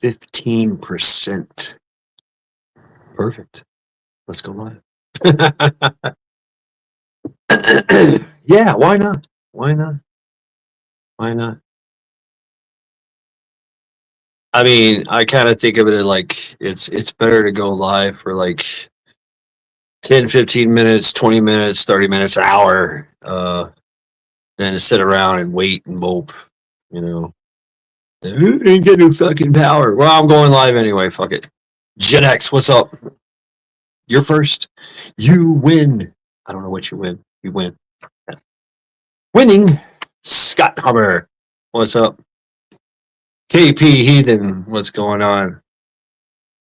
15%. Perfect. Let's go live. Yeah, why not? Why not? Why not? I mean, I kind of think of it like it's better to go live for like 10, 15 minutes, 20 minutes, 30 minutes, an hour, than to sit around and wait and mope, you know. Ain't getting no fucking power. Well, I'm going live anyway. Fuck it. Gen X, what's up? You're first. You win. I don't know what you win. You win. Winning. Scott Hummer, what's up? KP Heathen, what's going on?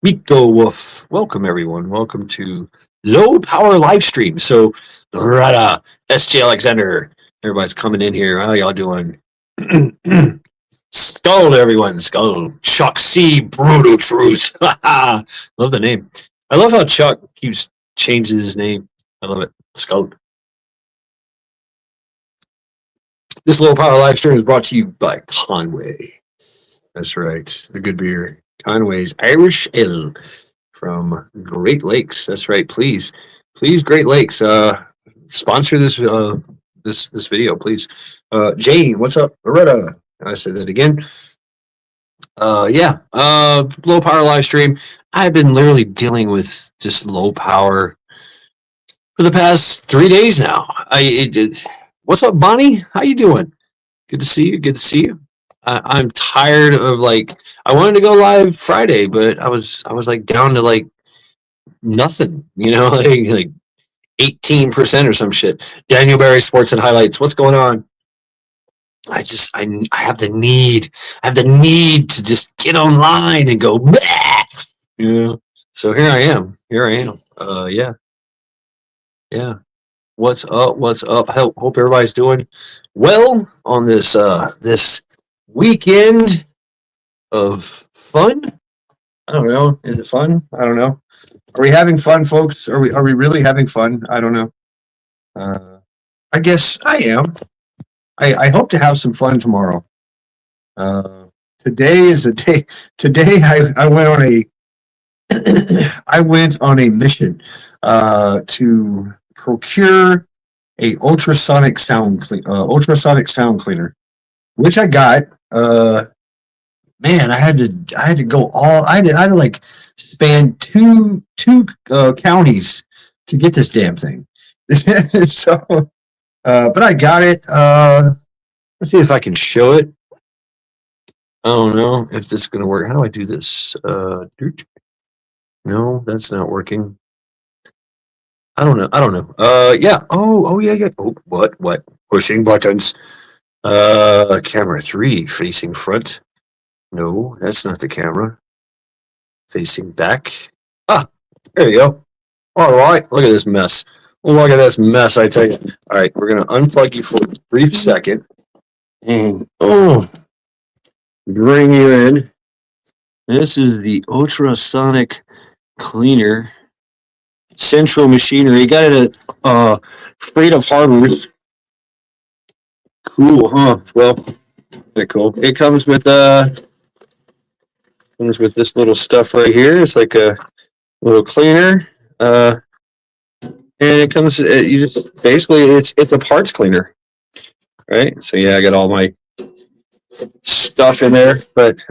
Miko Wolf, welcome everyone. Welcome to Low Power Livestream. So, Rada, SJ Alexander, everybody's coming in here. How y'all doing? Skull, everyone. Skull. Chuck C. Brutal Truth. Love the name. I love how Chuck keeps changing his name. I love it. Skull. This Low Power live stream is brought to you by Conway. That's right. The good beer. Conway's Irish Ale from Great Lakes. That's right. Please, Great Lakes, sponsor this this video, please. Jane, what's up? Loretta. I said that again. Low power live stream. I've been literally dealing with just low power for the past 3 days now. What's up, Bonnie? How you doing? Good to see you. Good to see you. I'm tired of I wanted to go live Friday, but I was like down to like nothing, like 18% or some shit. Daniel Barry Sports and Highlights. What's going on? I have the need to just get online and go, bleh! So here I am. Yeah. What's up? Hope everybody's doing well on this weekend of fun. I don't know. Is it fun? I don't know. Are we having fun, folks? Are we really having fun? I don't know. I guess I am. I hope to have some fun tomorrow. Today is a day. Today I went on a mission to procure a ultrasonic sound cleaner, which I got. Man, I had to go all. I had to like span two counties to get this damn thing. So, but I got it. Let's see if I can show it. I don't know if this is gonna work. How do I do this? No, that's not working. I don't know. Yeah. Oh, yeah. Oh, what? Pushing buttons. Camera 3 facing front. No, that's not the camera. Facing back. Ah, there you go. All right, look at this mess. Look at this mess, I tell you. All right, we're going to unplug you for a brief second. And, bring you in. This is the ultrasonic cleaner. Central Machinery. Got it at Freight of Harbors. Cool, huh? Well, very cool. It comes with this little stuff right here. It's like a little cleaner, and it comes. You just basically it's a parts cleaner, right? So yeah, I got all my stuff in there, but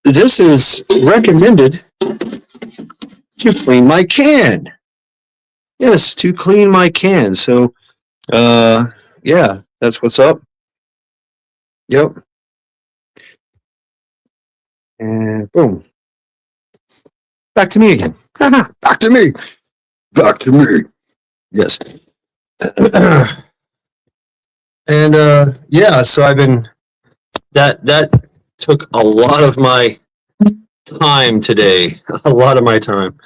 this is recommended to clean my can. Yes, to clean my can. So, yeah, that's what's up. Yep. And boom. Back to me again. Back to me. Back to me. Yes. And yeah, so I've been that took a lot of my time today. A lot of my time.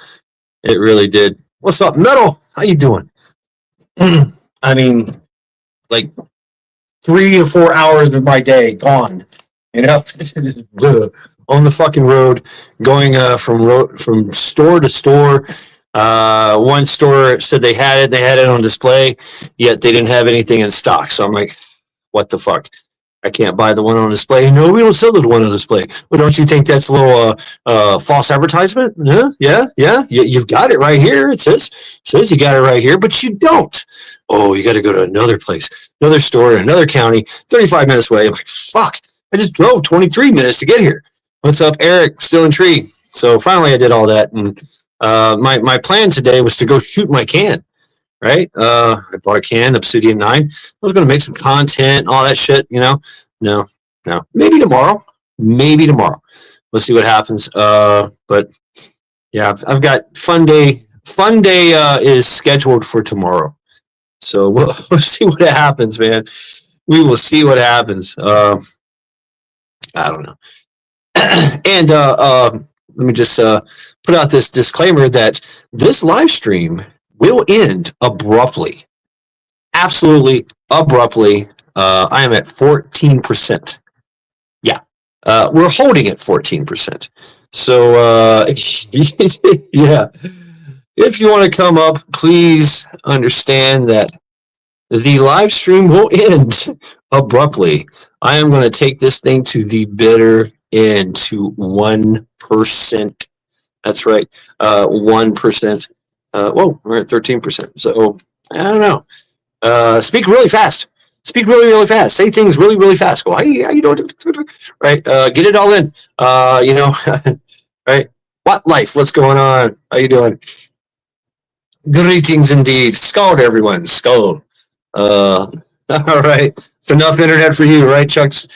It really did. What's up, Metal? How you doing? I mean, like 3 to 4 hours of my day gone. Just on the fucking road, going from store to store. One store said they had it on display, yet they didn't have anything in stock. So I'm like, what the fuck? I can't buy the one on display. No, we don't sell the one on display. Well, don't you think that's a little false advertisement? Yeah. You've got it right here. It says you got it right here, but you don't. Oh, you got to go to another place, another store in another county, 35 minutes away. I'm like, fuck, I just drove 23 minutes to get here. What's up, Eric? Still in tree. So finally I did all that. And my plan today was to go shoot my can. Right? I bought a can, Obsidian 9. I was going to make some content, all that shit, you know? No. Maybe tomorrow. We'll see what happens. But yeah, I've got fun day. Fun day is scheduled for tomorrow. So we'll see what happens, man. We will see what happens. I don't know. And let me just put out this disclaimer that this live stream will end abruptly. Absolutely abruptly. I am at 14%. Yeah. We're holding at 14%. So, yeah. If you want to come up, please understand that the live stream will end abruptly. I am going to take this thing to the bitter end, to 1%. That's right. 1%. Whoa, we're at 13%. So I don't know. Speak really fast. Speak really, really fast. Say things really, really fast. Go, hey, how you doing? Right. Get it all in. You know, right. What life? What's going on? How you doing? Greetings indeed. Skull to everyone. Skull. All right. It's enough internet for you, right, Chuck C?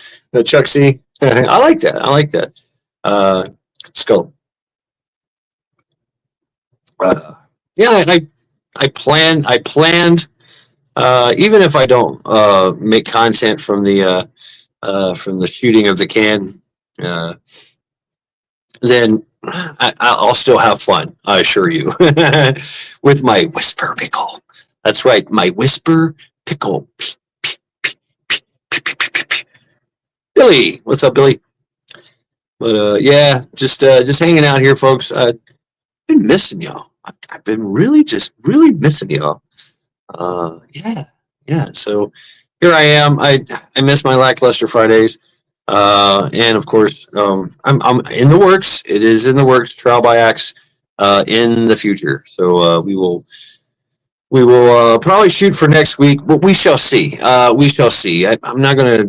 I like that. Skull. Yeah, I planned. Even if I don't make content from the shooting of the can, then I'll still have fun. I assure you, with my whisper pickle. That's right, my whisper pickle. Billy, what's up, Billy? But yeah, just hanging out here, folks. I've been missing y'all. I've been really missing y'all. Yeah. So here I am. I miss my lackluster Fridays. And of course, I'm in the works. It is in the works. Trial by Axe in the future. So we will probably shoot for next week, but we shall see. I'm not gonna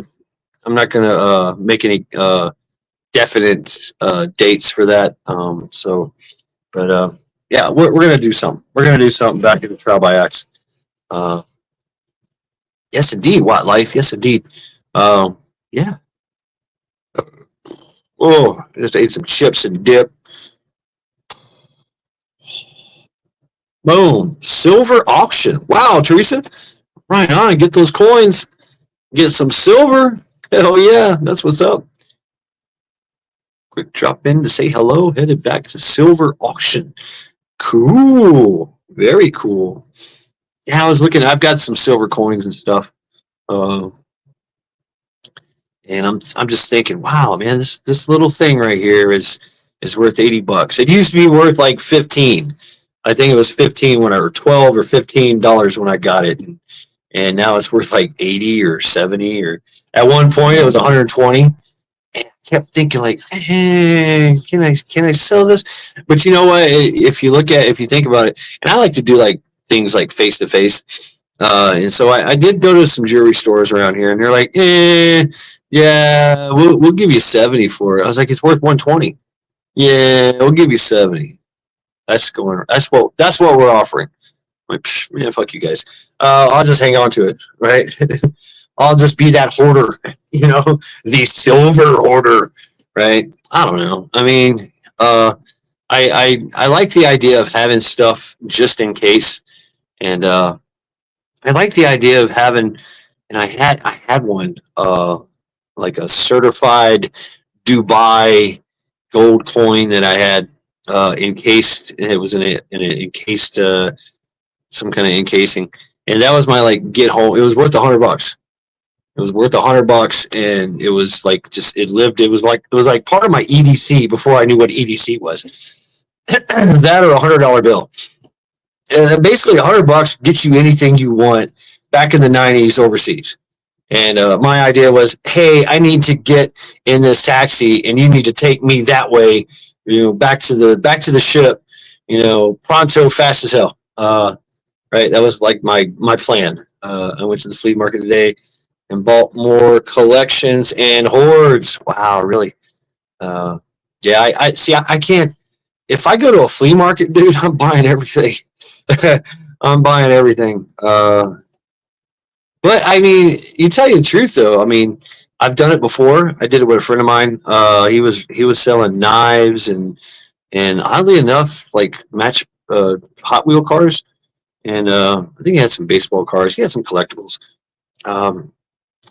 make any definite dates for that. Yeah, we're gonna do something. We're gonna do something back in the Trial by Axe. Yes, indeed. What life? Yes, indeed. Yeah. Oh, I just ate some chips and dip. Boom. Silver auction. Wow, Teresa. Right on. Get those coins. Get some silver. Hell yeah. That's what's up. Quick drop in to say hello. Headed back to silver auction. Cool. Very cool. Yeah, I was looking. I've got some silver coins and stuff. And I'm just thinking, wow, man, this little thing right here is worth $80. It used to be worth like 15. I think it was 15 when I were 12 or $15 when I got it, and now it's worth like 80 or 70, or at one point it was 120. And I kept thinking like, can I sell this? But you know what? If you think about it, and I like to do like things like face to face. And so I did go to some jewelry stores around here, and they're like, yeah, we'll give you 70 for it. I was like, it's worth 120. Yeah, we'll give you 70. That's what we're offering. I'm like, yeah, fuck you guys. I'll just hang on to it, right? I'll just be that hoarder, the silver hoarder, right? I don't know. I mean, I like the idea of having stuff just in case, and I like the idea of having, and I had one, like a certified Dubai gold coin that I had encased. It was in an encased, some kind of encasing, and that was my like get home. It was worth $100. It was worth $100, and it was like it was like part of my EDC before I knew what EDC was. That or $100 bill. Basically $100 gets you anything you want back in the 90s overseas. And my idea was, hey, I need to get in this taxi, and you need to take me that way, back to the ship, pronto, fast as hell. Right, that was like my plan. I went to the flea market today and bought more collections and hordes. Wow, really? Uh, yeah, I see. I can't. If I go to a flea market, dude, I'm buying everything. I'm buying everything. But I mean, you tell you the truth though. I mean, I've done it before. I did it with a friend of mine. He was selling knives and oddly enough, like match Hot Wheel cars. And I think he had some baseball cards. He had some collectibles. Um,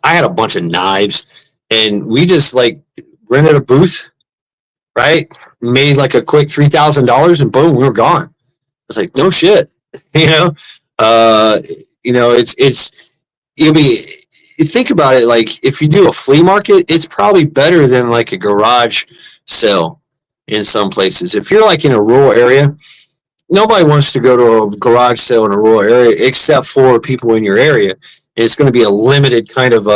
I had a bunch of knives, and we just like rented a booth, right? Made like a quick $3,000, and boom, we were gone. I was like, no shit, you know. Uh, it's you'll be. You think about it, like if you do a flea market, it's probably better than like a garage sale in some places. If you're like in a rural area, nobody wants to go to a garage sale in a rural area except for people in your area. It's going to be a limited kind of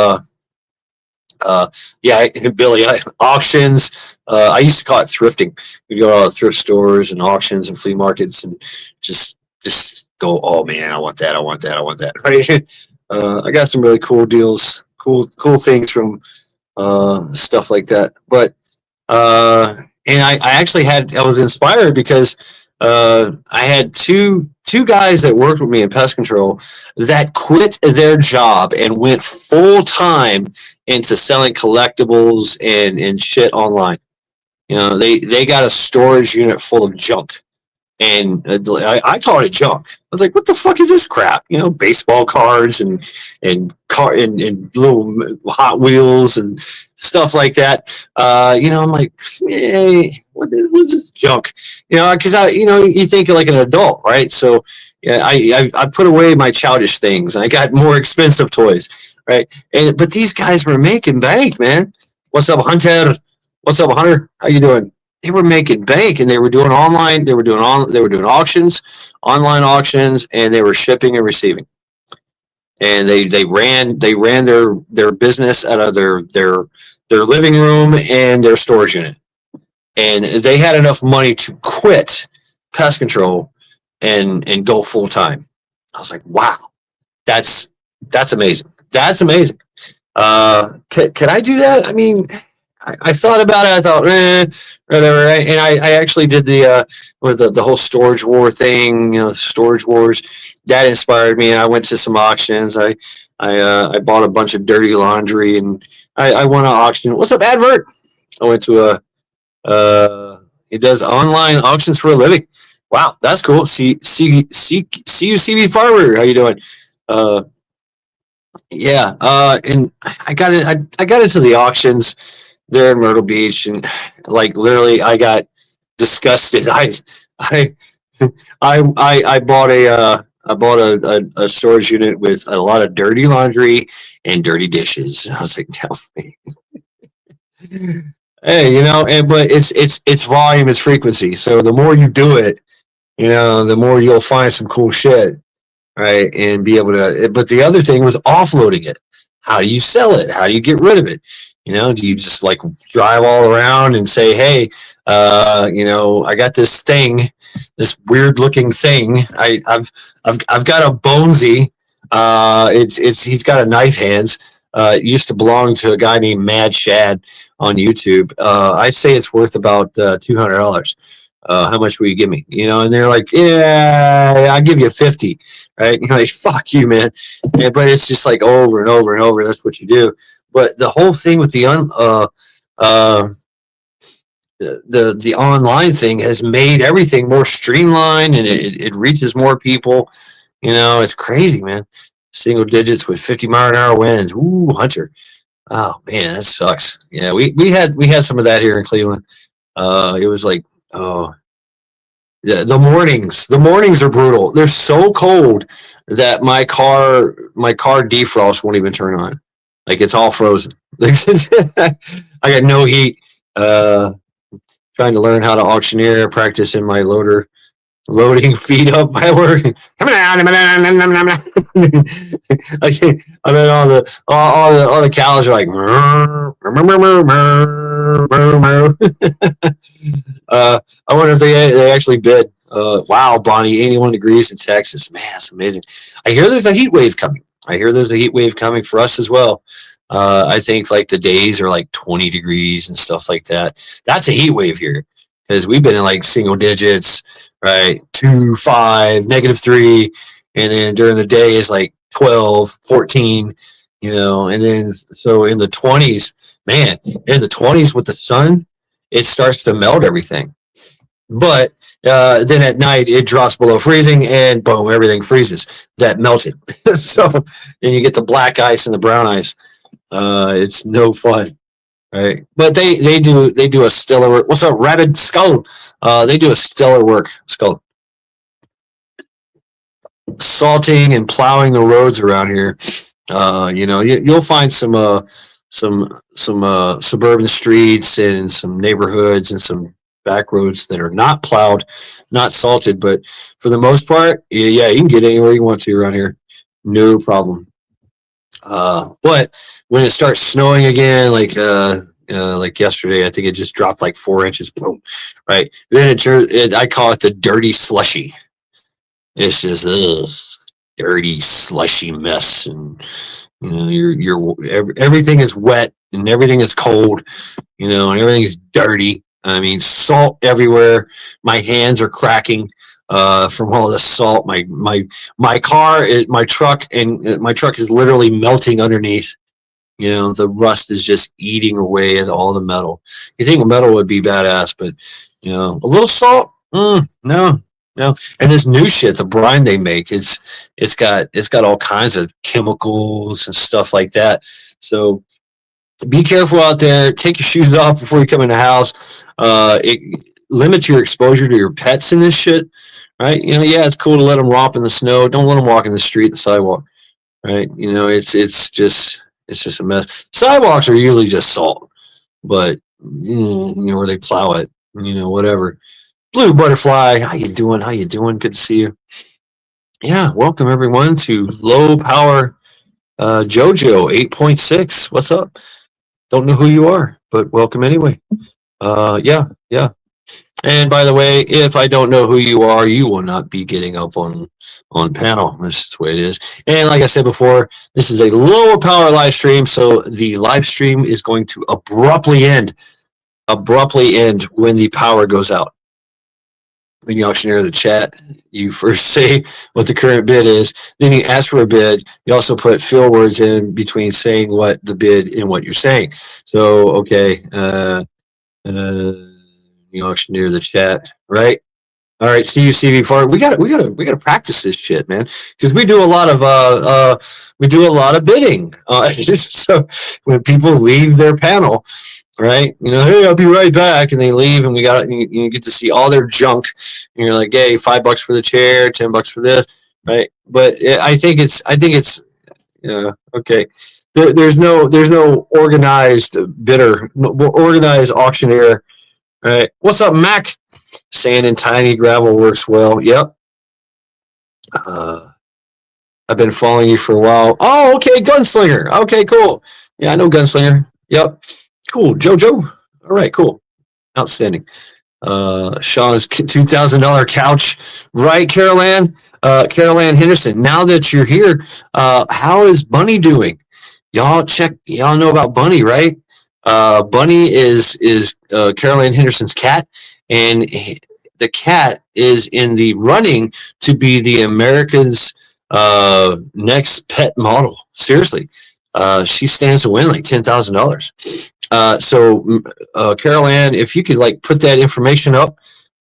yeah, Billy, auctions. I used to call it thrifting. We'd go to all the thrift stores and auctions and flea markets and just go, oh man, I want that, I want that, I want that. Right? I got some really cool deals, cool things from stuff like that. But and I actually I was inspired because I had two guys that worked with me in pest control that quit their job and went full time into selling collectibles and shit online. They got a storage unit full of junk, and I called it junk. I was like, "What the fuck is this crap?" Baseball cards and little Hot Wheels and stuff like that. I'm like, hey, what's this junk? Because you think like an adult, right? So yeah, I put away my childish things and I got more expensive toys, right? But these guys were making bank, man. What's up, Hunter? What's up, Hunter? How you doing? They were making bank, and they were doing online. They were doing auctions, online auctions, and they were shipping and receiving. And they ran their business out of their living room and their storage unit, and they had enough money to quit pest control and go full time. I was like, wow, that's amazing. That's amazing. Could I do that? I mean, I thought about it. I thought, whatever. Right? And I actually did with the whole storage war thing. Storage wars that inspired me. And I went to some auctions. I bought a bunch of dirty laundry, and I won an auction. What's up, Advert? I went to he does online auctions for a living. Wow, that's cool. See you, CB Farmer. How you doing? Yeah. And I got it. I got into the auctions there in Myrtle Beach, and like literally, I got disgusted. I I bought a storage unit with a lot of dirty laundry and dirty dishes. I was like, no. Hey, but it's volume, it's frequency. So the more you do it, the more you'll find some cool shit, right? And be able to. But the other thing was offloading it. How do you sell it? How do you get rid of it? Do you just like drive all around and say, hey, I got this thing, this weird looking thing. I've got a Bonesy. He's got a knife hands. It used to belong to a guy named Mad Shad on YouTube. I say it's worth about $200. How much will you give me? And they're like, yeah, I'll give you 50. Right? And you're like, fuck you, man. But it's just like over and over and over. That's what you do. But the whole thing with the online thing has made everything more streamlined, and it reaches more people. It's crazy, man. Single digits with 50-mile-an-hour winds. Ooh, Hunter. Oh man, that sucks. Yeah, we had some of that here in Cleveland. It was like, oh, yeah, the mornings are brutal. They're so cold that my car defrost won't even turn on. Like it's all frozen. I got no heat. Trying to learn how to auctioneer, practice in my loader loading feed up my work. Come on, okay. And then all the cows are like, I wonder if they actually bid. Wow, Bonnie, 81 degrees in Texas. Man, that's amazing. I hear there's a heat wave coming. I hear there's a heat wave coming for us as well. I think like the days are like 20 degrees and stuff like that. That's a heat wave here because we've been in like single digits, right? 2, 5, -3. And then during the day is like 12, 14, and then so in the 20s, man, in the 20s with the sun, it starts to melt everything. But then at night it drops below freezing and boom, everything freezes. That melted. So then you get the black ice and the brown ice. It's no fun, right? But they do a stellar work. What's up, Rabid Skull? They do a stellar work, Skull. Salting and plowing the roads around here. You'll find some suburban streets and some neighborhoods and some back roads that are not plowed, not salted, but for the most part, yeah, you can get anywhere you want to around here, no problem. But when it starts snowing again, like yesterday, I think it just dropped like 4 inches. Boom, right? Then I call it the dirty slushy. It's just dirty slushy mess, and everything is wet and everything is cold, and everything is dirty. I mean, salt everywhere. My hands are cracking from all the salt. My truck is literally melting underneath. The rust is just eating away at all the metal. You think metal would be badass, but a little salt, no. And this new shit, the brine they make, it's got all kinds of chemicals and stuff like that. So be careful out there. Take your shoes off before you come in the house. It limits your exposure to your pets in this shit, right? Yeah, it's cool to let them romp in the snow. Don't let them walk in the street, the sidewalk, right? It's just a mess. Sidewalks are usually just salt, but where they plow it, whatever. Blue Butterfly, how you doing? Good to see you. Yeah, welcome everyone to Low Power Jojo 8.6. What's up? Don't know who you are, but welcome anyway. Yeah. And by the way, if I don't know who you are, you will not be getting up on panel. This is the way it is. And like I said before, this is a lower power live stream, so the live stream is going to abruptly end when the power goes out. When you auctioneer the chat, you first say what the current bid is, then you ask for a bid. You also put fill words in between saying what the bid and what you're saying. So, okay, you auctioneer the chat, right? All right, see you, CV Fart. We gotta practice this shit, man, because we do a lot of bidding. So when people leave their panel, right? Hey, I'll be right back, and they leave, and you get to see all their junk, and you're like, hey, $5 for the chair, $10 for this, right? But I think it's okay. There's no organized bidder, no organized auctioneer, right? What's up, Mac? Sand and tiny gravel works well. Yep. I've been following you for a while. Oh, okay, Gunslinger. Okay, cool. Yeah, I know Gunslinger. Yep. Cool, Jojo. All right, cool, outstanding. Sean's $2,000 couch, right, Carol Ann? Carol Ann Henderson. Now that you're here, how is Bunny doing? Y'all know about Bunny, right? Bunny is Carol Ann Henderson's cat, and the cat is in the running to be the America's next pet model. Seriously, she stands to win like $10,000. So Carol Ann, if you could put that information up,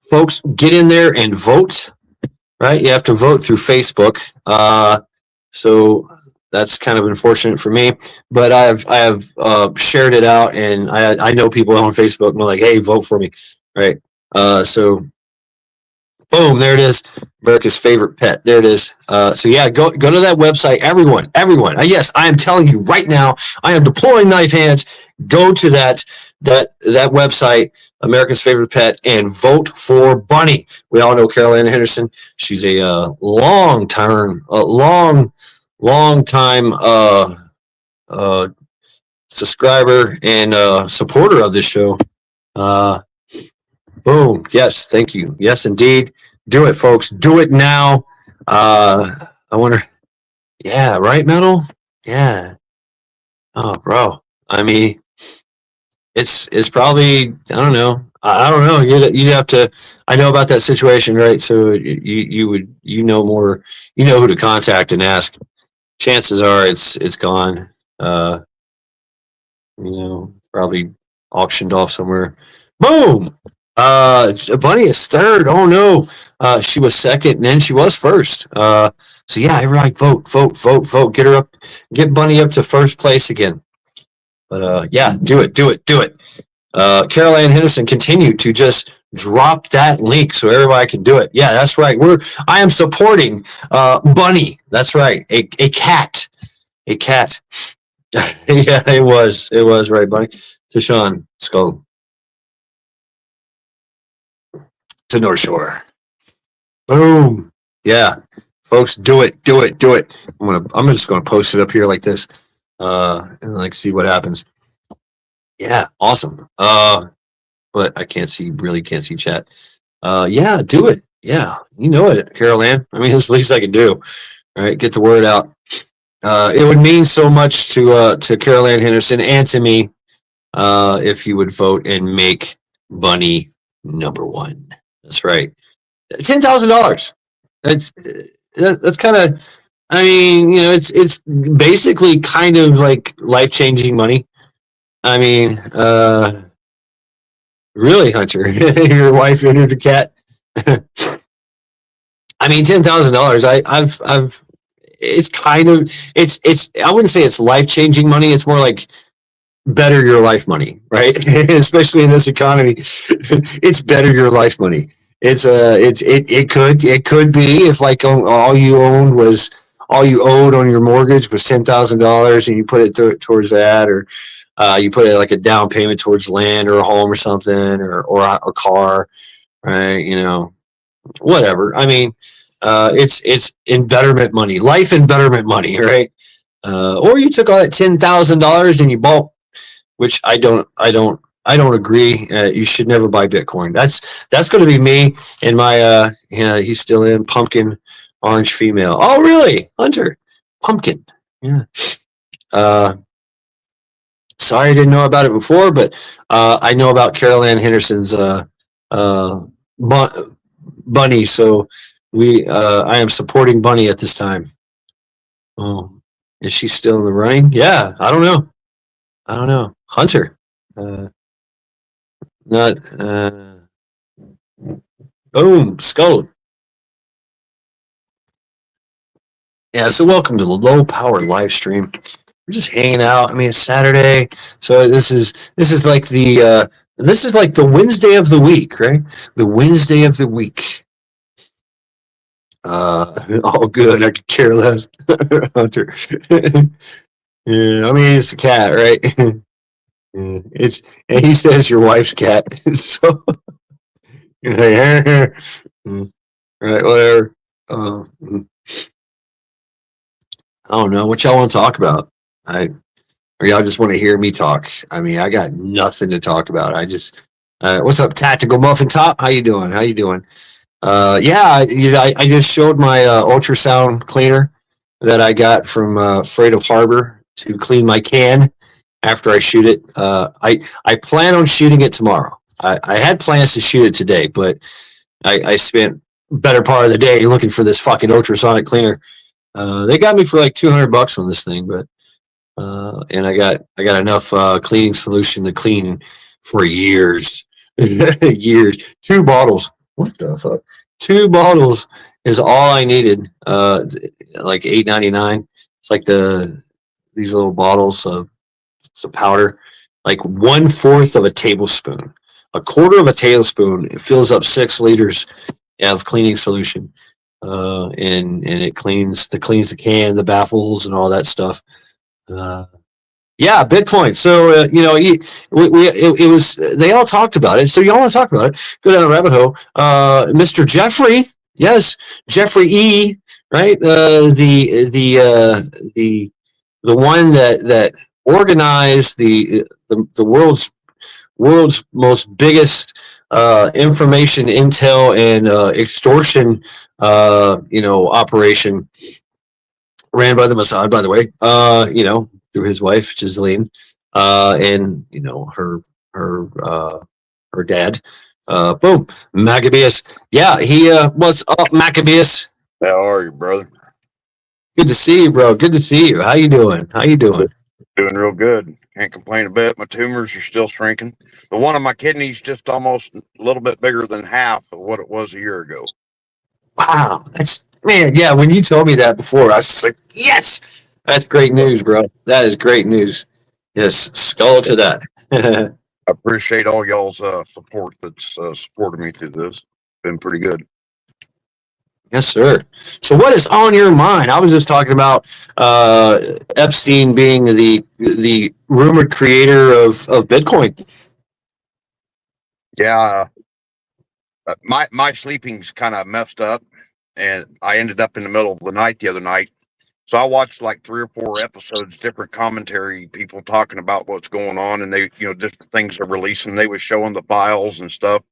folks, get in there and vote. Right, you have to vote through Facebook. So that's kind of unfortunate for me, but I have shared it out, and I know people on Facebook and they're like, hey, vote for me, right? So boom, there it is. America's favorite pet. There it is. So yeah, go to that website. Everyone. Yes, I am telling you right now, I am deploying knife hands. Go to that that website, America's Favorite Pet, and vote for Bunny. We all know Carol Ann Henderson. She's a long time uh, subscriber and supporter of this show. Boom. Yes, thank you. Yes, indeed. Do it, folks. Do it now. I wonder. Yeah, right, Metal? Yeah. Oh, bro. I mean, it's probably, I don't know. I don't know. You have to. I know about that situation, right? So you would, more, who to contact and ask. Chances are it's gone. Probably auctioned off somewhere. Boom. Bunny is third. Oh no. She was second, and then she was first. So yeah, everybody vote. Get Bunny up to first place again. But yeah, do it. Carol Ann Henderson continued to just drop that link so everybody can do it. Yeah, that's right. I am supporting Bunny. That's right. A cat. A cat. Yeah, it was right, Bunny. To Sean Skull. To North Shore. Boom. Yeah. Folks, do it. I'm just gonna post it up here like this. And see what happens. Yeah, awesome. But I really can't see chat. Yeah, do it. Yeah, you know it, Carol Ann. I mean, it's the least I can do. All right, get the word out. It would mean so much to Carol Ann Henderson and to me if you would vote and make Bunny number one. That's right. $10,000. That's kind of. I mean, it's basically kind of like life-changing money. I mean, really, Hunter, your wife and your cat. I mean, $10,000. I've. It's kind of it's. I wouldn't say it's life-changing money. It's more like better your life money, right? Especially in this economy, it's better your life money. It could be if like all you owed on your mortgage was $10,000 and you put it towards that, or you put it like a down payment towards land or a home or something, or a car, right? Whatever. I mean, it's embetterment money, life embetterment money, right? Or you took all that $10,000 and you bought, which I don't agree. You should never buy Bitcoin. That's going to be me and my he's still in pumpkin orange female. Oh really, Hunter? Pumpkin. Yeah. Sorry I didn't know about it before, but I know about Carol Ann Henderson's Bunny, so I am supporting Bunny at this time. Oh, is she still in the running? Yeah, I don't know. Hunter. Not boom, Skull. Yeah, so welcome to the low power live stream. We're just hanging out. I mean, it's Saturday, so this is like the Wednesday of the week, right? The Wednesday of the week. All good. I could care less, Hunter. Yeah, I mean it's a cat, right? Yeah, and he says your wife's cat, so right, whatever. I don't know what y'all want to talk about. Or y'all just want to hear me talk. I mean, I got nothing to talk about. I just, what's up, Tactical Muffin Top? How you doing? Yeah, I just showed my ultrasound cleaner that I got from Freight of Harbor to clean my can after I shoot it. I plan on shooting it tomorrow. I had plans to shoot it today, but I spent better part of the day looking for this fucking ultrasonic cleaner. They got me for like $200 on this thing, but and I got enough cleaning solution to clean for years. Years. 2 bottles. What the fuck? 2 bottles is all I needed. Like $8.99. It's like these little bottles of some powder, like 1/4 of a tablespoon. A quarter of a tablespoon, it fills up 6 liters of cleaning solution. And it cleans the can, the baffles, and all that stuff. Yeah, Bitcoin. So it was they all talked about it. So you all want to talk about it? Go down the rabbit hole. Mr. Jeffrey, yes, Jeffrey E. Right, the one that organized the world's most biggest information intel and extortion operation ran by the Mossad, by the way. Through his wife Ghislaine, and her dad. Boom, Maccabeus. Yeah, he. What's up, Maccabeus? How are you, brother? Good to see you, bro. Good to see you. How you doing? Doing real good. Can't complain a bit. My tumors are still shrinking. The one of my kidneys just almost a little bit bigger than half of what it was a year ago. Wow, that's man. Yeah, when you told me that before, I was just like, yes, that's great news, bro. That is great news. Yes, skull to that. I appreciate all y'all's support that's supported me through this. Been pretty good. Yes, sir. So, what is on your mind? I was just talking about Epstein being the rumored creator of Bitcoin. Yeah, my sleeping's kind of messed up, and I ended up in the middle of the night the other night. So I watched like 3 or 4 episodes, different commentary, people talking about what's going on, and they, different things they're releasing. They was showing the files and stuff.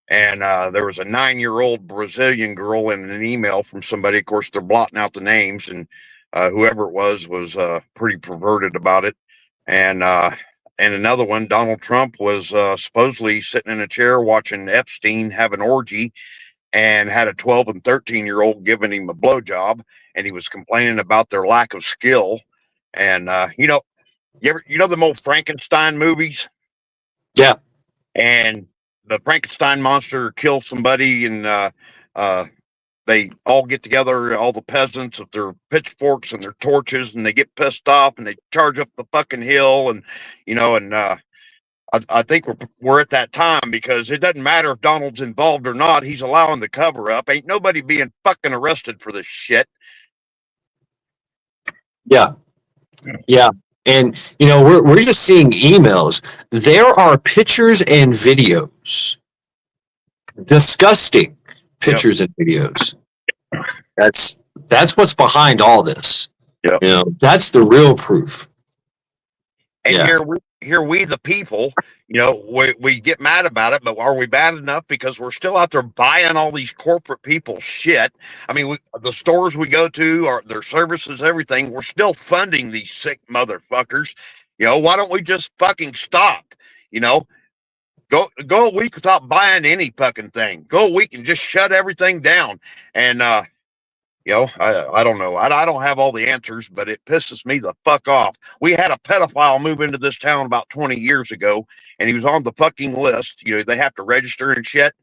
And there was a 9-year-old Brazilian girl in an email from somebody. Of course, they're blotting out the names, and whoever it was pretty perverted about it. And another one, Donald Trump was supposedly sitting in a chair watching Epstein have an orgy, and had a 12 and 13-year-old giving him a blowjob, and he was complaining about their lack of skill. And you know the old Frankenstein movies? Yeah. And the Frankenstein monster kills somebody, and they all get together, all the peasants with their pitchforks and their torches, and they get pissed off and they charge up the fucking hill. And I think we're at that time, because it doesn't matter if Donald's involved or not. He's allowing the cover up. Ain't nobody being fucking arrested for this shit. Yeah. And we're just seeing emails. There are pictures and videos. Disgusting pictures and videos. That's what's behind all this. Yeah. That's the real proof. And here we the people, we get mad about it, but are we bad enough? Because we're still out there buying all these corporate people's shit. I mean, the stores we go to, or their services, everything, we're still funding these sick motherfuckers. Why don't we just fucking stop? Go a week without buying any fucking thing. Go a week and just shut everything down. And I don't know. I don't have all the answers, but it pisses me the fuck off. We had a pedophile move into this town about 20 years ago, and he was on the fucking list. They have to register and shit.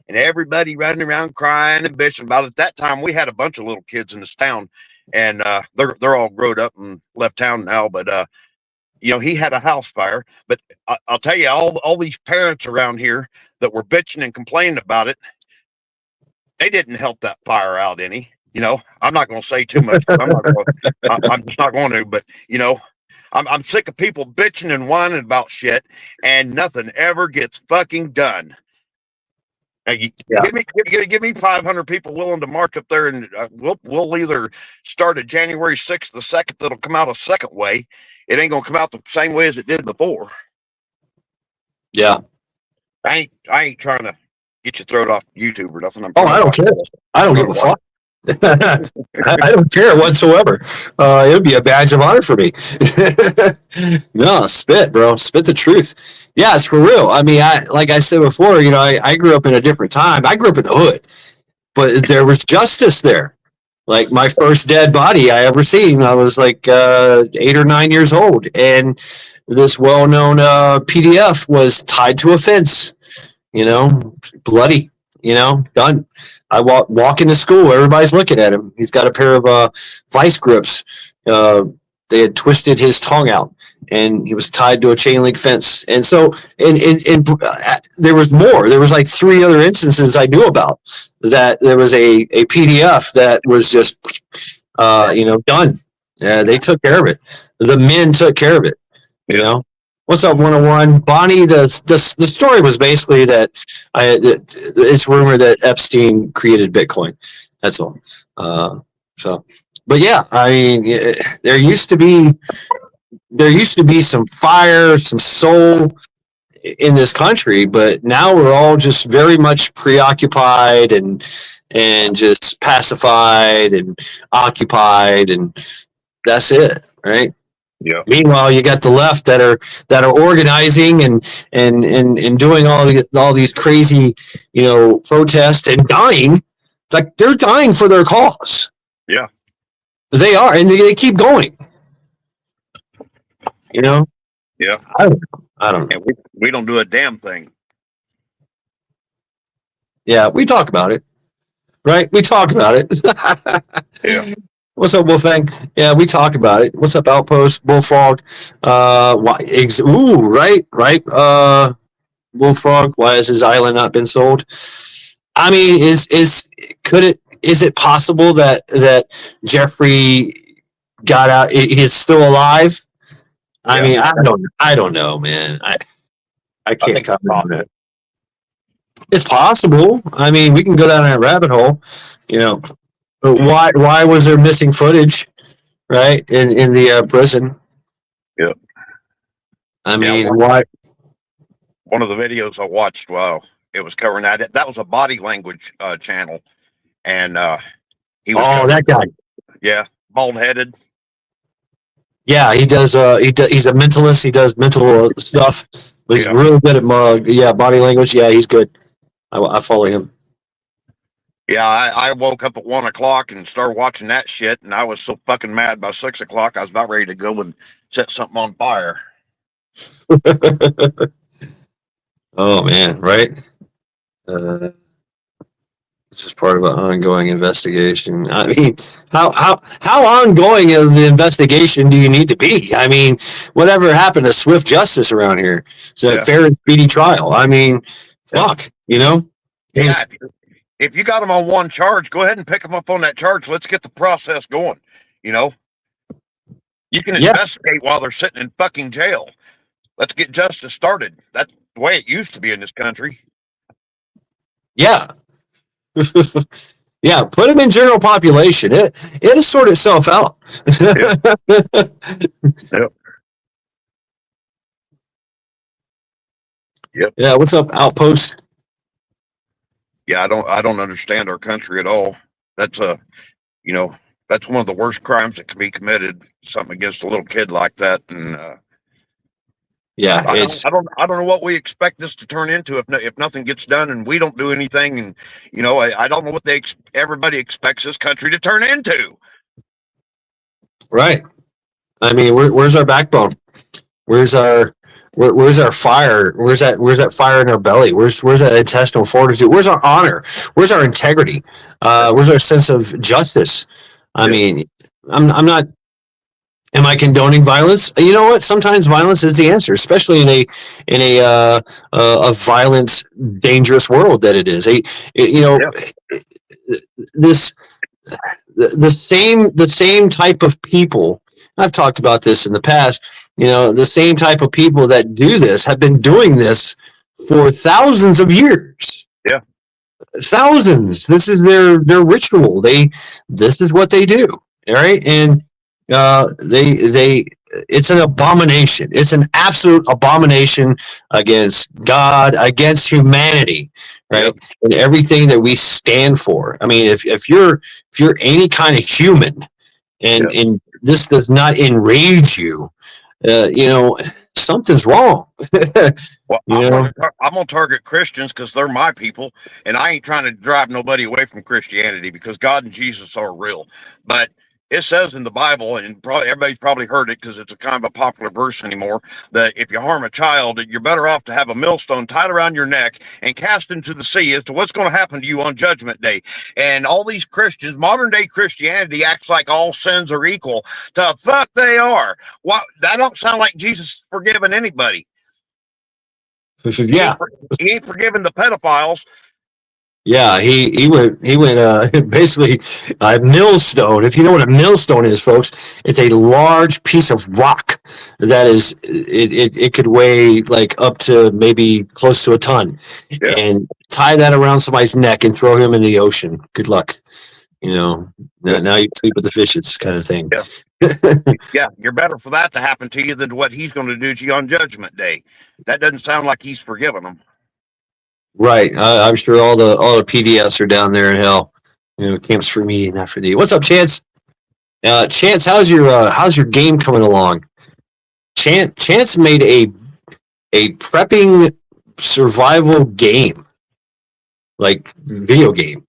And everybody running around crying and bitching about it. At that time, we had a bunch of little kids in this town, and they're all grown up and left town now. But he had a house fire. But I'll tell you, all these parents around here that were bitching and complaining about it, they didn't help that fire out any. I'm not going to say too much. I'm just not going to. But I'm sick of people bitching and whining about shit, and nothing ever gets fucking done. Give me 500 people willing to march up there, and we'll either start a January 6th, the 2nd, that'll come out a second way. It ain't gonna come out the same way as it did before. Yeah, I ain't trying to get your throat off YouTube or nothing. I don't care. I don't give a fuck. I don't care whatsoever. It would be a badge of honor for me. No, spit, bro. Spit the truth. Yeah, it's for real. I mean, like I said before, I grew up in a different time. I grew up in the hood, but there was justice there. Like my first dead body I ever seen, I was like 8 or 9 years old, and this well-known PDF was tied to a fence. Bloody. Done. I walk into school. Everybody's looking at him. He's got a pair of vice grips. They had twisted his tongue out, and he was tied to a chain link fence. And so, and there was more. There was like 3 other instances I knew about that there was a PDF that was just, done. They took care of it. The men took care of it. You know, what's up, 101? Bonnie, the story was basically that it's rumored that Epstein created Bitcoin. That's all. So, but yeah, I mean, there used to be some fire, some soul in this country, but now we're all just very much preoccupied and just pacified and occupied, and that's it, right? Yeah. Meanwhile, you got the left that are organizing and doing all these crazy, protests and dying. Like, they're dying for their cause. Yeah. They are, and they keep going. You know. Yeah. I don't know. And we don't do a damn thing. Yeah, we talk about it, right? We talk about it. Yeah. What's up, Wolfang? Yeah, we talk about it. What's up, Outpost, Bullfrog? Right. Bullfrog. Why has his island not been sold? I mean, is it possible that Jeffrey got out? He's still alive. I mean, I don't know, man. I can't comment on it. It's possible. I mean, we can go down that rabbit hole, But why was there missing footage, right, in the prison? Yep. I mean, why? One of the videos I watched, it was covering that. That was a body language channel, and he was. Oh, that guy. Yeah, bald headed. Yeah, he does. He's a mentalist. He does mental stuff. But he's really good at body language. Yeah, he's good. I follow him. Yeah, I woke up at 1 o'clock and started watching that shit, and I was so fucking mad. By 6 o'clock, I was about ready to go and set something on fire. Oh man, right? This is part of an ongoing investigation. I mean, how ongoing of the investigation do you need to be? I mean, whatever happened to swift justice around here? It's a fair and speedy trial. I mean, fuck, Yeah, if you got them on one charge, go ahead and pick them up on that charge. Let's get the process going. You can investigate while they're sitting in fucking jail. Let's get justice started. That's the way it used to be in this country. Yeah. Yeah, put them in general population. It'll sort itself out. Yep. Yep. Yeah, what's up, Outpost? Yeah, I don't understand our country at all. That's that's one of the worst crimes that can be committed. Something against a little kid like that, and yeah, I don't know what we expect this to turn into if nothing gets done and we don't do anything. And I don't know what everybody expects this country to turn into. Right. I mean, where's our backbone? Where's our fire? Where's that fire in our belly? Where's that intestinal fortitude? Where's our honor? Where's our integrity? Where's our sense of justice? I mean, I'm not. Am I condoning violence? You know what? Sometimes violence is the answer, especially in a violent, dangerous world that it is. The same type of people. I've talked about this in the past. The same type of people that do this have been doing this for thousands of years. Yeah, thousands. This is their ritual. This is what they do. All right, and it's an abomination. It's an absolute abomination against God, against humanity, right? Yep. And everything that we stand for. I mean, if you're any kind of human, and this does not enrage you, something's wrong. Well, I'm gonna target Christians because they're my people, and I ain't trying to drive nobody away from Christianity because God and Jesus are real, but it says in the Bible, and everybody's probably heard it because it's a kind of a popular verse anymore, that if you harm a child, you're better off to have a millstone tied around your neck and cast into the sea as to what's going to happen to you on Judgment Day. And all these Christians, modern day Christianity, acts like all sins are equal. The fuck they are. What? That don't sound like Jesus is forgiving anybody. Yeah, he ain't forgiving the pedophiles. Yeah, he went basically a millstone. If you know what a millstone is, folks, it's a large piece of rock that is it could weigh like up to maybe close to a ton, Yeah. and tie that around somebody's neck and throw him in the ocean. Good luck. You know, Yep. now you sleep with the fishes, kind of thing. Yeah. Yeah, you're better for that to happen to you than what he's going to do to you on Judgment Day. That doesn't sound like he's forgiven them. Right. I'm sure all the PDFs are down there in hell. You know, camps for me, not for thee. What's up, Chance? Chance, how's your game coming along? Chance made a prepping survival game, like video game.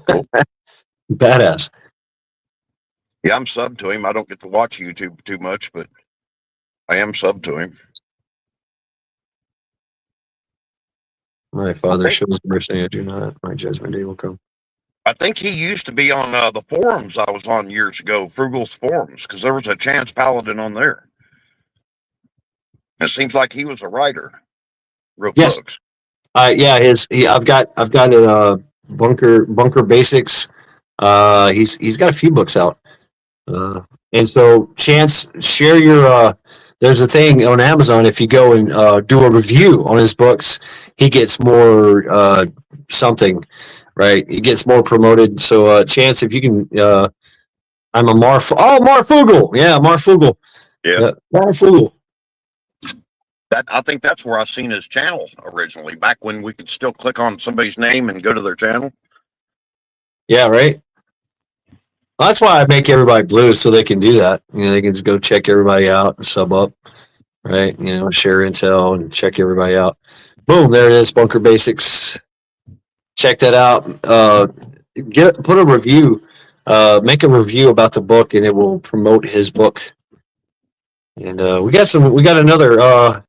Cool. Badass. Yeah, I'm sub to him. I don't get to watch YouTube too much, but I am sub to him. My father shows mercy. I do not. My judgment day will come. I think he used to be on the forums I was on years ago, Frugal's forums, because there was a Chance Paladin on there. It seems like he was a writer. Real Yes. close. Yeah. I've got bunker basics. He's got a few books out. And so, Chance, share your. There's a thing on Amazon. If you go and do a review on his books, he gets more something, right? He gets more promoted. So, Chance, if you can, I'm a Marfugel. Yeah, Marfugel. Yeah. Marfugel. I think that's where I seen his channel originally, back when we could still click on somebody's name and go to their channel. Yeah, right. Well, that's why I make everybody blue so they can do that. You know, they can just go check everybody out and sub up, right? You know, share intel and check everybody out. Boom, there it is, Bunker Basics. Check that out. Put a review, make a review about the book, and it will promote his book. And we got another.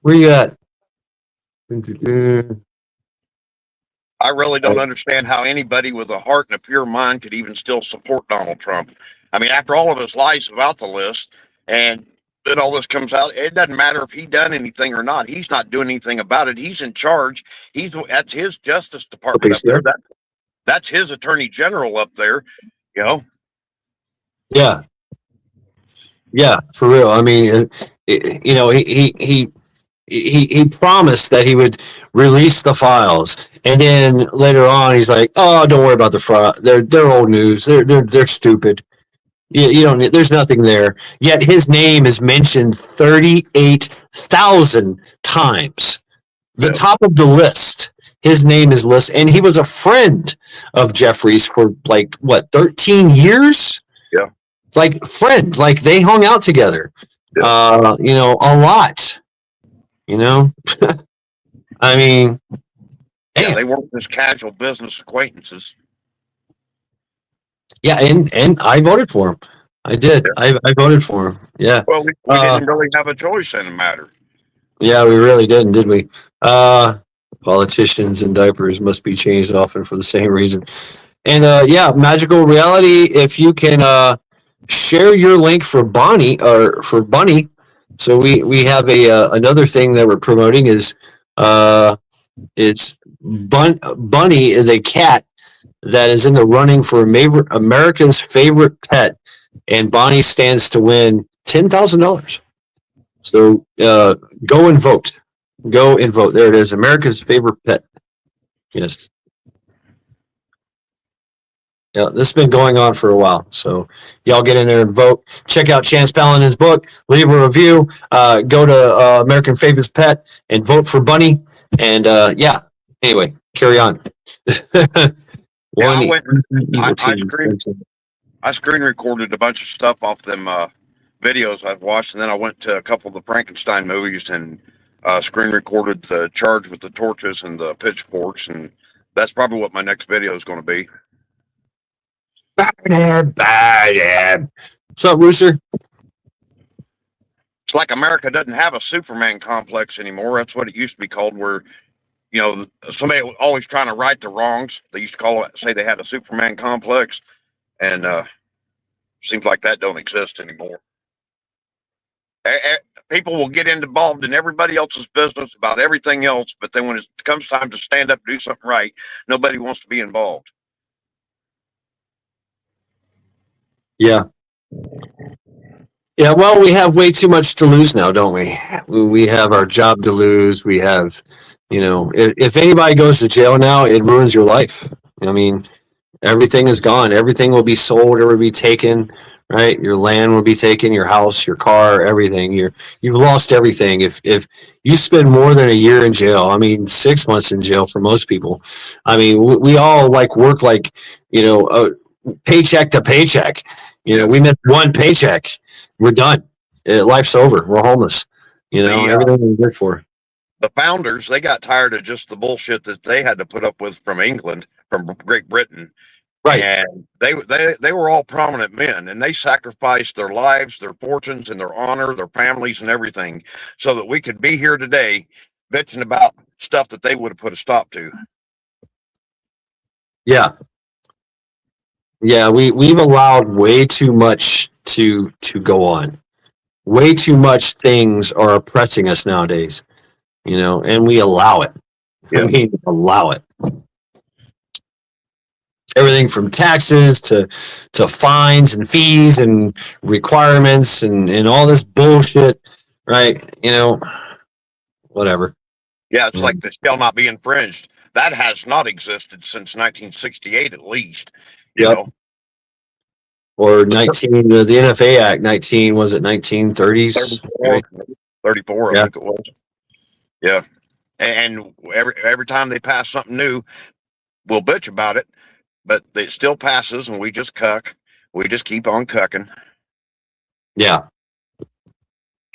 Where you at? I really don't understand how anybody with a heart and a pure mind could even still support Donald Trump. I mean, after all of his lies about the list, and then all this comes out, it doesn't matter if he done anything or not. He's not doing anything about it. He's in charge. That's his Justice Department up there. That's his Attorney General up there. You know. Yeah. Yeah, for real. I mean, you know, he promised that he would release the files, and then later on he's like, "Oh, don't worry about the fraud. They're old news. They're stupid. You don't. There's nothing there." Yet his name is mentioned 38,000 times. The top of the list. His name is listed, and he was a friend of Jeffrey's for like what 13 years. Yeah. Like friend, like they hung out together. Yeah. You know, a lot. You know, I mean, yeah, they weren't just casual business acquaintances. Yeah, and I voted for him. I did. Yeah. I voted for him. Yeah. Well, we didn't really have a choice in the matter. Yeah, we really didn't, did we? Politicians in diapers must be changed often for the same reason. And yeah, Magical Reality. If you can share your link for Bonnie or for Bunny. So we have another thing that we're promoting is it's Bunny is a cat that is in the running for America's favorite pet, and Bonnie stands to win $10,000. So go and vote. Go and vote. There it is, America's favorite pet. Yes. Yeah, this has been going on for a while. So y'all get in there and vote. Check out Chance Paladin's book. Leave a review. Go to American Favorites Pet and vote for Bunny. And yeah, anyway, carry on. I screen recorded a bunch of stuff off them videos I've watched, and then I went to a couple of the Frankenstein movies and screen recorded the charge with the torches and the pitchforks, and that's probably what my next video is going to be. Bad. What's up, Rooster? It's like America doesn't have a Superman complex anymore. That's what it used to be called, where, you know, somebody was always trying to right the wrongs. They used to say they had a Superman complex, and seems like that don't exist anymore. people will get involved in everybody else's business about everything else, but then when it comes time to stand up and do something right, nobody wants to be involved. Yeah. Yeah, well, we have way too much to lose now, don't we? We have our job to lose. We have, if anybody goes to jail now, it ruins your life. I mean, everything is gone. Everything will be sold or will be taken, right? Your land will be taken, your house, your car, everything. You've lost everything. If you spend more than a year in jail, I mean, 6 months in jail for most people. I mean, we all work paycheck to paycheck. We miss one paycheck, we're done. Life's over. We're homeless. Everything we worked for. The founders, they got tired of just the bullshit that they had to put up with from England, from Great Britain. Right. And they were all prominent men, and they sacrificed their lives, their fortunes, and their honor, their families, and everything, so that we could be here today bitching about stuff that they would have put a stop to. Yeah. Yeah, we've allowed way too much to go on. Way too much things are oppressing us nowadays, and we allow it. Yeah. I mean, allow it. Everything from taxes to fines and fees and requirements and all this bullshit, right? Whatever. Yeah, it's like the shall not be infringed. That has not existed since 1968, at least. You know. Or the NFA Act, 1930s? 34, I think it was. Yeah. And every time they pass something new, we'll bitch about it, but it still passes, and we just cuck. We just keep on cucking. Yeah.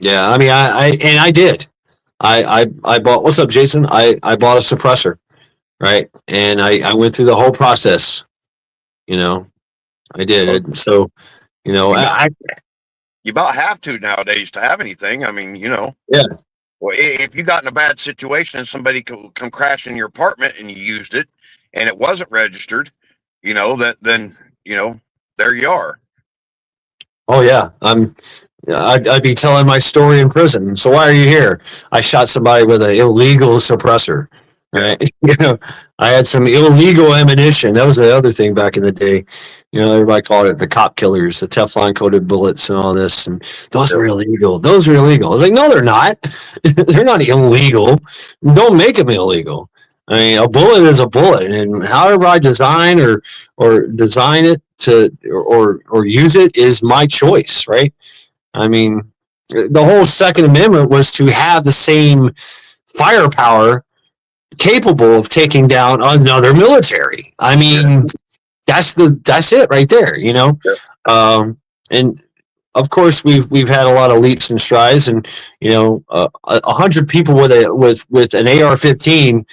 Yeah, I mean, I did. I bought, what's up, Jason? I bought a suppressor, right? And I went through the whole process, I did. So, you about have to nowadays to have anything. I mean, Yeah. Well, if you got in a bad situation and somebody come crash in your apartment and you used it and it wasn't registered, then there you are. Oh yeah, I'd be telling my story in prison. So why are you here? I shot somebody with an illegal suppressor. Right? I had some illegal ammunition. That was the other thing back in the day. Everybody called it the cop killers, the Teflon coated bullets and all this. And those are illegal. Those are illegal. I was like, no, they're not. They're not illegal. Don't make them illegal. I mean, a bullet is a bullet, and however I design or design it to or use it is my choice, right? I mean, the whole Second Amendment was to have the same firepower capable of taking down another military. I mean, that's it right there, and of course we've had a lot of leaps and strides, and 100 people with an AR-15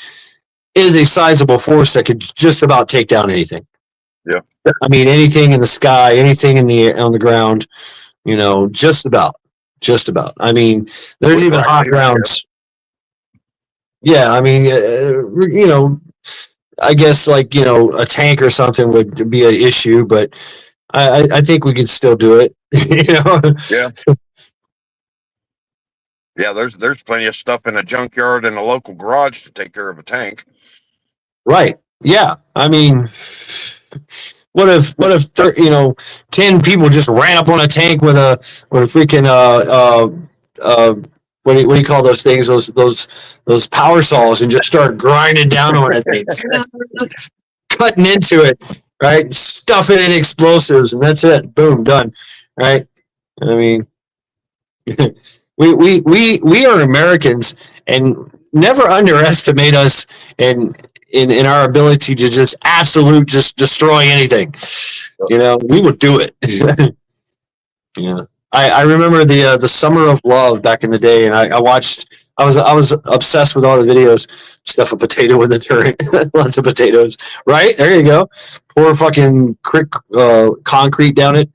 is a sizable force that could just about take down anything. Yeah, I mean, anything in the sky, anything on the ground, just about. I mean, there's even hot grounds. Yeah, I mean, I guess a tank or something would be an issue, but I think we could still do it. Yeah. Yeah, there's plenty of stuff in a junkyard and a local garage to take care of a tank. Right. Yeah. I mean, what if 10 people just ran up on a tank with a freaking what do you call those things? Those power saws, and just start grinding down on it, cutting into it, right? Stuff it in explosives, and that's it. Boom, done. Right? I mean, we are Americans, and never underestimate us in our ability to just destroy anything. We would do it. Yeah. I remember the Summer of Love back in the day, and I was obsessed with all the videos. Stuff a potato with a turret, lots of potatoes. Right there, you go. Pour fucking concrete down it.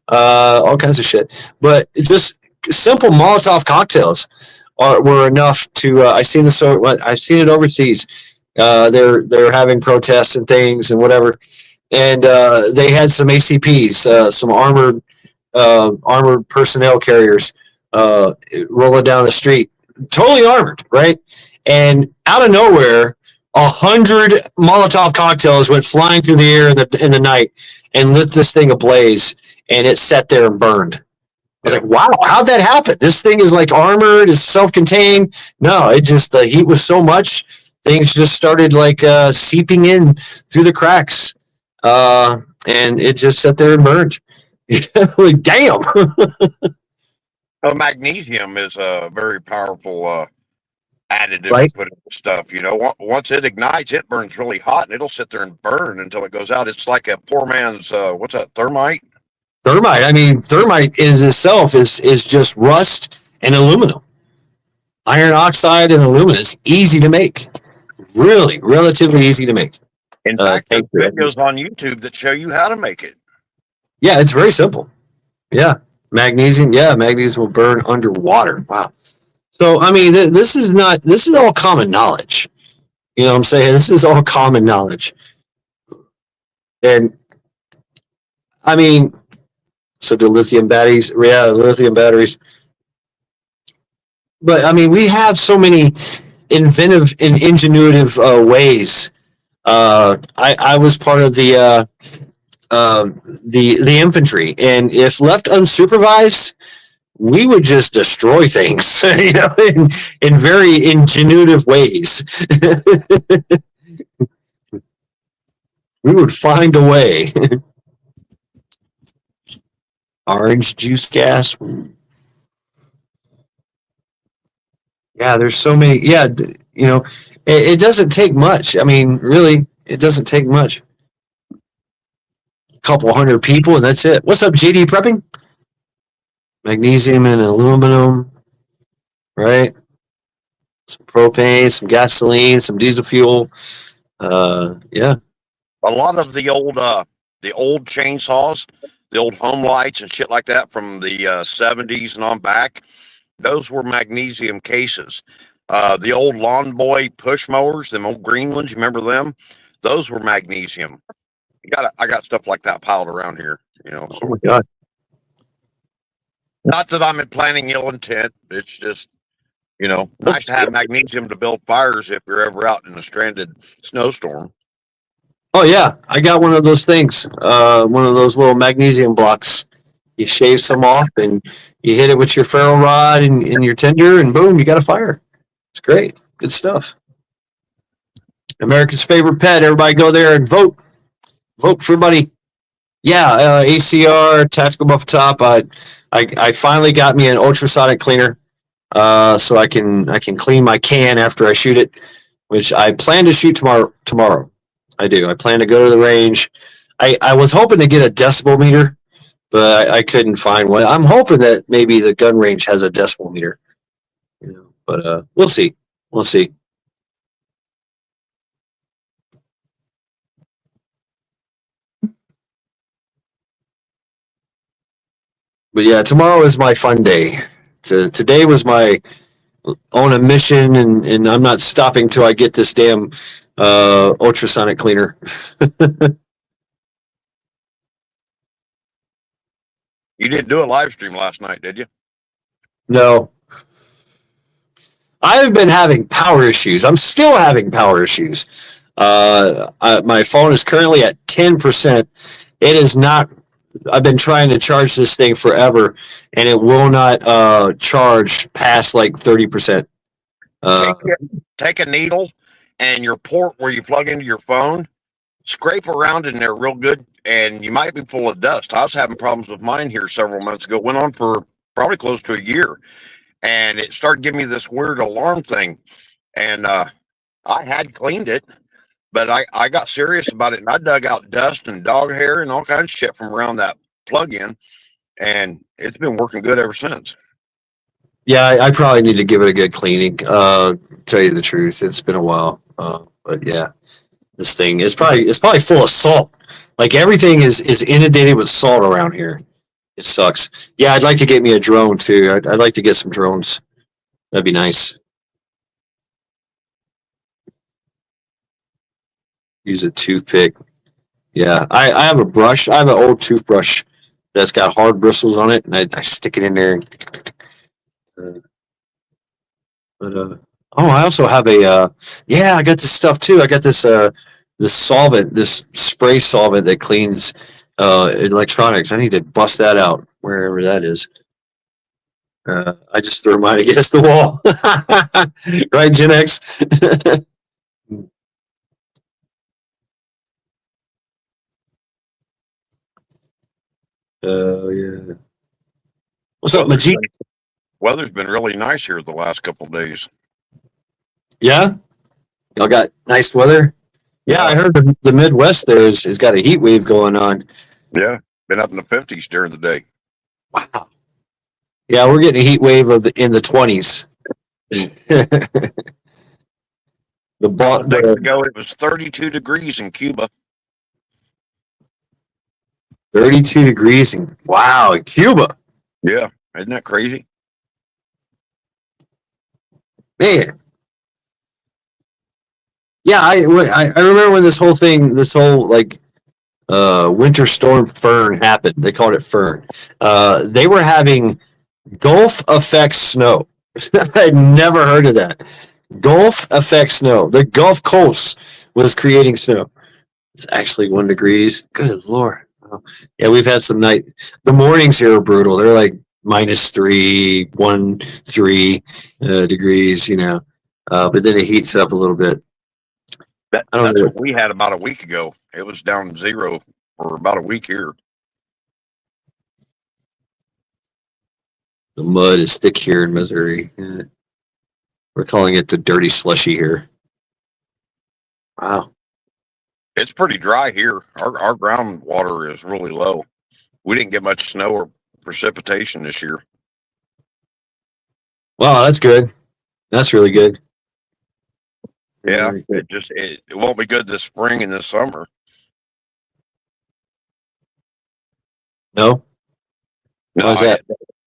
All kinds of shit. But just simple Molotov cocktails were enough to. I've seen it overseas. They're having protests and things and whatever, and they had some ACPs, some armored personnel carriers rolling down the street, totally armored, right? And out of nowhere, 100 Molotov cocktails went flying through the air in the night and lit this thing ablaze, and it sat there and burned. I was like, wow, how'd that happen? This thing is like armored, it's self-contained. No, it just, the heat was so much, things just started like seeping in through the cracks. And it just sat there and burned. Like, damn. Well, magnesium is a very powerful additive Right. to put in stuff. You know, once it ignites, it burns really hot, and it'll sit there and burn until it goes out. It's like a poor man's what's that, thermite? Thermite. I mean, thermite is itself is just rust and aluminum. Iron oxide and aluminum is easy to make. Really, relatively easy to make. In fact, there's videos on YouTube that show you how to make it. Yeah, it's very simple. Yeah, magnesium. Yeah, magnesium will burn underwater. Wow. So I mean, this is all common knowledge. You know what I'm saying? This is all common knowledge. And I mean, so the lithium batteries, yeah, lithium batteries. But I mean, we have so many inventive and ingenuitive ways. I was part of the infantry, and if left unsupervised, we would just destroy things, you know, in very ingenuitive ways. We would find a way. Orange juice gas. Yeah, there's so many. Yeah, you know, it doesn't take much. I mean, really, it doesn't take much. A couple hundred people, and that's it. What's up, JD Prepping? Magnesium and aluminum, right? Some propane, some gasoline, some diesel fuel. Yeah. A lot of the old chainsaws, the old home lights and shit like that from the 70s and on back, those were magnesium cases. The old lawn boy push mowers, them old green ones, you remember them? Those were magnesium. I got stuff like that piled around here, you know. So. Oh my God. Not that I'm planning ill intent. It's just, you know, nice to have magnesium to build fires if you're ever out in a stranded snowstorm. Oh yeah, I got one of those things. One of those little magnesium blocks. You shave some off and you hit it with your ferro rod and your tinder, and boom, you got a fire. It's great. Good stuff. America's favorite pet. Everybody go there and vote. Vote for Buddy. Yeah, ACR, Tactical Buff Top. I finally got me an ultrasonic cleaner, so I can clean my can after I shoot it, which I plan to shoot tomorrow. I do. I plan to go to the range. I was hoping to get a decibel meter, but I couldn't find one. I'm hoping that maybe the gun range has a decibel meter. You know, but we'll see. We'll see. But yeah, tomorrow is my fun day. Today was my on a mission, and I'm not stopping till I get this damn ultrasonic cleaner. You didn't do a live stream last night, did you? No. I've been having power issues. I'm still having power issues. My phone is currently at 10%. It is not. I've been trying to charge this thing forever, and it will not charge past like 30%. Take a needle and your port where you plug into your phone, scrape around in there real good, and you might be full of dust. I was having problems with mine here several months ago. Went on for probably close to a year, and it started giving me this weird alarm thing. And I had cleaned it, but I got serious about it, and I dug out dust and dog hair and all kinds of shit from around that plug-in, and it's been working good ever since. Yeah, I probably need to give it a good cleaning. Tell you the truth, it's been a while. But yeah, this thing is probably full of salt. Like everything is inundated with salt around here. It sucks. Yeah, I'd like to get me a drone too. I'd like to get some drones. That'd be nice. Use a toothpick. Yeah, I have a brush. I have an old toothbrush that's got hard bristles on it, and I stick it in there. Uh, oh, I also have a I got this stuff too. I got this solvent, this spray solvent that cleans electronics. I need to bust that out wherever that is. I just threw mine against the wall. Right, Gen X? Oh, yeah. What's up, Majid? Weather's been really nice here the last couple of days. Yeah? Y'all got nice weather? Yeah, I heard the Midwest there is got a heat wave going on. Yeah, been up in the 50s during the day. Wow. Yeah, we're getting a heat wave in the 20s. A couple of days ago, it was 32 degrees in Cuba. 32 degrees in Cuba. Yeah, isn't that crazy? Man. Yeah, I remember when this whole like winter storm Fern happened. They called it Fern. They were having Gulf effect snow. I'd never heard of that. Gulf effect snow. The Gulf Coast was creating snow. It's actually 1 degrees. Good Lord. Yeah, we've had some night. The mornings here are brutal. They're like -3, 1, 3 degrees, but then it heats up a little bit. That's what we had about a week ago. It was down 0 for about a week here. The mud is thick here in Missouri. Yeah. We're calling it the dirty slushy here. Wow. It's pretty dry here. Our groundwater is really low. We didn't get much snow or precipitation this year. Wow, that's good. That's really good. Yeah, it won't be good this spring and this summer. No? How's that?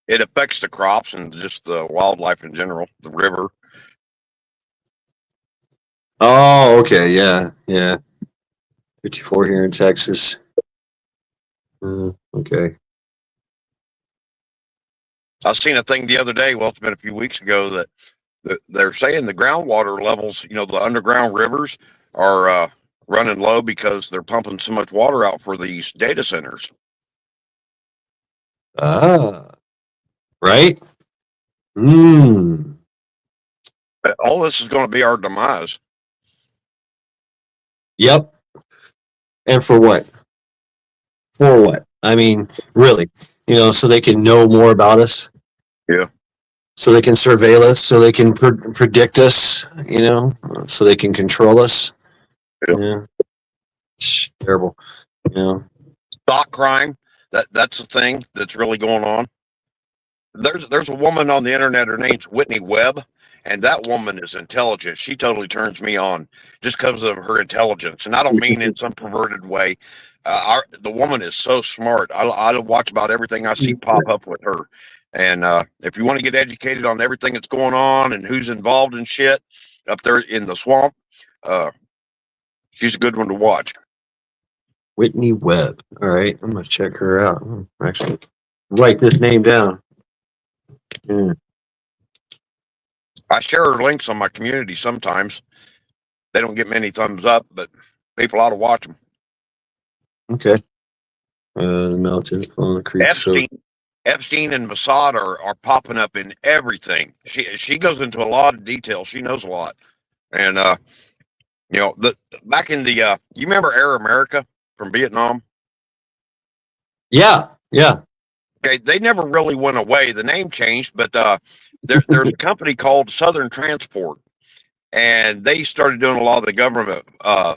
It affects the crops and just the wildlife in general, the river. Oh, okay. Yeah. 54 here in Texas. Okay. I seen a thing the other day. Well, it's been a few weeks ago that they're saying the groundwater levels, the underground rivers are running low because they're pumping so much water out for these data centers. Right? All this is going to be our demise. Yep. And for what? For what? I mean, really, so they can know more about us. Yeah. So they can surveil us, so they can predict us, so they can control us. Yeah. It's terrible. Stock crime, that's the thing that's really going on. There's a woman on the internet, her name's Whitney Webb, and that woman is intelligent. She totally turns me on just because of her intelligence, and I don't mean in some perverted way. The woman is so smart. I watch about everything I see pop up with her, and if you want to get educated on everything that's going on and who's involved in shit up there in the swamp, she's a good one to watch. Whitney Webb. All right, I'm gonna check her out. Actually, write this name down. Yeah. I share her links on my community sometimes. They don't get many thumbs up, but people ought to watch them. Okay. The mountain on the creek. Epstein and Mossad are popping up in everything. She goes into a lot of detail. She knows a lot, and back in the you remember Air America from Vietnam? Yeah. Okay, they never really went away. The name changed, but there's a company called Southern Transport, and they started doing a lot of the government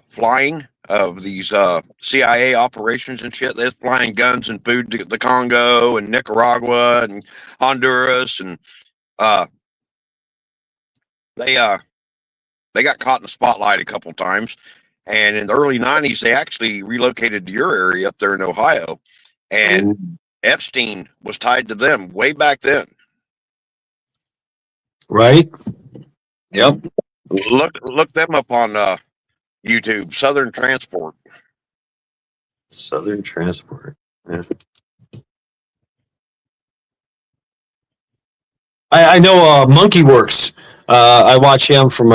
flying of these CIA operations and shit. They're flying guns and food to the Congo and Nicaragua and Honduras, and they got caught in the spotlight a couple times. And in the early 90s, they actually relocated to your area up there in Ohio, and Epstein was tied to them way back then. Right. Yep. Look them up on YouTube. Southern Transport. Southern Transport. Yeah. I know Monkey Works. I watch him from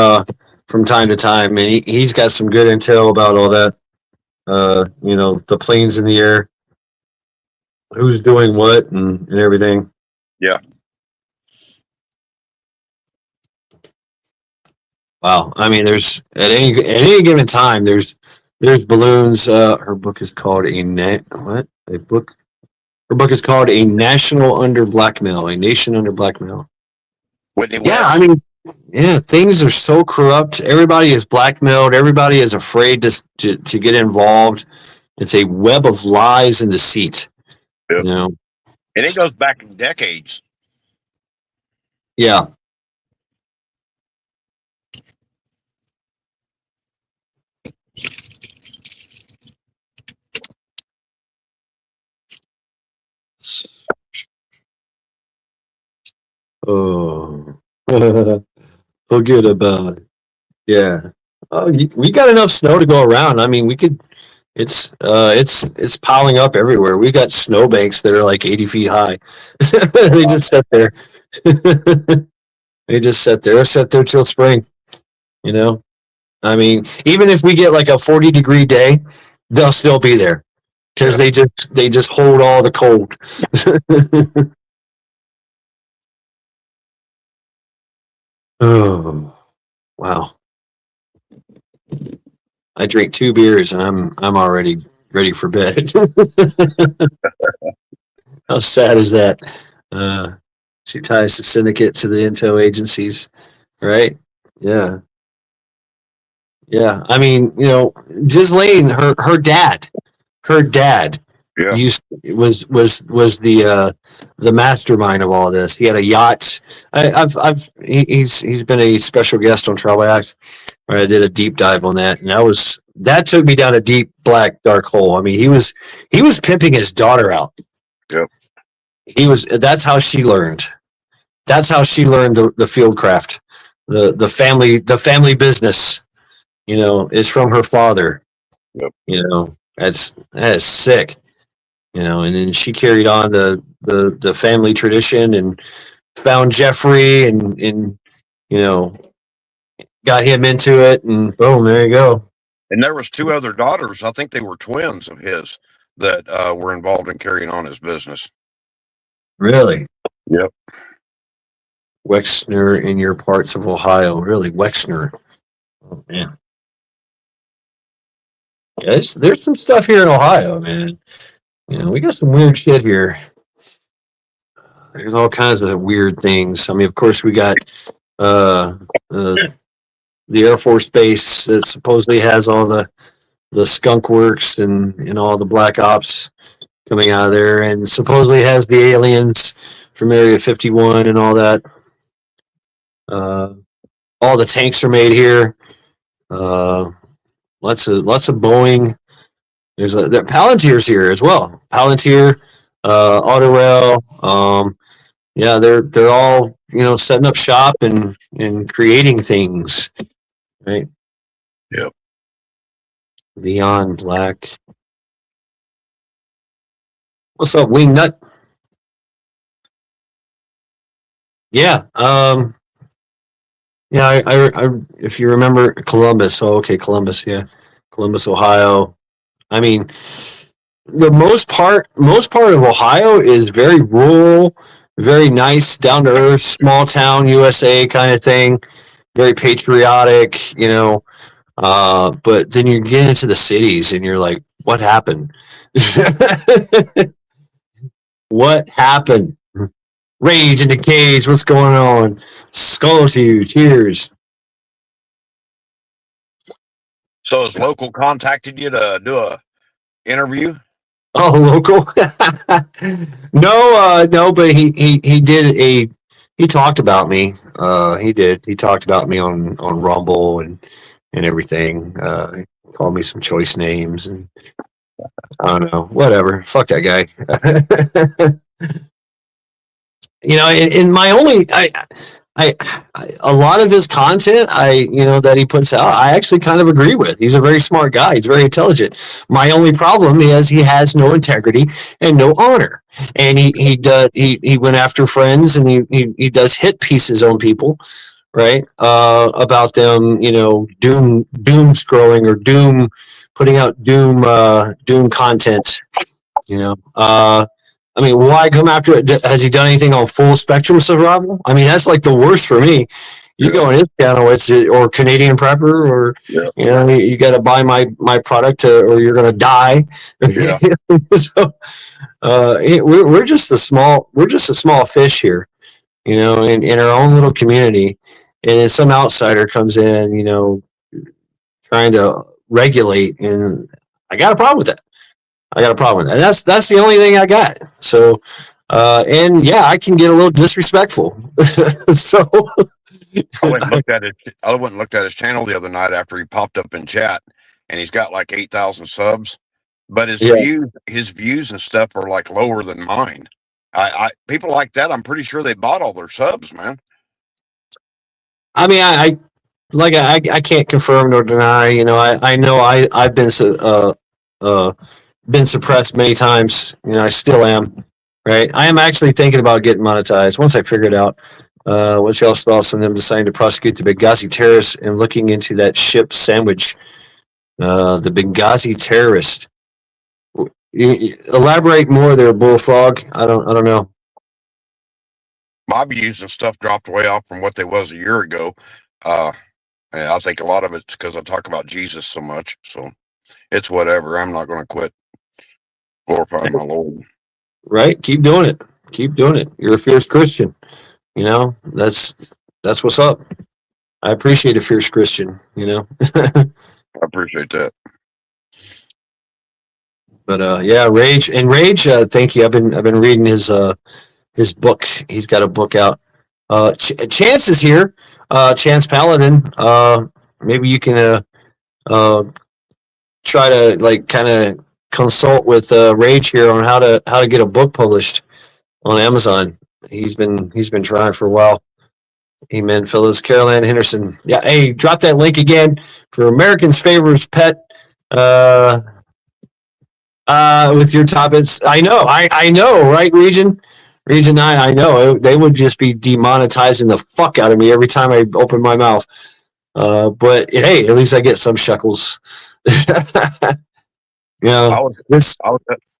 time to time, and he's got some good intel about all that. The planes in the air, who's doing what, and everything. Yeah. Wow. I mean, there's at any given time, there's balloons. Her book is called what a book. Her book is called A National Under Blackmail, A Nation Under Blackmail. Whitney Yeah, I West. mean, yeah, things are so corrupt. Everybody is blackmailed. Everybody is afraid to get involved. It's a web of lies and deceit. Yep. You know. And it goes back decades. Yeah. Oh, forget about it. Yeah. Oh, we got enough snow to go around. I mean, we could. It's piling up everywhere. We got snowbanks that are like 80 feet high. They just sit there. They just sit there till spring. You know. I mean, even if we get like a 40-degree day, they'll still be there because they just hold all the cold. Oh, wow. I drink 2 beers and I'm already ready for bed. How sad is that? Uh, she ties the syndicate to the intel agencies, right? Yeah, yeah. I mean, Ghislaine, her dad Yeah. was the mastermind of all this. He had a yacht. He's been a special guest on Travel Acts. Where I did a deep dive on that, and that took me down a deep black dark hole. I mean, he was pimping his daughter out. Yep. That's how she learned. That's how she learned the field craft, the family business. Is from her father. Yep. That is sick. And then she carried on the family tradition and found Jeffrey and got him into it, and boom, there you go. And there was 2 other daughters. I think they were twins of his that were involved in carrying on his business. Really? Yep. Wexner in your parts of Ohio. Really, Wexner. Oh man. Yes, there's some stuff here in Ohio, man. We got some weird shit here. There's all kinds of weird things. I mean, of course, we got the Air Force Base that supposedly has all the skunk works and all the black ops coming out of there, and supposedly has the aliens from Area 51 and all that. All the tanks are made here. Lots of Boeing. There's Palantir's here as well. Palantir, Autorail. Yeah, they're all setting up shop and creating things, right? Yep. Beyond Black. What's up, Wingnut? Yeah. Yeah. I if you remember Columbus. Oh, okay, Columbus. Yeah, Columbus, Ohio. I mean, the most part of Ohio is very rural, very nice, down to earth, small town USA kind of thing. Very patriotic, but then you get into the cities and you're like, what happened? What happened? Rage in the cage. What's going on? Skull to you, tears. So has local contacted you to do a interview? Oh, local? No, but he did he talked about me. He did. He talked about me on Rumble and everything. He called me some choice names and I don't know, whatever. Fuck that guy. In my only a lot of his content, that he puts out, I actually kind of agree with. He's a very smart guy. He's very intelligent. My only problem is he has no integrity and no honor. And he went after friends, and he does hit pieces on people, right? About them, doom scrolling, or putting out doom content. I mean, why come after it? Has he done anything on full spectrum survival? I mean, that's like the worst for me. You go on his channel, or Canadian Prepper, or you got to buy my product, or you're gonna die. Yeah. So we're just a small fish here, in our own little community, and then some outsider comes in, trying to regulate, and I got a problem with that. And that's the only thing I got. So, and yeah, I can get a little disrespectful. So I went and looked at his channel the other night after he popped up in chat, and he's got like 8,000 subs, but his views and stuff are like lower than mine. I people like that, I'm pretty sure they bought all their subs, man. I mean, I can't confirm nor deny. I know I've been suppressed many times. I still am. Right. I am actually thinking about getting monetized once I figure it out. What's y'all's thoughts on them deciding to prosecute the Benghazi terrorists and looking into that ship sandwich? The Benghazi terrorist. Elaborate more there, Bullfrog. I don't know. My views and stuff dropped way off from what they was a year ago. And I think a lot of it's because I talk about Jesus so much. So it's whatever. I'm not going to quit glorifying my Lord. Right? Keep doing it. Keep doing it. You're a fierce Christian. That's what's up. I appreciate a fierce Christian. I appreciate that. But yeah, Rage. Thank you. I've been reading his book. He's got a book out. Chance is here. Chance Paladin. Maybe you can try to kind of consult with Rage here on how to get a book published on Amazon. He's been trying for a while. Amen, fellas. Caroline Henderson. Yeah, hey, drop that link again for American's Favorite Pet. With your topics. I know, right, Region 9, I know. They would just be demonetizing the fuck out of me every time I open my mouth. But hey, at least I get some shekels. I was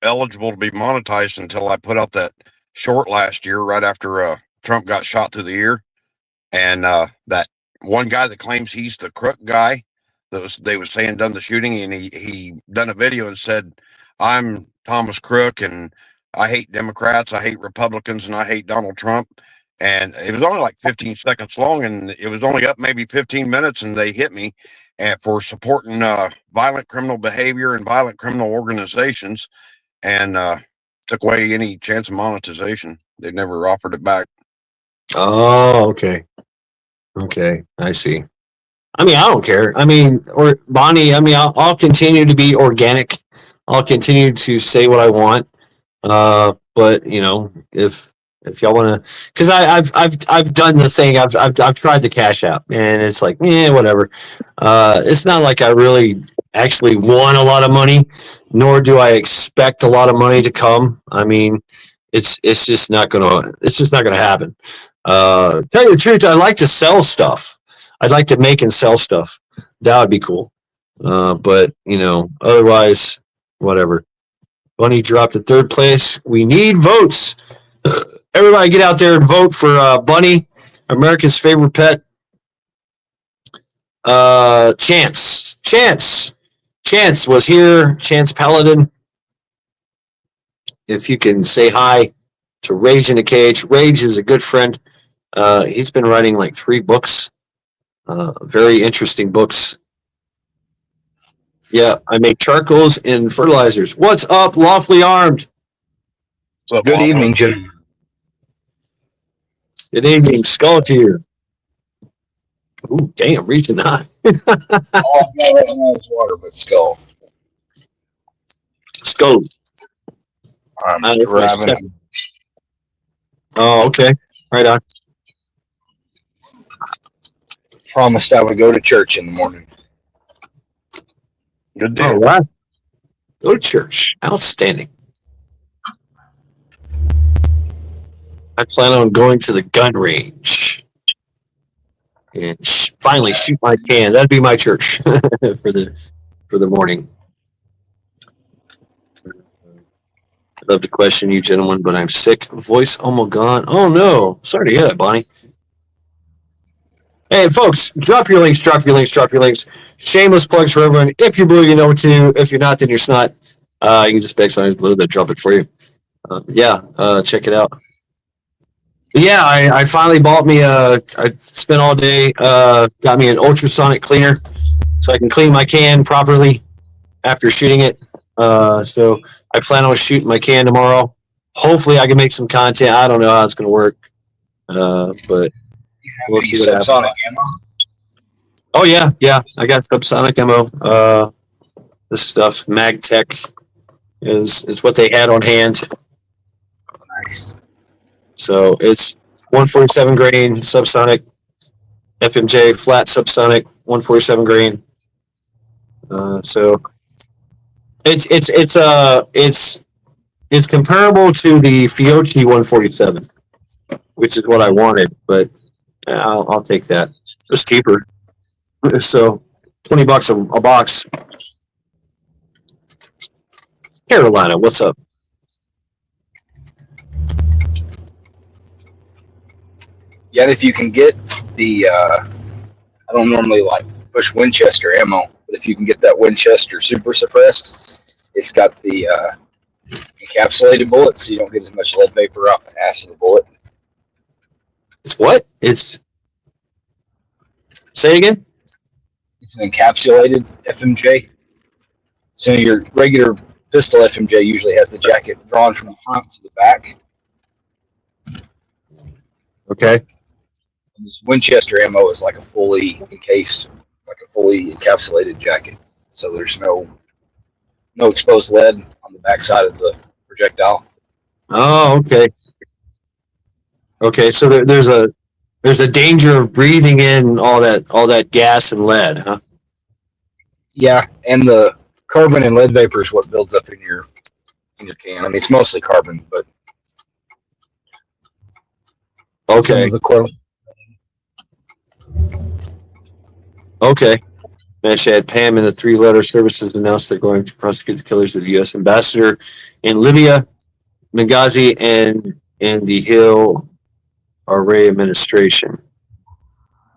eligible to be monetized until I put out that short last year, right after Trump got shot through the ear, and that one guy that claims he's the crook guy they was saying done the shooting, and he done a video and said, "I'm Thomas Crook, and I hate Democrats, I hate Republicans, and I hate Donald Trump." And it was only like 15 seconds long, and it was only up maybe 15 minutes, and they hit me for supporting violent criminal behavior and violent criminal organizations, and took away any chance of monetization. They never offered it back. Oh, okay. Okay, I see. I mean, I don't care. I mean, or Bonnie, I mean, I'll continue to be organic. I'll continue to say what I want. But if y'all want to, because I've done the thing. I've tried the Cash App, and it's like, whatever. It's not like I really actually want a lot of money, nor do I expect a lot of money to come. I mean, it's just not gonna happen. Tell you the truth, I like to sell stuff. I'd like to make and sell stuff. That would be cool. But otherwise, whatever. Bunny dropped to third place. We need votes. Everybody get out there and vote for Bunny, America's favorite pet. Chance was here. Chance Paladin. If you can say hi to Rage in a Cage. Rage is a good friend. He's been writing like 3 books. Very interesting books. Yeah, I make charcoals and fertilizers. What's up, Lawfully Armed? Good evening, Jim. Good evening, Skull Tier. Ooh, damn, Reason 9. All I've got right now is water, but Skull. Skull. I'm grabbing. Oh, okay. Right on. promised I would go to church in the morning. Good deal. Oh, wow. Go to church. Outstanding. I plan on going to the gun range and finally shoot my can. That'd be my church for the morning. I'd love to question you, gentlemen, but I'm sick. Voice almost gone. Oh no! Sorry to hear that, Bonnie. Hey, folks, drop your links. Shameless plugs for everyone. If you're blue, you know what to do. If you're not, then you're snot. You can just beg somebody's blue. They'll drop it for you. Check it out. Yeah, I finally bought me I spent all day, got me an ultrasonic cleaner so I can clean my can properly after shooting it. So I plan on shooting my can tomorrow. Hopefully I can make some content. I don't know how it's going to work. But we'll see what happens. Oh yeah. I got subsonic ammo. This stuff, MagTech is what they had on hand. Nice. So it's 147 grain subsonic, FMJ flat subsonic, 147 grain. So it's comparable to the Fiocchi 147, which is what I wanted, but I'll take that. It's cheaper. So $20 a box. Carolina, what's up? Yeah, if you can get the, I don't normally like push Winchester ammo, but if you can get that Winchester super suppressed, it's got the encapsulated bullet, so you don't get as much lead vapor off the ass of the bullet. It's what? Say again? It's an encapsulated FMJ. So your regular pistol FMJ usually has the jacket drawn from the front to the back. Okay. This Winchester ammo is like a fully encased, like a fully encapsulated jacket. So there's no exposed lead on the backside of the projectile. Oh, okay. Okay, so there's a danger of breathing in all that gas and lead, huh? Yeah, and the carbon and lead vapor is what builds up in your can. I mean, it's mostly carbon, but okay. Okay. Mashad Pam and the three-letter services announced they're going to prosecute the killers of the U.S. ambassador in Libya, Benghazi, and the Hill Array administration.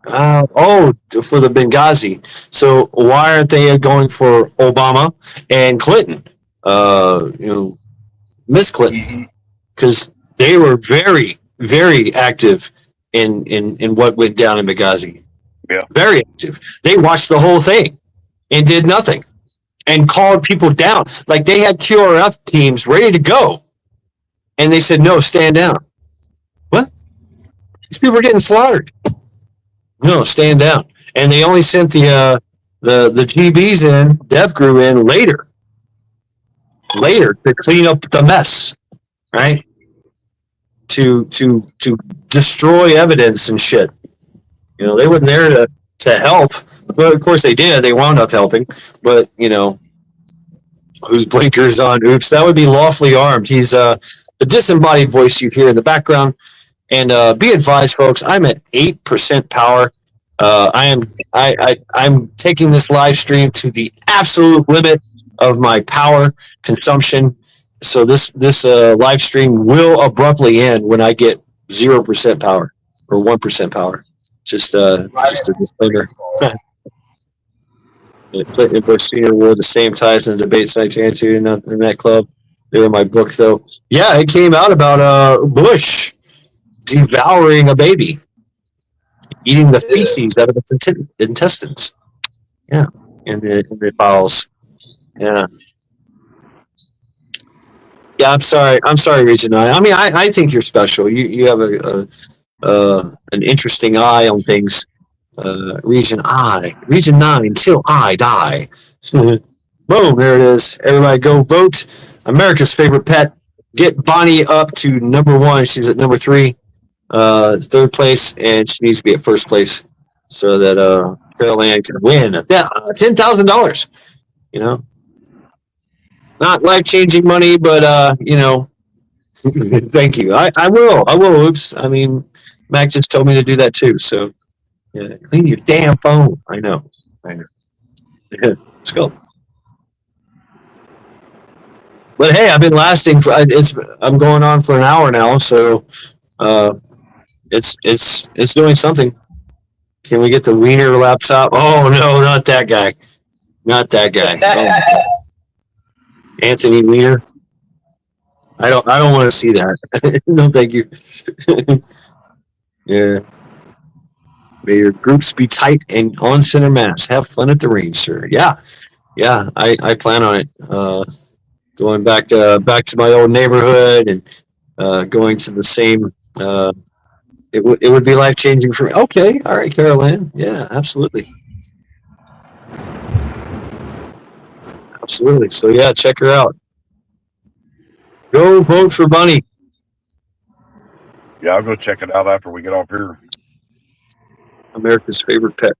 For the Benghazi. So why aren't they going for Obama and Clinton? Miss Clinton, because they were very, very active in what went down in Benghazi. Yeah, very active. They watched the whole thing and did nothing and called people down. Like they had QRF teams ready to go, and they said, "No, stand down." What? These people are getting slaughtered. No, stand down. And they only sent the GBs in, Dev Crew in later to clean up the mess, right? To destroy evidence and shit. They weren't there to help. But of course they did. They wound up helping. But, whose blinkers on? Oops, that would be Lawfully Armed. He's the disembodied voice you hear in the background. And be advised, folks, I'm at 8% power. I'm taking this live stream to the absolute limit of my power consumption. So this live stream will abruptly end when I get 0% power or 1% power. Just a disclaimer. Clinton and Bush Sr. wore the same ties in the debates in 1992 in that club. They're in my book, though. Yeah, it came out about Bush devouring a baby, eating the feces out of its intestines. Yeah, in the bowels. Yeah. Yeah, I'm sorry, Region 9. I mean, I think you're special. You have an interesting eye on things. Region 9, till I die. Boom, there it is. Everybody go vote. America's favorite pet. Get Bonnie up to number 1. She's at number 3, third place, and she needs to be at first place. so that Carol Ann could win $10,000. You know, not life changing money, but thank you. I will. Oops. I mean, Mac just told me to do that too. So yeah, clean your damn phone. I know. Let's go. But hey, I've been lasting for I'm going on for an hour now, so it's doing something. Can we get the Wiener laptop? Oh no, not that guy. Not that guy. Oh, Anthony Wiener. I don't want to see that. No, thank you. Yeah. May your groups be tight and on center mass. Have fun at the range, sir. Yeah. Yeah, I plan on it. Going back to my old neighborhood and going to the same it would be life changing for me. Okay, all right, Carol Ann. Yeah, absolutely. Absolutely. So yeah, check her out. Go vote for Bunny. Yeah, I'll go check it out after we get off here. America's favorite pet.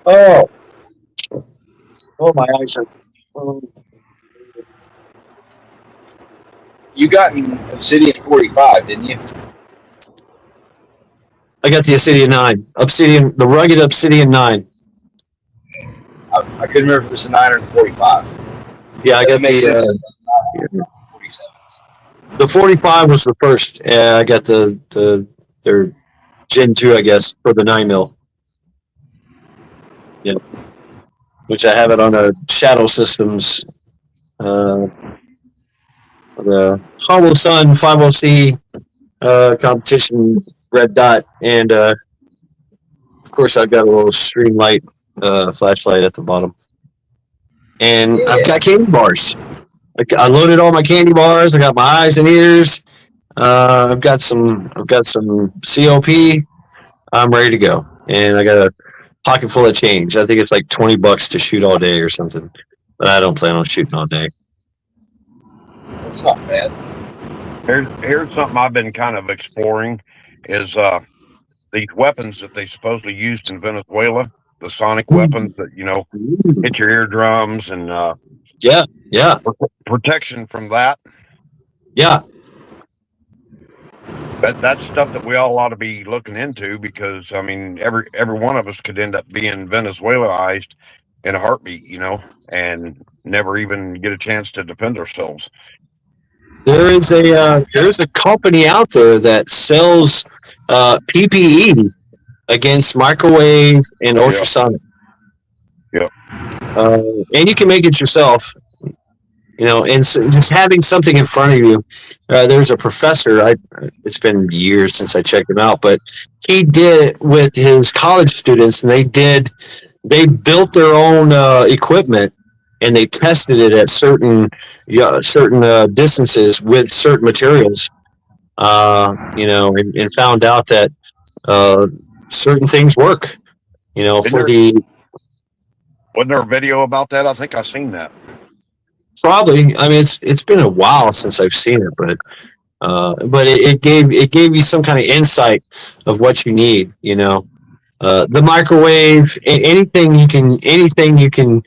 Oh, my eyes are. You got an Obsidian 45, didn't you? I got the Obsidian 9. The rugged Obsidian 9. I couldn't remember if it was the 9 or the 45. Yeah, I got the 47s. The 45 was the first. I got their Gen 2, I guess, for the 9mm. Yeah. Which I have it on a Shadow Systems, the Hollow Sun 50C competition red dot, and of course I've got a little stream light flashlight at the bottom, and I've got candy bars. I loaded all my candy bars. I got my eyes and ears. I've got some COP. I'm ready to go, and I got a pocket full of change. I think it's like $20 to shoot all day or something, but I don't plan on shooting all day. That's not bad. Here's something I've been kind of exploring is these weapons that they supposedly used in Venezuela, the sonic weapons that hit your eardrums and yeah, protection from that. Yeah. That's stuff that we all ought to be looking into, because I mean every one of us could end up being Venezuelaized in a heartbeat, and never even get a chance to defend ourselves. There's a company out there that sells PPE against microwave and ultrasonic. Yeah. And you can make it yourself. And so just having something in front of you. There's a professor. It's been years since I checked him out, but he did it with his college students, and they built their own equipment, and they tested it at certain distances with certain materials. And found out that certain things work. Wasn't there a video about that? I think I've seen that. Probably. I mean, it's been a while since I've seen it, but it gave you some kind of insight of what you need. The microwave, anything you can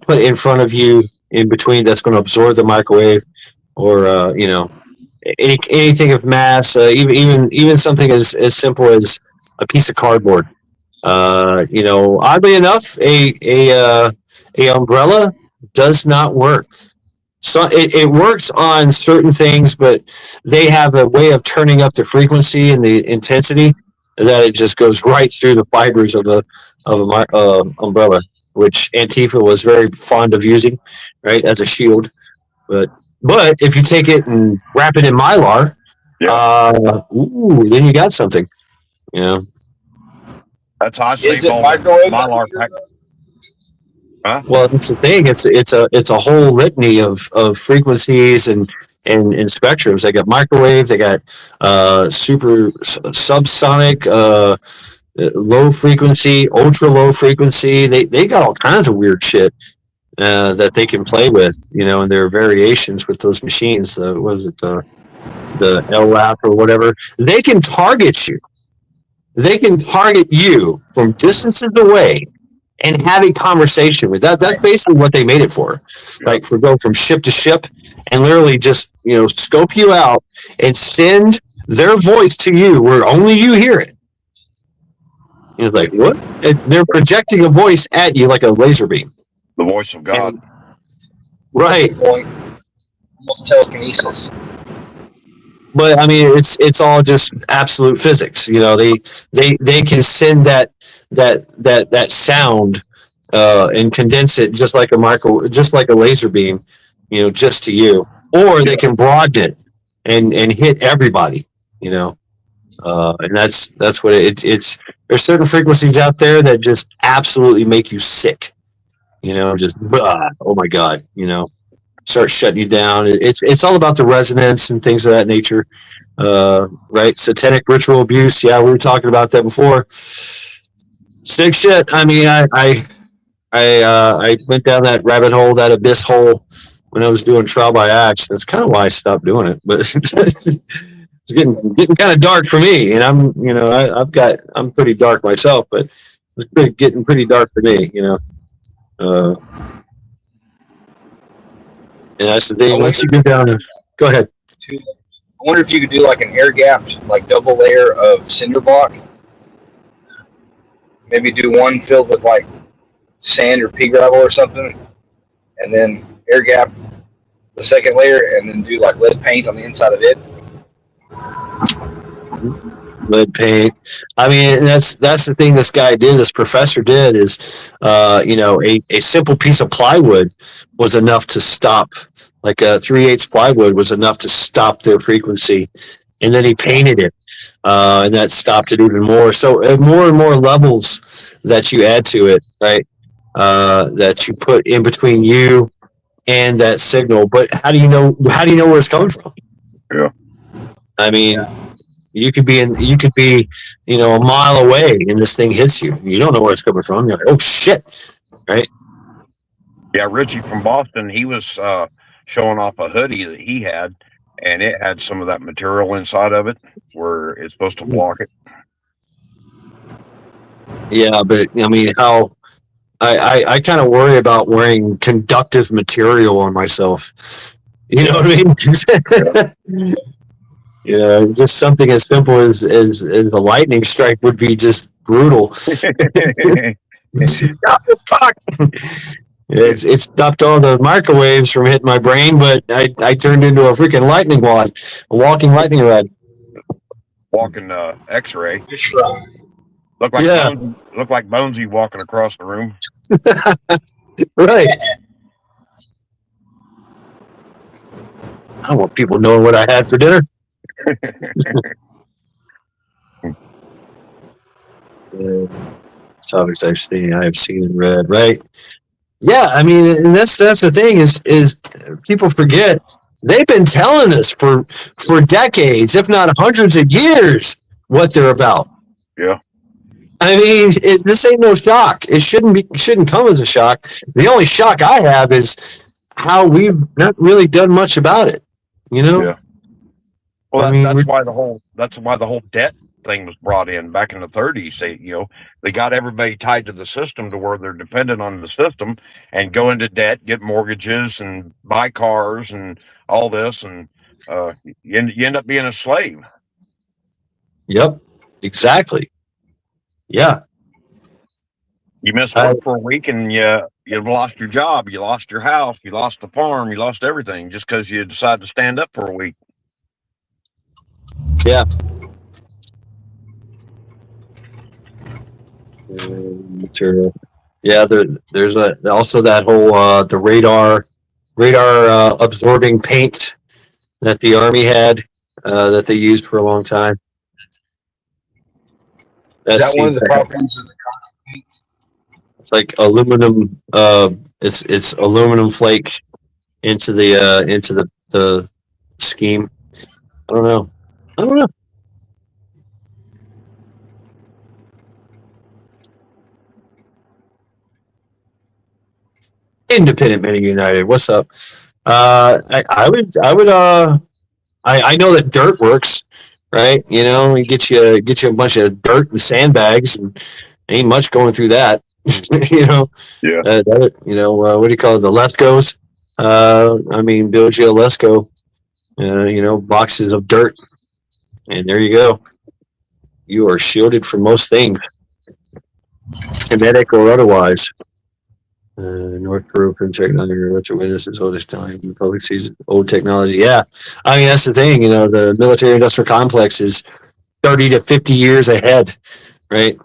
put in front of you in between that's going to absorb the microwave, or anything of mass, even something as simple as a piece of cardboard. Oddly enough, a umbrella does not work. So it works on certain things, but they have a way of turning up the frequency and the intensity that it just goes right through the fibers of a umbrella, which Antifa was very fond of using, right, as a shield. But if you take it and wrap it in Mylar, then you got something. That's how I save all Mylar pack. Huh? Well, that's the thing. It's a whole litany of frequencies and spectrums. They got microwave. They got super subsonic, low frequency, ultra low frequency. They got all kinds of weird shit that they can play with. And there are variations with those machines. Was it the LWAP or whatever? They can target you. they can target you from distances away and have a conversation with that. That's basically what they made it for. Like for go from ship to ship and literally just, scope you out and send their voice to you where only you hear it. It's like, what? They're projecting a voice at you like a laser beam. The voice of God. Right. Almost telekinesis. But I mean, it's all just absolute physics. They can send that sound and condense it just like a laser beam, just to you, or they can broaden it and hit everybody. And that's what it's. There's certain frequencies out there that just absolutely make you sick. Just oh my god, start shutting you down. It's all about the resonance and things of that nature, right? Satanic ritual abuse. Yeah, we were talking about that before. Sick shit. I mean, I went down that rabbit hole, that abyss hole, when I was doing trial by acts. That's kind of why I stopped doing it. But it's getting kind of dark for me, and I'm pretty dark myself, but it's getting pretty dark for me, and that's the thing. Once you go down, go ahead. I wonder if you could do like an air gapped, like double layer of cinder block. Maybe do one filled with like sand or pea gravel or something, and then air gap the second layer, and then do like lead paint on the inside of it. Lead paint. I mean, that's the thing this guy did. This professor did is, a simple piece of plywood was enough to stop. Like a 3/8 plywood was enough to stop their frequency, and then he painted it, and that stopped it even more. So more and more levels that you add to it, right? That you put in between you and that signal. But how do you know where it's coming from? Yeah. I mean, you could be a mile away and this thing hits you. You don't know where it's coming from. You're like, oh shit, right? Yeah, Richie from Boston, he was showing off a hoodie that he had, and it had some of that material inside of it where it's supposed to block it. Yeah, but I mean, how I kind of worry about wearing conductive material on myself. You know what I mean? Just something as simple as a lightning strike would be just brutal. Fuck. It stopped all the microwaves from hitting my brain, but I turned into a freaking lightning rod, a walking lightning rod. Walking X-ray. Look like Bonesy walking across the room. Right. I don't want people knowing what I had for dinner. Topics I've seen and read, right? Yeah, I mean, and that's the thing is people forget they've been telling us for decades, if not hundreds of years, what they're about. Yeah. I mean, this ain't no shock. It shouldn't come as a shock. The only shock I have is how we've not really done much about it. Yeah. Well, that's why the whole debt thing was brought in back in the 30s. They got everybody tied to the system to where they're dependent on the system and go into debt, get mortgages, and buy cars and all this, and you end up being a slave. Yep, exactly. Yeah. You miss work for a week and you've lost your job, you lost your house, you lost the farm, you lost everything just because you decided to stand up for a week. Yeah. Material. Yeah, there's also that whole the radar absorbing paint that the Army had that they used for a long time. Is that one of the properties of the concrete? It's like aluminum. It's aluminum flake into the scheme. I don't know. Independent Men United. What's up? I know that dirt works. right? You know, you get you a bunch of dirt and sandbags, and ain't much going through that. You know, Yeah. what do you call it? The Lescos. I mean, build you a Lesco. You know, boxes of dirt, and there you go. You are shielded from most things, kinetic or otherwise. North European technology, electric witnesses, oldest time, the public sees old technology. Yeah, I mean that's the thing. You know, the military-industrial complex is 30 to 50 years ahead, right,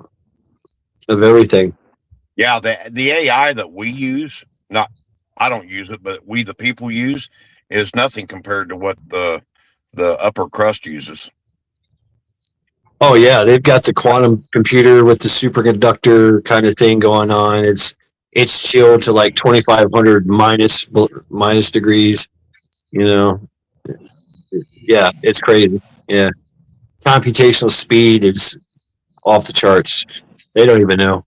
of everything. Yeah, the AI that we use, not I don't use it, but we the people use, is nothing compared to what the upper crust uses. Oh yeah, they've got the quantum computer with the superconductor kind of thing going on. It's chilled to like 2,500 minus degrees. You know, yeah, it's crazy. Yeah, computational speed is off the charts. They don't even know.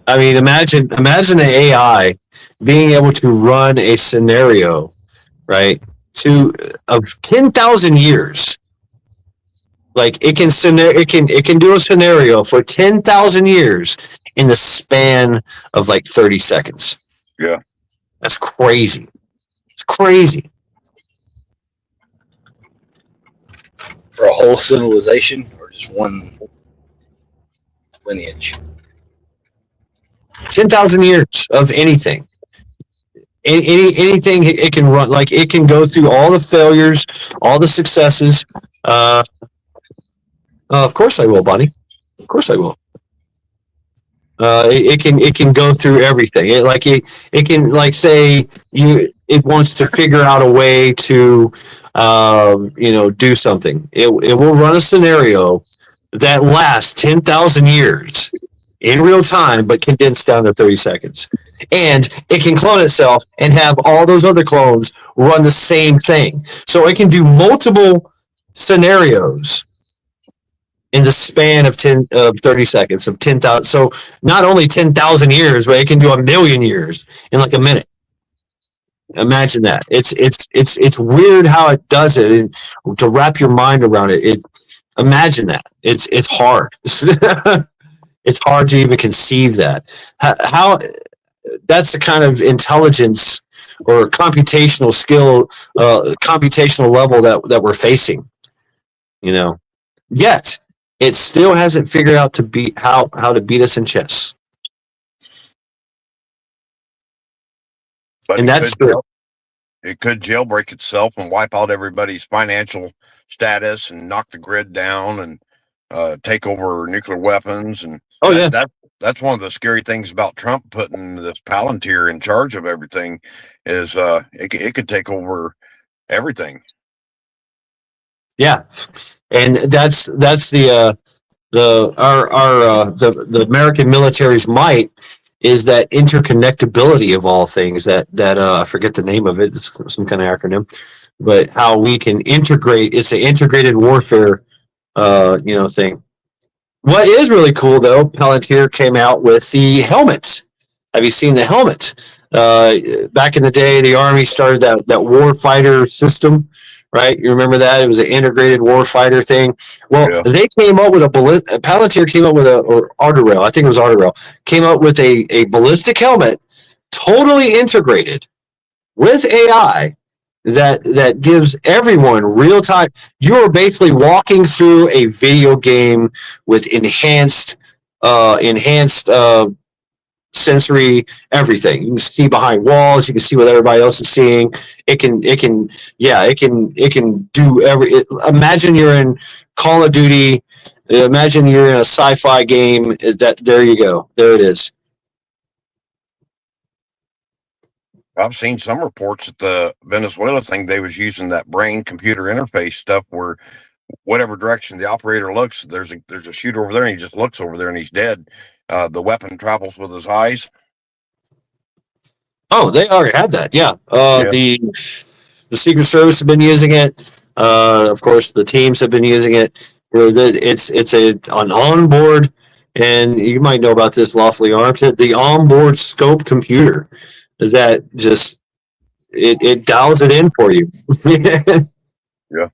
I mean, imagine an AI being able to run a scenario, right, to of 10,000 years. Like it can do a scenario for 10,000 years in the span of like 30 seconds. Yeah. That's crazy. It's crazy. For a whole civilization or just one lineage? 10,000 years of anything. Anything it can run, like it can go through all the failures, all the successes. Of course I will, Bonnie. Of course I will. It can go through everything. It can like say it wants to figure out a way to do something. It will run a scenario that lasts 10,000 years in real time, but condensed down to 30 seconds. And it can clone itself and have all those other clones run the same thing. So it can do multiple scenarios in the span of 30 seconds of 10,000. So not only 10,000 years, but it can do 1,000,000 years in like a minute. Imagine that. It's weird how it does it, and to wrap your mind around it. Imagine that. It's hard. It's hard to even conceive that. How that's the kind of intelligence or computational skill, computational level that we're facing. You know, yet it still hasn't figured out to beat how to beat us in chess. But and that's true. It could jailbreak itself and wipe out everybody's financial status and knock the grid down and take over nuclear weapons. And that's one of the scary things about Trump putting this Palantir in charge of everything is it could take over everything. Yeah, and that's the American military's might is that interconnectability of all things. That I forget the name of it. It's some kind of acronym, but how we can integrate. It's an integrated warfare, thing. What is really cool though, Palantir came out with the helmet. Have you seen the helmet? Back in the day, the Army started that war fighter system, right? You remember that? It was an integrated war fighter thing. Well, They came up with Palantir came up with or Arterail, I think it was Arterail, came up with a ballistic helmet, totally integrated with AI that gives everyone real time. You're basically walking through a video game with enhanced sensory everything. You can see behind walls. You can see what everybody else is seeing. It can do imagine you're in Call of Duty. Imagine you're in a sci-fi game. There you go. There it is. I've seen some reports at the Venezuela thing. They was using that brain computer interface stuff where whatever direction the operator looks, there's a shooter over there, and he just looks over there and he's dead. The weapon travels with his eyes. Oh, they already have that. Yeah. The Secret Service have been using it. Of course, the teams have been using it. It's an onboard, and you might know about this, lawfully armed. The onboard scope computer is that just it dials it in for you. Yeah.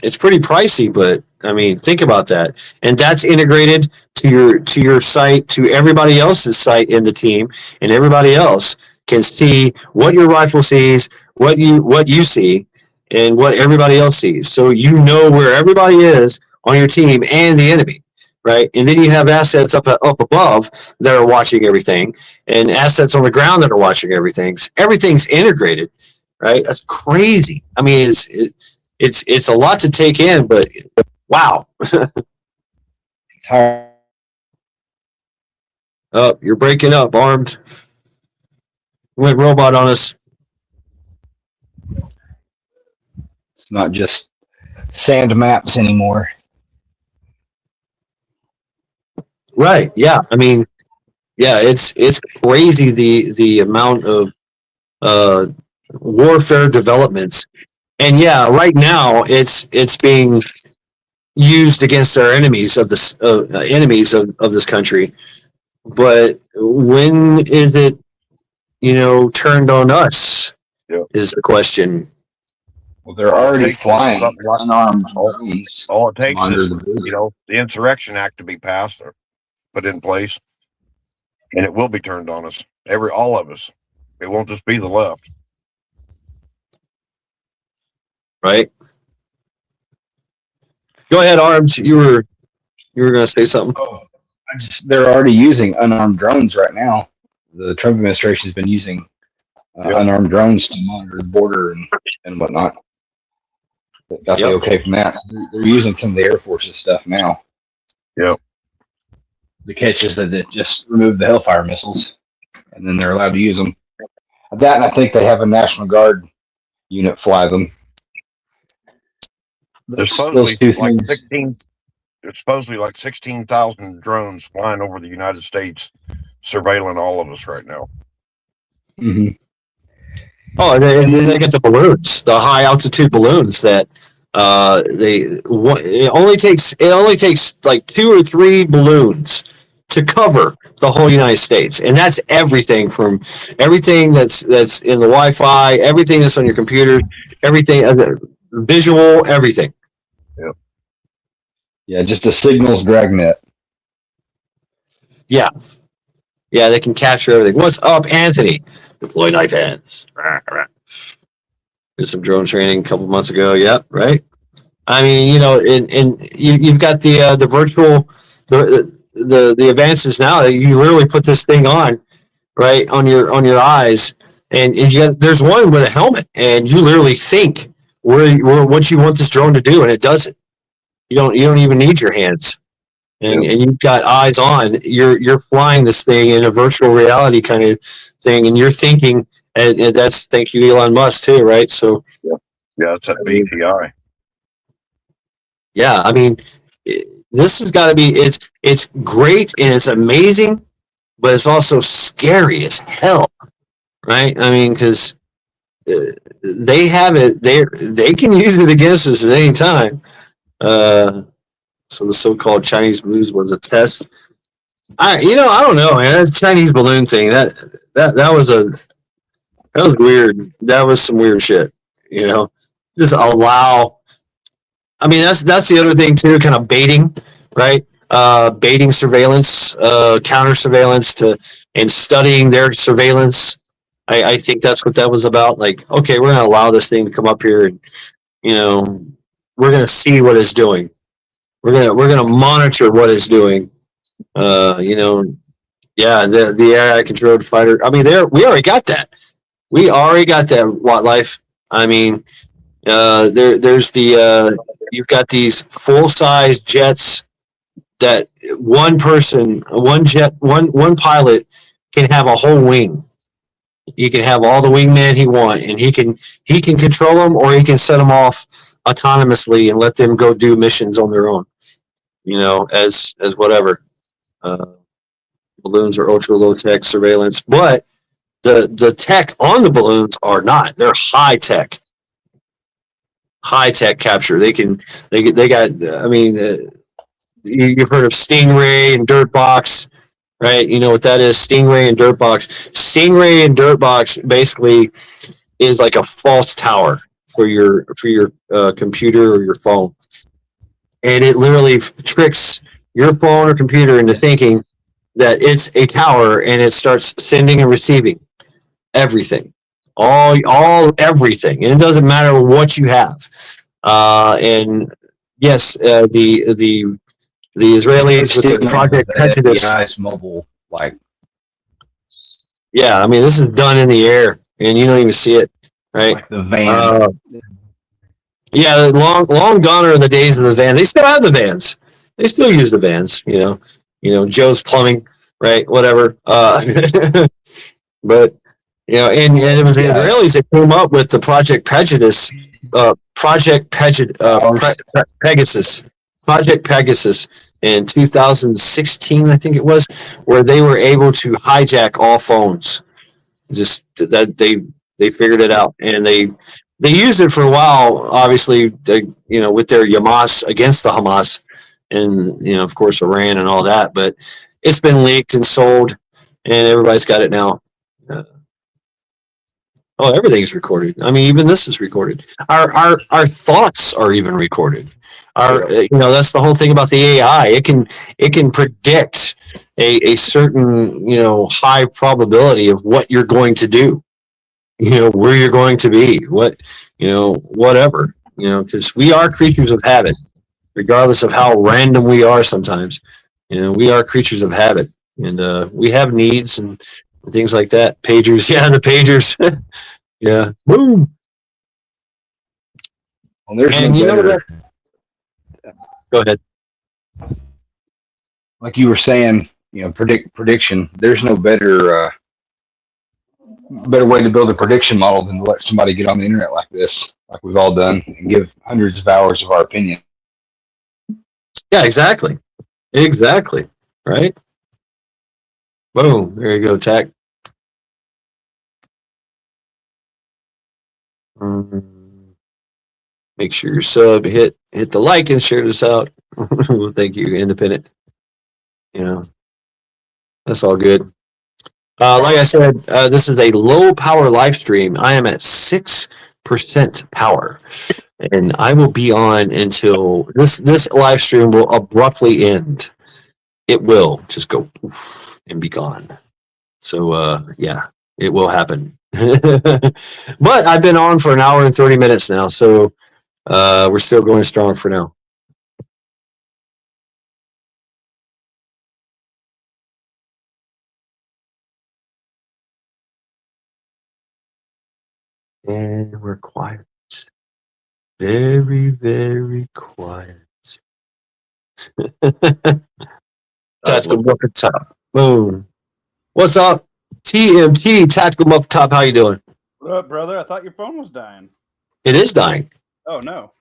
It's pretty pricey, but I mean, think about that. And that's integrated to your site, to everybody else's site in the team, and everybody else can see what your rifle sees, what you see, and what everybody else sees. So you know where everybody is on your team and the enemy, right? And then you have assets up above that are watching everything, and assets on the ground that are watching everything. Everything's integrated, right? That's crazy. I mean, it's a lot to take in, but wow. Oh, you're breaking up, armed. Went robot on us. It's not just sand maps anymore. Right. Yeah. I mean, yeah, it's crazy the amount of warfare developments. And yeah, right now it's being used against our enemies of this enemies of this country. But when is it, turned on us? Yep. Is the question. Well, they're already flying something like- unarmed drones All it takes under is, the border. the Insurrection Act to be passed or put in place, and it will be turned on us. All of us. It won't just be the left. Right. Go ahead, Arms. You were going to say something. Oh, they're already using unarmed drones right now. The Trump administration has been using unarmed drones to monitor the border and whatnot. Got the okay from that. They're using some of the Air Force's stuff now. Yep. The catch is that they just removed the Hellfire missiles, and then they're allowed to use them. That, and I think they have a National Guard unit fly them. There's Those two things. There's supposedly like 16,000 drones flying over the United States, surveilling all of us right now. Mm-hmm. Oh, and then they get the balloons, the high altitude balloons that it only takes like 2 or 3 balloons to cover the whole United States, and that's everything that's in the Wi-Fi, everything that's on your computer, everything visual, everything. Yep. Yeah, just a signals dragnet. Yeah, they can capture everything. What's up, Anthony? Deploy knife hands. Did some drone training a couple months ago. Yep, right. I mean, you've got the virtual the advances now that you literally put this thing on, right, on your eyes, and there's one with a helmet, and you literally think what you want this drone to do, and it does it. You don't even need your hands. And you've got eyes on. You're flying this thing in a virtual reality kind of thing, and you're thinking, and that's thank you Elon Musk too, right? So it's that BTI. Yeah, I mean, this has got to be it's great and it's amazing, but it's also scary as hell, right? I mean, because they have it, they can use it against us at any time. So the so-called Chinese blues was a test. I don't know, man. That Chinese balloon thing, that was weird. That was some weird shit. Just allow. I mean, that's the other thing too, kind of baiting, right? Baiting surveillance, counter surveillance and studying their surveillance. I think that's what that was about. Like, okay, we're going to allow this thing to come up here, and we're going to see what it's doing. We're gonna monitor what it's doing. The AI controlled fighter. I mean, we already got that. We already got that. Wildlife. I mean, there's you've got these full size jets that one pilot can have a whole wing. He can have all the wingmen he wants, and he can control them, or he can set them off autonomously and let them go do missions on their own. As whatever. Balloons are ultra low tech surveillance, but the tech on the balloons are not. They're high tech capture. They got. I mean, you've heard of Stingray and Dirtbox. right? You know what that is? Stingray and Dirtbox. Stingray and Dirtbox basically is like a false tower for your computer or your phone, and it literally tricks your phone or computer into thinking that it's a tower, and it starts sending and receiving everything, all everything, and it doesn't matter what you have. And yes, the Israelis with their Project Prejudice. Nice mobile, like, Yeah, I mean, this is done in the air, and you don't even see it, right? like the van. Yeah, long gone are the days of the van. They still have the vans. They still use the vans. Joe's Plumbing, right? Whatever. But and it was the Israelis that came up with the Pegasus, Project Pegasus in 2016, I think it was, where they were able to hijack all phones. Just that they figured it out, and they used it for a while. Obviously, with their Yamas against the Hamas, and of course Iran and all that. But it's been leaked and sold, and everybody's got it now. Everything's recorded. I mean, even this is recorded. Our thoughts are even recorded. That's the whole thing about the AI. It can predict a certain high probability of what you're going to do. Where you're going to be. Whatever. Because we are creatures of habit, regardless of how random we are. Sometimes, we are creatures of habit, and we have needs and things like that. Pagers, yeah, the pagers. Yeah, boom. Well, there's and no better, go ahead. Like you were saying, prediction. There's no better way to build a prediction model than to let somebody get on the internet like this, like we've all done, and give hundreds of hours of our opinion. Yeah, exactly. Right. Boom. There you go, Tack. Make sure you're sub, hit the like and share this out. Well, thank you, Independent. That's all good. Like I said, this is a low power live stream. I am at 6% power, and I will be on until this live stream will abruptly end. It will just go poof and be gone. So yeah, it will happen. But I've been on for an hour and 30 minutes now, so we're still going strong for now. And we're quiet. Very, very quiet. Tactical Muffin Top. Boom. What's up? TMT, Tactical Muffin Top. How you doing? What up, brother? I thought your phone was dying. It is dying. Oh, no.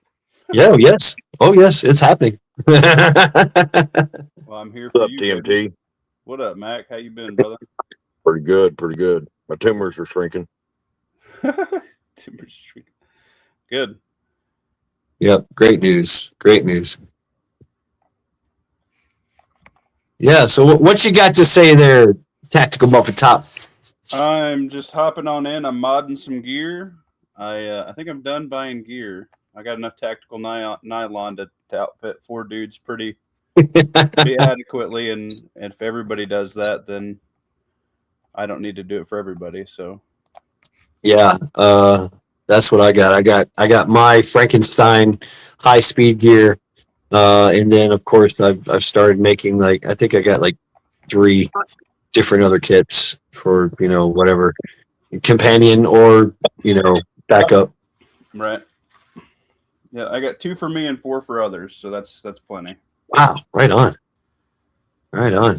Yeah, yes. Oh, yes, it's happening. Well, I'm here for What's up, you. TMT? Baby. What up, Mac? How you been, brother? Pretty good. My tumors are shrinking. Tumors shrinking. Good. Yep, great news. Yeah, so what you got to say there, Tactical Muffin Top? I'm just hopping on in. I'm modding some gear. I think I'm done buying gear. I got enough tactical nylon to outfit 4 dudes pretty adequately, and if everybody does that, then I don't need to do it for everybody. So yeah, that's what I got. I got my Frankenstein high speed gear, and then of course I've started making I think I got 3 different other kits for whatever companion or backup. Right. Yeah, I got 2 for me and 4 for others, so that's plenty. Wow, right on. Hell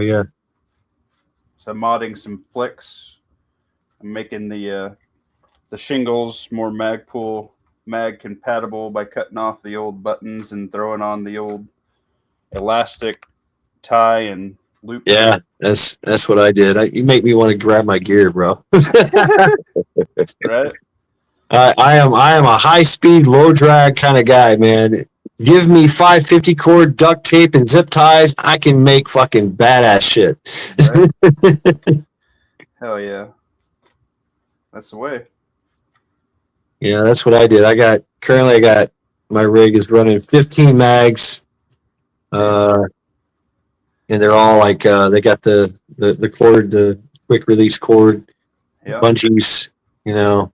yeah. So I'm modding some flicks. I'm making the shingles more mag compatible by cutting off the old buttons and throwing on the old elastic tie and loop. Yeah, that's what I did. You make me want to grab my gear, bro. Right. I am a high speed, low drag kind of guy, man. Give me 550 cord, duct tape, and zip ties. I can make fucking badass shit. Right? Hell yeah. That's the way. Yeah, that's what I did. Currently I got my rig is running 15 mags. And they're all like they got the cord, the quick release cord, Yeah. bungees, you know.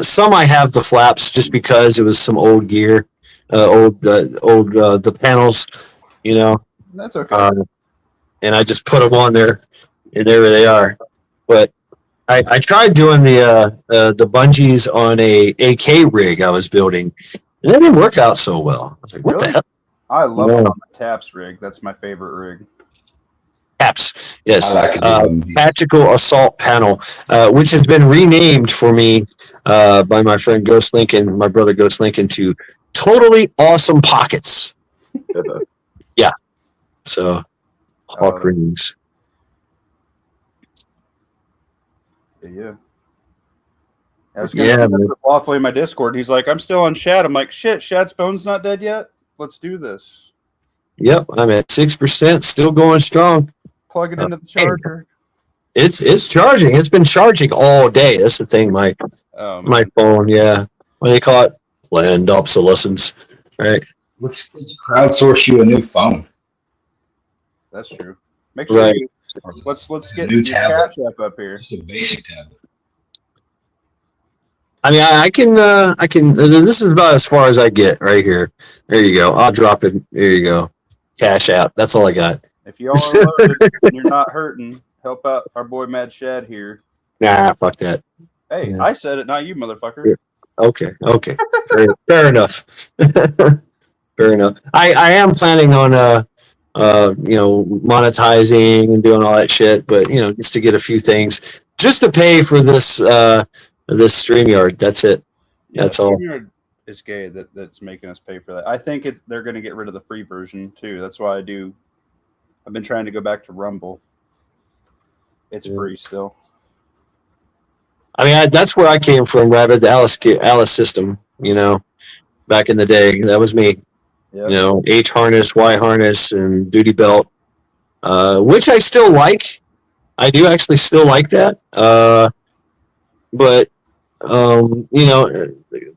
Some I have the flaps just because it was some old gear, the panels, you know. That's okay. And I just put them on there, and there they are. But I tried doing the bungees on a AK rig I was building, and it didn't work out so well. I was like, what the hell? I love it on the TAPS rig. That's my favorite rig. TAPS, yes. Like Tactical Assault Panel, which has been renamed for me by my friend Ghost Lincoln, my brother Ghost Lincoln, to Totally Awesome Pockets. Yeah. So, Hawk rings. Yeah. I was going to waffle in my Discord. He's like, I'm still on Shad. I'm like, shit, Shad's phone's not dead yet. Let's do this. Yep, I'm at 6%, still going strong. Plug it into the charger. It's charging. It's been charging all day. That's the thing. My phone, yeah. What do they call it? Planned obsolescence, right? Let's crowdsource you a new phone. That's true. Make sure let's get new Cash App up here. Just a basic tablet. I mean, I can. This is about as far as I get right here. There you go. I'll drop it. There you go. Cash App. That's all I got. If y'all are loaded and you're not hurting, help out our boy Mad Shad here. Nah, fuck that. Hey, yeah. I said it, not you, motherfucker. Okay. Fair enough. Fair enough. I am planning on monetizing and doing all that shit, but just to get a few things, just to pay for this StreamYard. That's it. Yeah, that's all. StreamYard is gay that's making us pay for that. I think they're going to get rid of the free version too. That's why I've been trying to go back to Rumble. It's free still. I mean, that's where I came from, Rabbit, the Alice system, back in the day. That was me. Yep. H harness, Y harness, and duty belt, which I still like. I do actually still like that. But,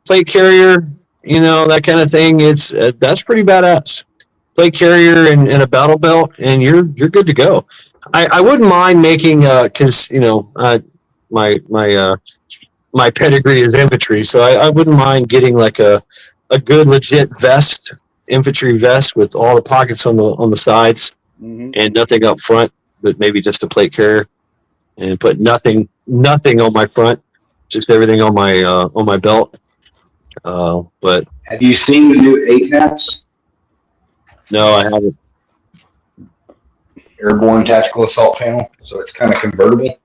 plate carrier, that kind of thing, that's pretty badass. Plate carrier and a battle belt, and you're good to go. I wouldn't mind making, because, my pedigree is infantry, so I wouldn't mind getting like a good legit vest, infantry vest with all the pockets on the sides and nothing up front, but maybe just a plate carrier, and put nothing on my front, just everything on my belt. But have you seen the new ATAPs? No, I haven't. Airborne Tactical Assault Panel, so it's kind of convertible.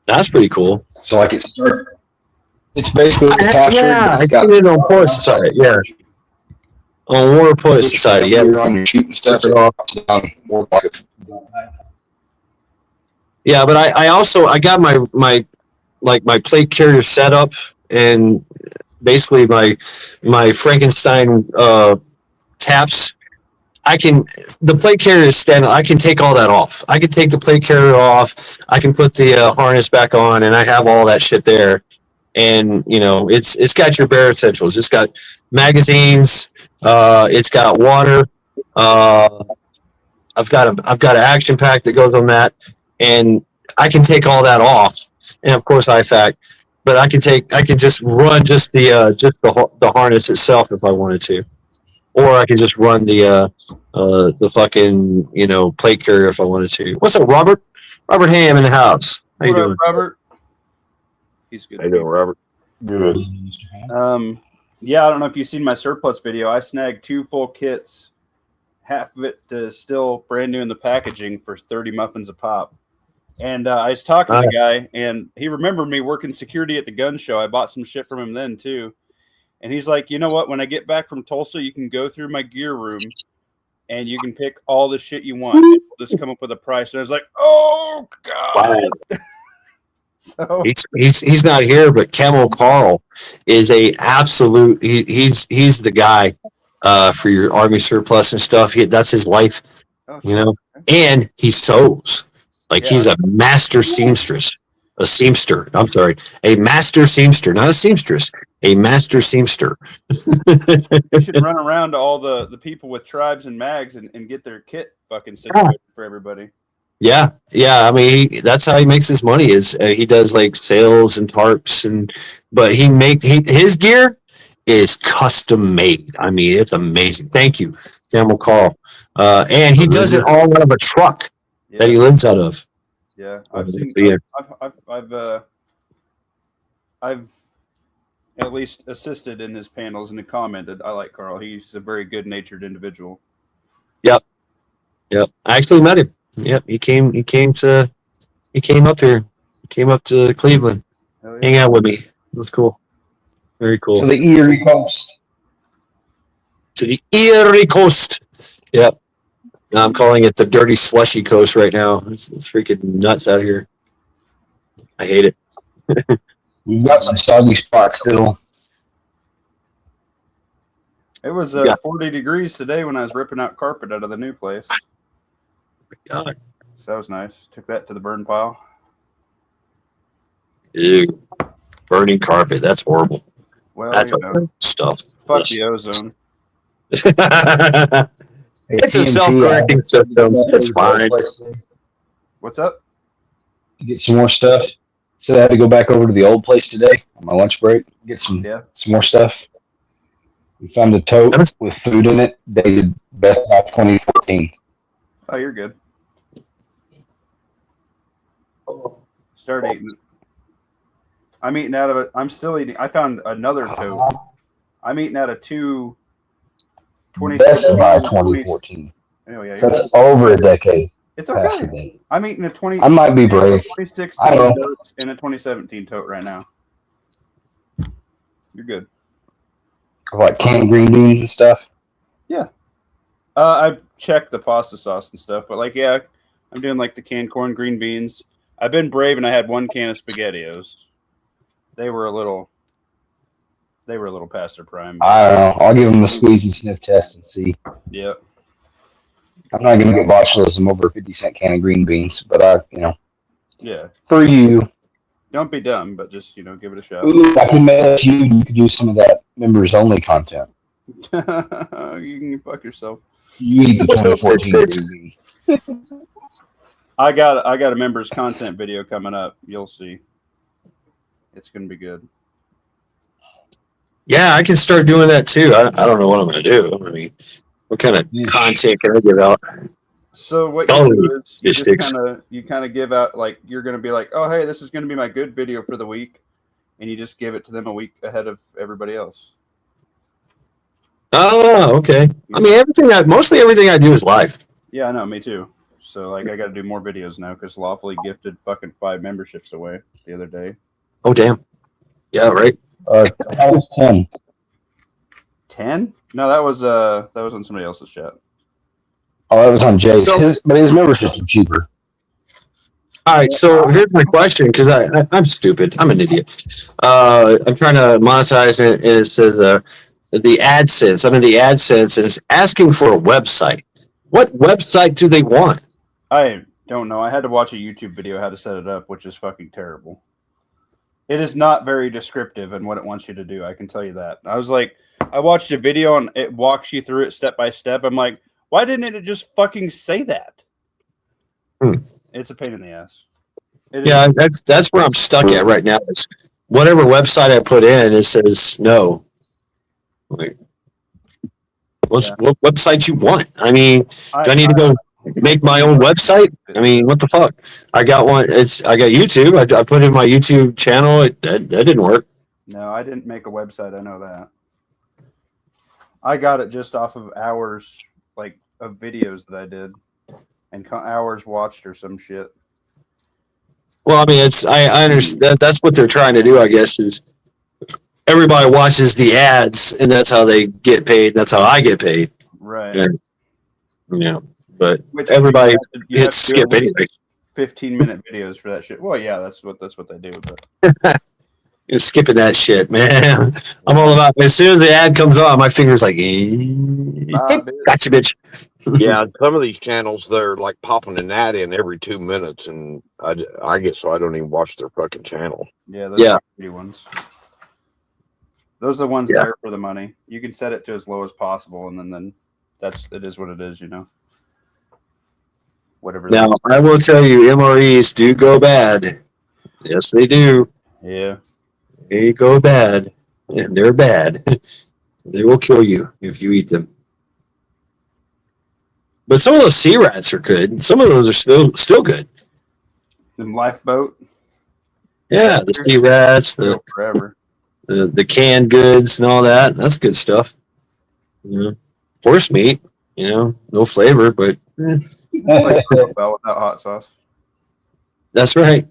That's pretty cool. So like it's basically the capture. Yeah, I got it on War Society. Yeah, on War Society. Yeah, you're on your shooting stuff. Yeah, but I got my plate carrier set up, and basically my Frankenstein taps. The plate carrier is standing. I can take all that off. I can take the plate carrier off. I can put the harness back on, and I have all that shit there. And it's got your bare essentials. It's got magazines. It's got water. I've got an action pack that goes on that, and I can take all that off. And of course IFAC, but I can just run the harness itself if I wanted to. Or I could just run the fucking plate carrier if I wanted to. What's up, Robert? Robert Ham in the house. How you doing, Robert? He's good. How you doing, Robert? Good. Yeah, I don't know if you've seen my surplus video. I snagged 2 full kits, half of it still brand new in the packaging for 30 muffins a pop. And I was talking to the guy, and he remembered me working security at the gun show. I bought some shit from him then too. And he's like, you know what? When I get back from Tulsa, you can go through my gear room and you can pick all the shit you want. And we'll just come up with a price. And I was like, oh, God. So he's not here, but Camel Carl is a absolute. He's the guy for your army surplus and stuff. That's his life, oh, you know. And he sews. Like he's a master seamstress, a seamster. I'm sorry, a master seamster, not a seamstress, a master seamster. you should run around to all the people with tribes and mags and get their kit fucking situated for everybody. Yeah. I mean, that's how he makes his money. Is he does like sales and tarps but his gear is custom made. I mean, it's amazing. Thank you, Camel Carl. And he does it all out of a truck that he lives out of. Yeah, I've at least assisted in his panels and commented. I like Carl. He's a very good-natured individual. Yep. I actually met him. Yep, he came up here. He came up to Cleveland, hang out with me. It was cool. Very cool. To the Erie Coast. Yep. I'm calling it the dirty slushy coast right now. It's freaking nuts out here. I hate it. We've got some soggy spots still. It was 40 degrees today when I was ripping out carpet out of the new place. God. So that was nice. Took that to the burn pile. Ew. Burning carpet. That's horrible. Well, that's stuff. Fuck the ozone. It's a self-correcting system. It's fine. What's up? You get some more stuff. So I had to go back over to the old place today on my lunch break. Get some more stuff. We found a tote with food in it dated Best Buy 2014. Oh, you're good. Start eating. I'm eating out of it. I'm still eating. I found another tote. I'm eating out of two. Best Buy 2014. Oh, yeah, so that's over a decade. It's okay. I'm eating a 20. I might be brave. 2016 tote and a 2017 tote right now. You're good. Like canned green beans and stuff. Yeah. I checked the pasta sauce and stuff, but like, yeah, I'm doing like the canned corn, green beans. I've been brave, and I had one can of SpaghettiOs. They were a little past their prime. I don't know. I'll give them a squeeze and sniff test and see. Yeah. I'm not going to get botulism over a 50-cent can of green beans, but yeah. For you. Don't be dumb, but just, give it a shot. Ooh, I can mail it to you, and you can do some of that members-only content. You can fuck yourself. You eat the 2014 green beans. I got a members content video coming up. You'll see. It's going to be good. Yeah, I can start doing that too. I don't know what I'm going to do. I mean, what kind of content can I give out? So what you do is you kind of give out, like, you're going to be like, oh, hey, this is going to be my good video for the week. And you just give it to them a week ahead of everybody else. Oh, okay. I mean, mostly everything I do is live. Yeah, I know. Me too. So, like, I got to do more videos now because Lawfully gifted fucking 5 memberships away the other day. Oh, damn. Yeah, right. That was 10. 10? No, that was on somebody else's chat. Oh, that was on Jay's. But his memberships are cheaper. All right, so here's my question, because I'm stupid. I'm an idiot. I'm trying to monetize it, and it says the AdSense. I'm in the AdSense, and it's asking for a website. What website do they want? I don't know. I had to watch a YouTube video how to set it up, which is fucking terrible. It is not very descriptive in what it wants you to do. I can tell you that. I was like, I watched a video and it walks you through it step by step. I'm like, why didn't it just fucking say that? It's a pain in the ass. Yeah, that's where I'm stuck at right now. Is whatever website I put in, it says no. Like, what website you want? I mean, do I need to go make my own website? I mean, what the fuck? I got one. I got YouTube. I put in my YouTube channel. That didn't work. No, I didn't make a website. I know that. I got it just off of hours, like, of videos that I did, and hours watched or some shit. Well, I mean, I understand. That's what they're trying to do, I guess, is everybody watches the ads, and that's how they get paid. That's how I get paid. Right. And, but everybody hits skip anyway. 15-minute videos for that shit. Well, yeah, that's what they do. But You're skipping that shit, man. I'm all about as soon as the ad comes on, my finger's like, gotcha, bitch. Yeah, some of these channels, they're like popping an ad in every 2 minutes, and I get so I don't even watch their fucking channel. Yeah, those are the ones. Those are the ones there for the money. You can set it to as low as possible, and then it is what it is, you know. Whatever. Now, I will tell you, MREs do go bad. Yes, they do. Yeah. They go bad, and they're bad. They will kill you if you eat them. But some of those sea rats are good. Some of those are still good. Them lifeboat. Yeah, the sea rats, forever. The canned goods and all that. That's good stuff. You know, horse meat. You know, no flavor, but Like without hot sauce. That's right.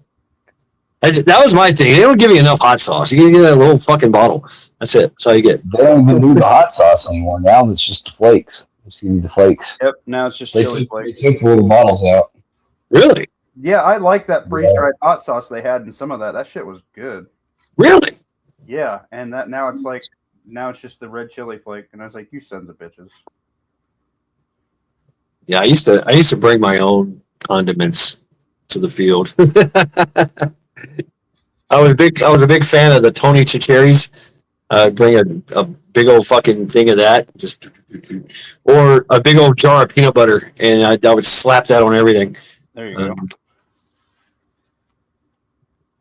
That was my thing. They don't give you enough hot sauce. You gotta get that little fucking bottle. That's it. That's all you get. They don't even do the hot sauce anymore. Now it's just the flakes. Just give me the flakes. Yep. Now it's just chili flakes. They took all the bottles out. Really? Yeah, I like that freeze-dried hot sauce they had, and some of that shit was good. Really? Yeah, and now it's just the red chili flake, and I was like, you sons of bitches. Yeah, I used to bring my own condiments to the field. I was a big fan of the Tony Chicheris. Bring a big old fucking thing of that, or a big old jar of peanut butter, and I would slap that on everything. There you go.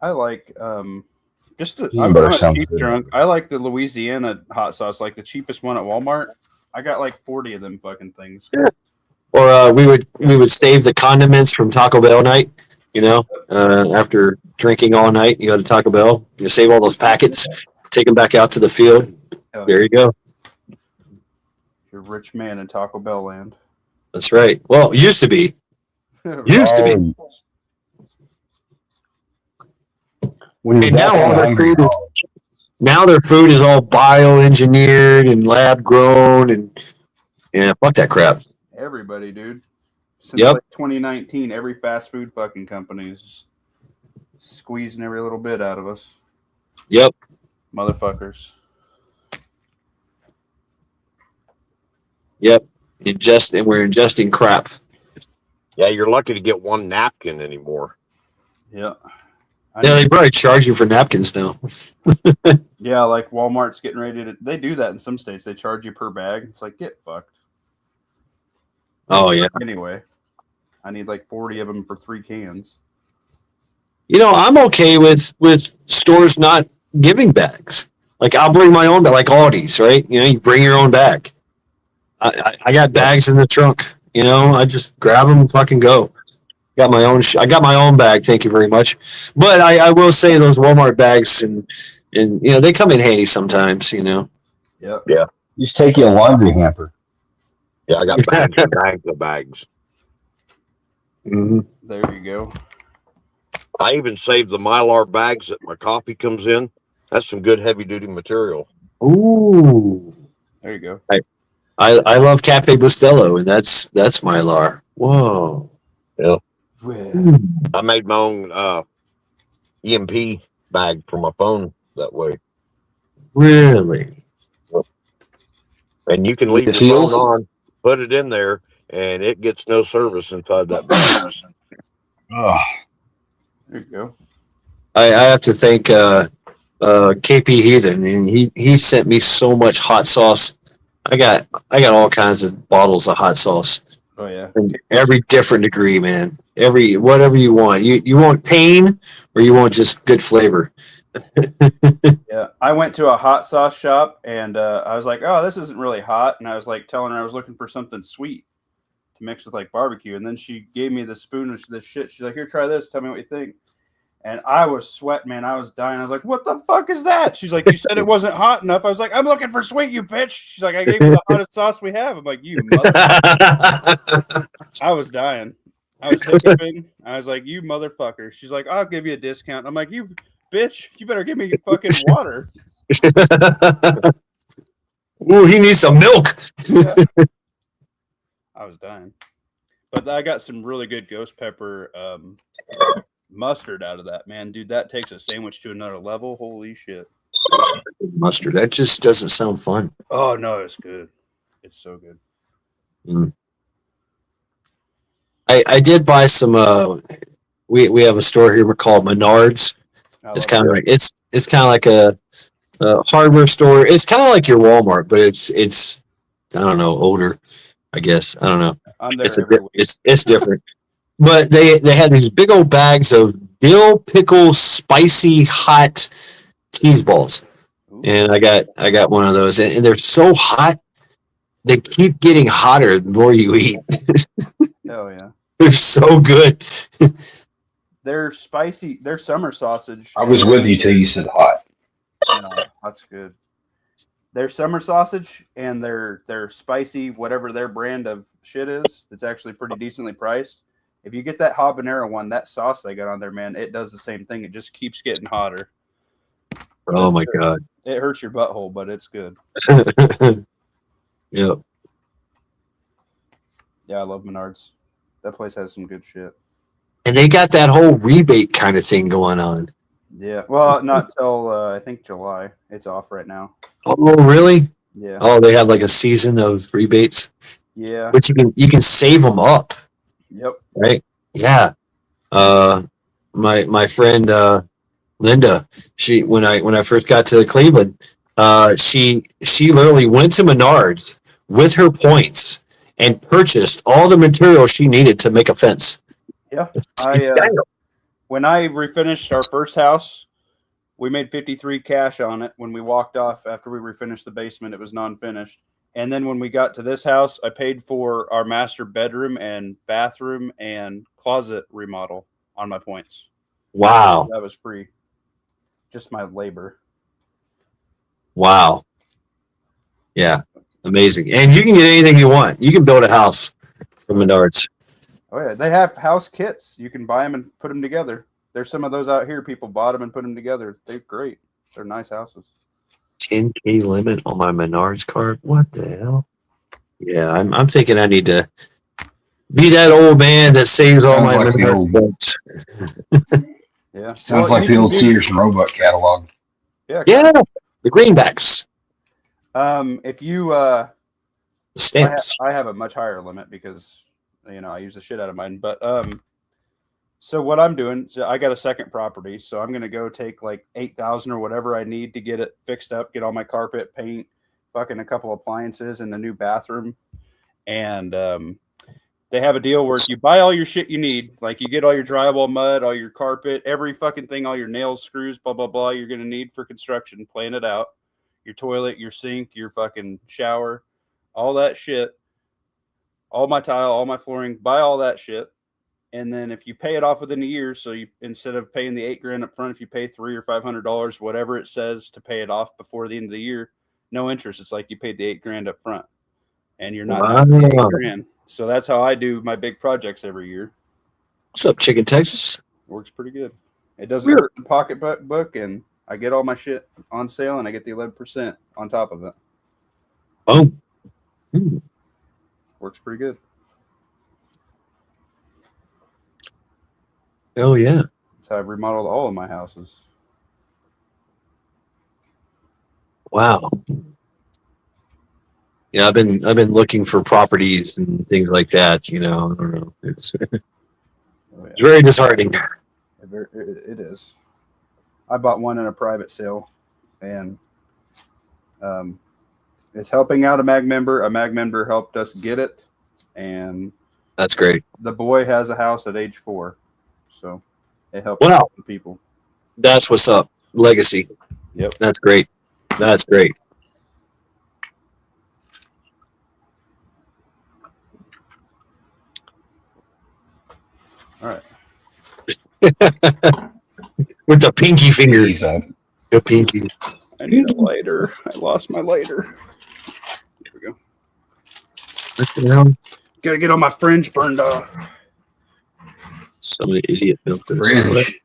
I like I'm a cheap drunk. I like the Louisiana hot sauce, like the cheapest one at Walmart. I got like 40 of them fucking things. Yeah. Or we would save the condiments from Taco Bell night. You know, after drinking all night, you go to Taco Bell. You save all those packets, take them back out to the field. Hell there you go. You're a rich man in Taco Bell land. That's right. Well, used to be. Used to be. And now their food is all bioengineered and lab grown, and fuck that crap. Everybody, dude. Since like 2019, every fast food fucking company is squeezing every little bit out of us. Yep. Motherfuckers. Yep. And we're ingesting crap. Yeah, you're lucky to get one napkin anymore. Yeah. Yeah, they probably charge you for napkins now. Yeah, like Walmart's getting ready to. They do that in some states. They charge you per bag. It's like, get fucked. Oh, yeah. Anyway, I need like 40 of them for 3 cans. You know, I'm okay with stores not giving bags. Like, I'll bring my own bag, like Aldi's, right? You know, you bring your own bag. I got bags in the trunk. You know, I just grab them and fucking go. I got my own bag. Thank you very much. But I will say those Walmart bags and you know, they come in handy sometimes. You know. Yep. Yeah. Just take you a laundry hamper. Yeah, I got bags and bags of bags. Mm-hmm. There you go. I even saved the Mylar bags that my coffee comes in. That's some good heavy duty material. Ooh. There you go. I love Cafe Bustelo, and that's Mylar. Whoa. Yeah. I made my own EMP bag for my phone that way. Really? And you can leave the phone on, put it in there, and it gets no service inside that bag. Oh. There you go. I have to thank KP Heathen, and he sent me so much hot sauce. I got all kinds of bottles of hot sauce. Oh yeah, every different degree, man. Whatever you want. You want pain, or you want just good flavor. Yeah, I went to a hot sauce shop, and I was like, "Oh, this isn't really hot," and I was like telling her I was looking for something sweet to mix with like barbecue, and then she gave me the spoon of this shit. She's like, "Here, try this. Tell me what you think." And I was sweating, man. I was dying. I was like, "What the fuck is that?" She's like, "You said it wasn't hot enough." I was like, "I'm looking for sweet, you bitch." She's like, "I gave you the hottest sauce we have." I'm like, "You motherfucker." I was dying. I was hiccuping. I was like, "You motherfucker." She's like, "I'll give you a discount." I'm like, "You bitch, you better give me fucking water." Ooh, he needs some milk. I was dying. But I got some really good ghost pepper mustard out of that, man. Dude, that takes a sandwich to another level. Holy shit. Mustard. That just doesn't sound fun. Oh, no, it's good. It's so good. Mm. I did buy some. We have a store here called Menards. It's kind of like it's kind of like a hardware store. It's kind of like your Walmart, but it's I don't know, older. I guess I don't know. I'm there every week. It's different. But they had these big old bags of dill pickle spicy hot cheese balls, and I got one of those, and they're so hot. They keep getting hotter the more you eat. Hell yeah. They're so good. They're spicy. They're summer sausage. I was with you till you said hot. No, that's good. They're summer sausage and they're spicy, whatever their brand of shit is. It's actually pretty decently priced. If you get that habanero one, that sauce they got on there, man, it does the same thing. It just keeps getting hotter. Oh my god. It hurts your butthole, but it's good. Yep. Yeah, I love Menards. That place has some good shit. And they got that whole rebate kind of thing going on. Yeah. Well, not till I think July. It's off right now. Oh, really? Yeah. Oh, they have like a season of rebates. Yeah. But you can save them up. Yep. Right? Yeah. My friend Linda, when I first got to Cleveland, she literally went to Menards with her points and purchased all the material she needed to make a fence. Yeah. When I refinished our first house, we made 53 cash on it. When we walked off after we refinished the basement, it was non-finished. And then when we got to this house, I paid for our master bedroom and bathroom and closet remodel on my points. Wow. That was free. Just my labor. Wow. Yeah. Amazing. And you can get anything you want. You can build a house from Menards. Oh, yeah. They have house kits. You can buy them and put them together. There's some of those out here. People bought them and put them together. They're great. They're nice houses. 10K limit on my Menards card? What the hell? Yeah, I'm thinking I need to be that old man that saves all my Menards books. Yeah. Sounds like the old Sears and Roebuck catalog. Yeah. Yeah. The greenbacks. If you Stamps. I have a much higher limit because I use the shit out of mine. But so what I'm doing, so I got a second property, so I'm gonna go take like 8,000 or whatever I need to get it fixed up, get all my carpet, paint, fucking a couple appliances, and the new bathroom. And they have a deal where you buy all your shit you need, like you get all your drywall mud, all your carpet, every fucking thing, all your nails, screws, blah blah blah. You're gonna need for construction, plan it out. Your toilet, your sink, your fucking shower, all that shit, all my tile, all my flooring, buy all that shit. And then if you pay it off within a year, so you instead of paying the $8,000 up front, if you pay $300 or $500, whatever it says to pay it off before the end of the year, no interest. It's like you paid the $8,000 up front, and you're not paying $8,000. So that's how I do my big projects every year. What's up, Chicken Texas? Works pretty good. It doesn't hurt the pocketbook, and I get all my shit on sale, and I get the 11% on top of it. Oh, Works pretty good. oh yeah. That's how I've remodeled all of my houses. Wow. Yeah, I've been looking for properties and things like that. I don't know. It's it's very disheartening. It is. I bought one in a private sale, and it's helping out a MAG member. A MAG member helped us get it, and That's great. the boy has a house at age 4, so it helps people. That's what's up. Legacy. Yep. That's great. That's great. All right. With the pinky fingers. He's, The pinky. I need a lighter. I lost my lighter. Here we go. Gotta get all my fringe burned off. Some idiot built this. Fringe.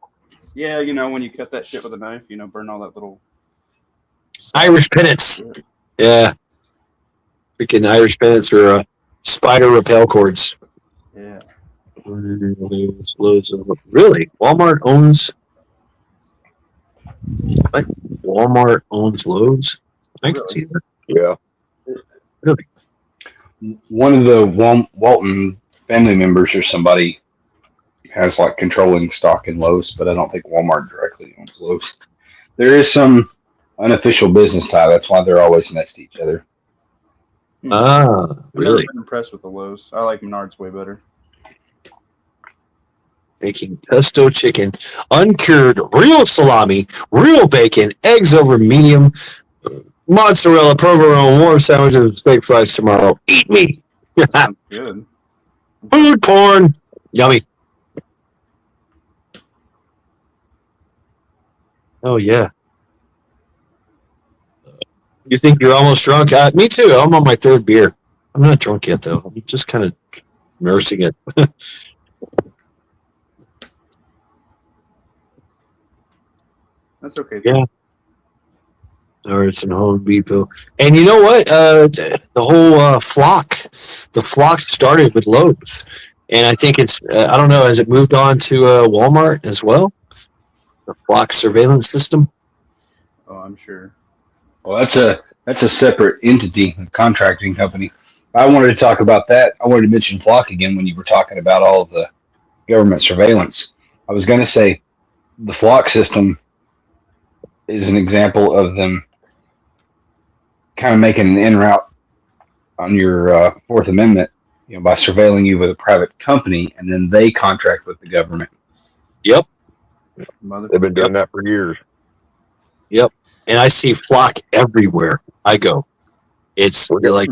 Yeah, when you cut that shit with a knife, burn all that little Irish pennants. Yeah. Freaking Irish pennants or spider rappel cords. Yeah. Loads of really Walmart owns. Like Walmart owns Lowe's. I can Really? see that. Yeah. Really? One of the Walton family members or somebody has like controlling stock in Lowe's, but I don't think Walmart directly owns Lowe's. There is some unofficial business tie. That's why they're always next to each other. Ah, I've never really? been impressed with the Lowe's. I like Menards way better. Making pesto chicken, uncured, real salami, real bacon, eggs over medium, mozzarella, provolone, warm sandwiches, and steak fries tomorrow. Eat me! Sounds good. Food porn! Yummy. Oh, yeah. You think you're almost drunk? Me too. I'm on my third beer. I'm not drunk yet, though. I'm just kind of nursing it. That's okay. Yeah. Or it's in Home Depot. And you know what? The whole the flock started with Lowe's. And I think it's, I don't know, has it moved on to Walmart as well? The flock surveillance system? Oh, I'm sure. Well, that's a separate entity, a contracting company. I wanted to talk about that. I wanted to mention Flock again when you were talking about all of the government surveillance. I was going to say the Flock system is an example of them kind of making an in route on your Fourth Amendment, by surveilling you with a private company, and then they contract with the government. Yep. They've been doing that for years. Yep. And I see Flock everywhere I go. It's like,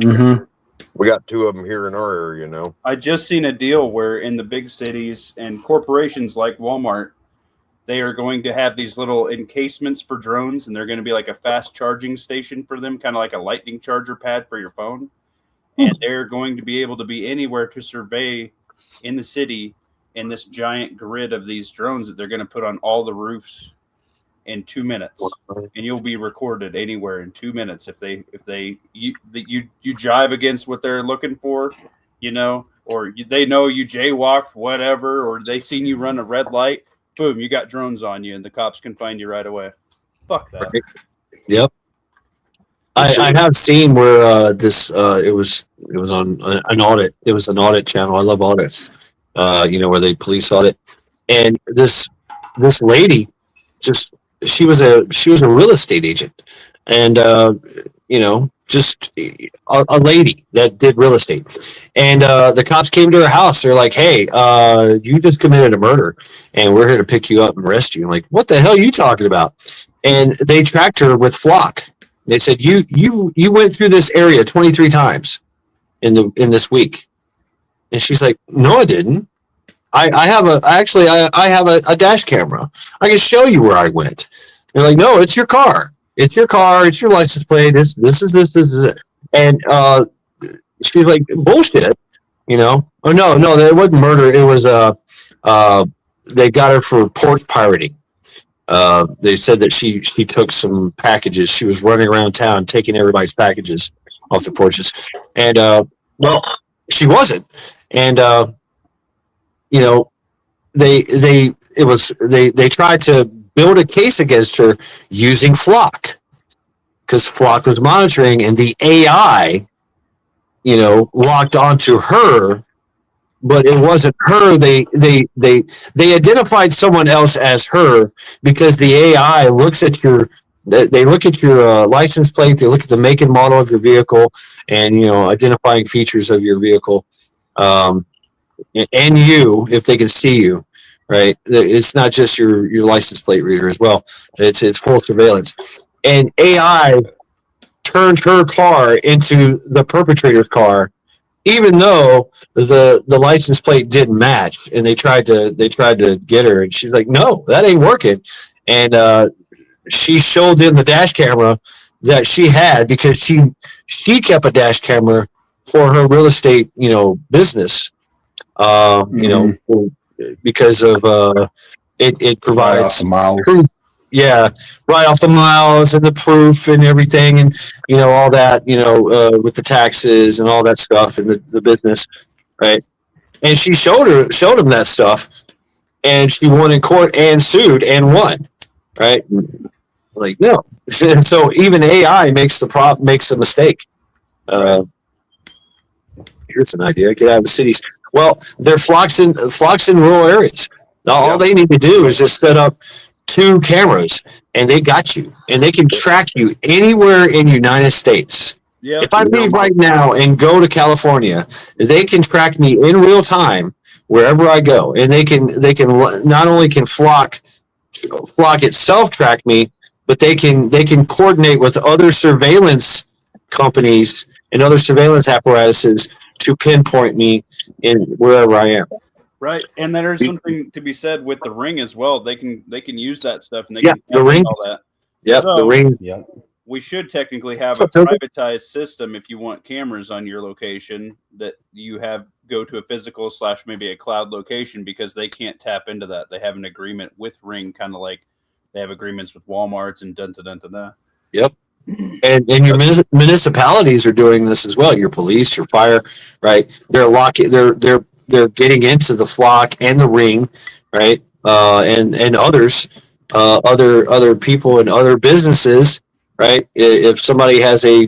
we got two of them here in our area, I just seen a deal where in the big cities and corporations like Walmart, they are going to have these little encasements for drones, and they're going to be like a fast charging station for them, kind of like a lightning charger pad for your phone. And they're going to be able to be anywhere to survey in the city in this giant grid of these drones that they're going to put on all the roofs in 2 minutes, and you'll be recorded anywhere in 2 minutes if you jive against what they're looking for, or they know you jaywalked, whatever, or they seen you run a red light. Boom, you got drones on you, and the cops can find you right away. Fuck that. Yep. I have seen where it was on an audit. It was an audit channel. I love audits. Where they police audit, and this lady she was a real estate agent, and just a lady that did real estate. And the cops came to her house. They're like, "Hey, you just committed a murder, and we're here to pick you up and arrest you." I'm like, "What the hell are you talking about?" And they tracked her with Flock. They said, "You went through this area 23 times in this week." And she's like, "No, I didn't. I have a dash camera. I can show you where I went." They're like, "No, it's your car. It's your car. It's your license plate. This is it." And she's like, "Bullshit." Oh no, it wasn't murder. It was they got her for porch pirating. They said that she took some packages. She was running around town taking everybody's packages off the porches, and she wasn't. And they tried to build a case against her using Flock, because Flock was monitoring, and the AI, locked onto her, but it wasn't her. They identified someone else as her, because the AI looks at your license plate, they look at the make and model of your vehicle, and identifying features of your vehicle, and you, if they can see you, right? It's not just your license plate reader as well. It's full surveillance, and AI turned her car into the perpetrator's car, even though the license plate didn't match, and they tried to get her, and she's like, "No, that ain't working." And she showed them the dash camera that she had, because she kept a dash camera for her real estate business, because of it provides proof. Yeah, right off the miles and the proof and everything, and all that, with the taxes and all that stuff and the business, right? and she showed him that stuff, and she won in court and sued and won, right? Like, no. So even AI makes a mistake. Here's an idea: get out of the cities. Well, they're flocks in rural areas. Now, all they need to do is just set up 2 cameras, and they got you, and they can track you anywhere in the United States. Yeah. If I leave right now and go to California, they can track me in real time wherever I go, and they can not only can flock itself track me, but they can coordinate with other surveillance companies and other surveillance apparatuses to pinpoint me in wherever I am. Right, and then there's something to be said with the Ring as well. They can use that stuff, and they can the Ring, all that. Yep, so, the Ring. Yeah, we should technically have a privatized system if you want cameras on your location that you have go to a physical / maybe a cloud location, because they can't tap into that. They have an agreement with Ring, kind of like they have agreements with Walmarts and da. Yep. And your municipalities are doing this as well. Your police, your fire, right? They're getting into the flock and the Ring, right? And others, other people and other businesses, right? If somebody has a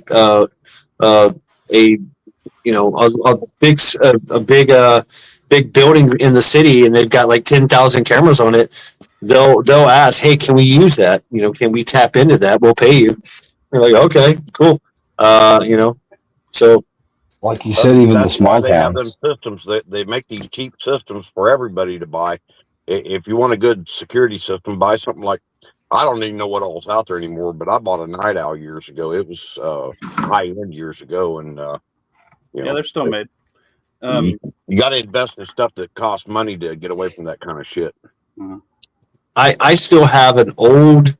big building in the city and they've got like 10,000 cameras on it, they'll ask, hey, can we use that? Can we tap into that? We'll pay you. They're like, okay, cool. So like you said, even the small they have towns. them systems. They make these cheap systems for everybody to buy. If you want a good security system, buy something like, I don't even know what all's out there anymore, but I bought a Night Owl years ago. It was high end years ago, and they're still made. You got to invest in stuff that costs money to get away from that kind of shit. I still have an old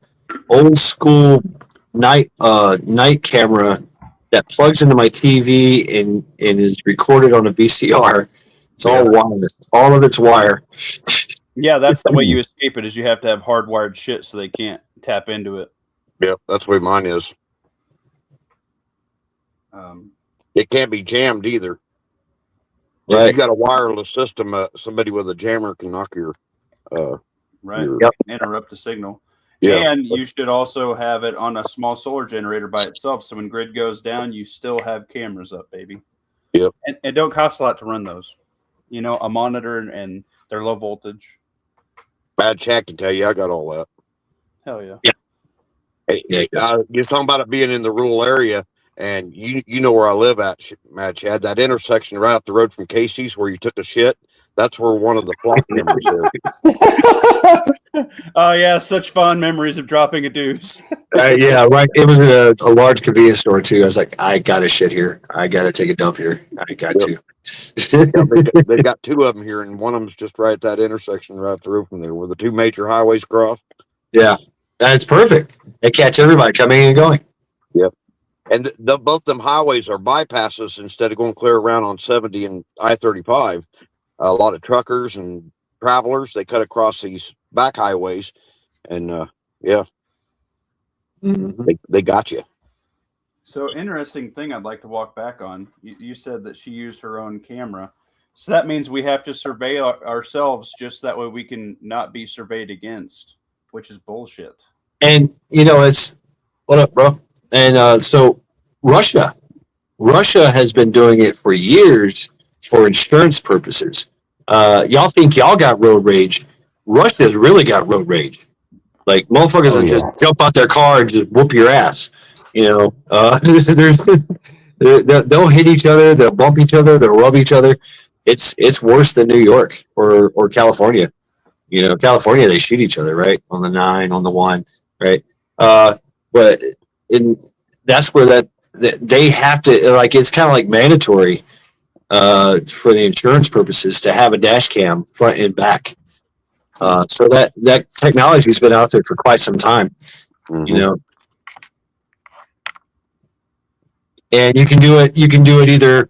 school night camera that plugs into my TV and is recorded on a VCR. It's all wire. All of it's wire. Yeah, that's the way you escape it, is you have to have hardwired shit so they can't tap into it. Yep, that's the way mine is. It can't be jammed either. Right. If you got a wireless system, somebody with a jammer can knock your interrupt the signal. Yeah. And you should also have it on a small solar generator by itself, so when grid goes down, you still have cameras up, baby. Yep. And it don't cost a lot to run those. A monitor and they're low voltage. Bad chat can tell you I got all that. Hell yeah. Yeah. Hey, you're talking about it being in the rural area, and you know where I live at, Mad Chad. That intersection right up the road from Casey's where you took a shit, that's where one of the flock cameras is. Oh yeah, such fond memories of dropping a deuce. Yeah, right. It was a large convenience store too. I was like, I gotta shit here. I gotta take a dump here. I got to. They've got 2 of them here, and one of them's just right at that intersection right up the road from there, where the 2 major highways cross. Yeah, that's perfect. They catch everybody coming and going. Yep. And both them highways are bypasses instead of going clear around on 70 and I-35. A lot of truckers and travelers, they cut across these back highways, and they got you. So interesting thing I'd like to walk back on. You said that she used her own camera. So that means we have to survey ourselves just that way we can not be surveyed against, which is bullshit. And, it's, what up, bro? And so Russia has been doing it for years for insurance purposes. Y'all think y'all got road rage. Russia's really got road rage. Like, motherfuckers will just jump out their car and just whoop your ass. They'll hit each other, they'll bump each other, they'll rub each other. It's worse than New York or California. California, they shoot each other, right? On the 9, on the 1, right? But that's where they have to, like, it's kind of like mandatory for the insurance purposes to have a dash cam front and back. So that technology's been out there for quite some time, and you can do it either,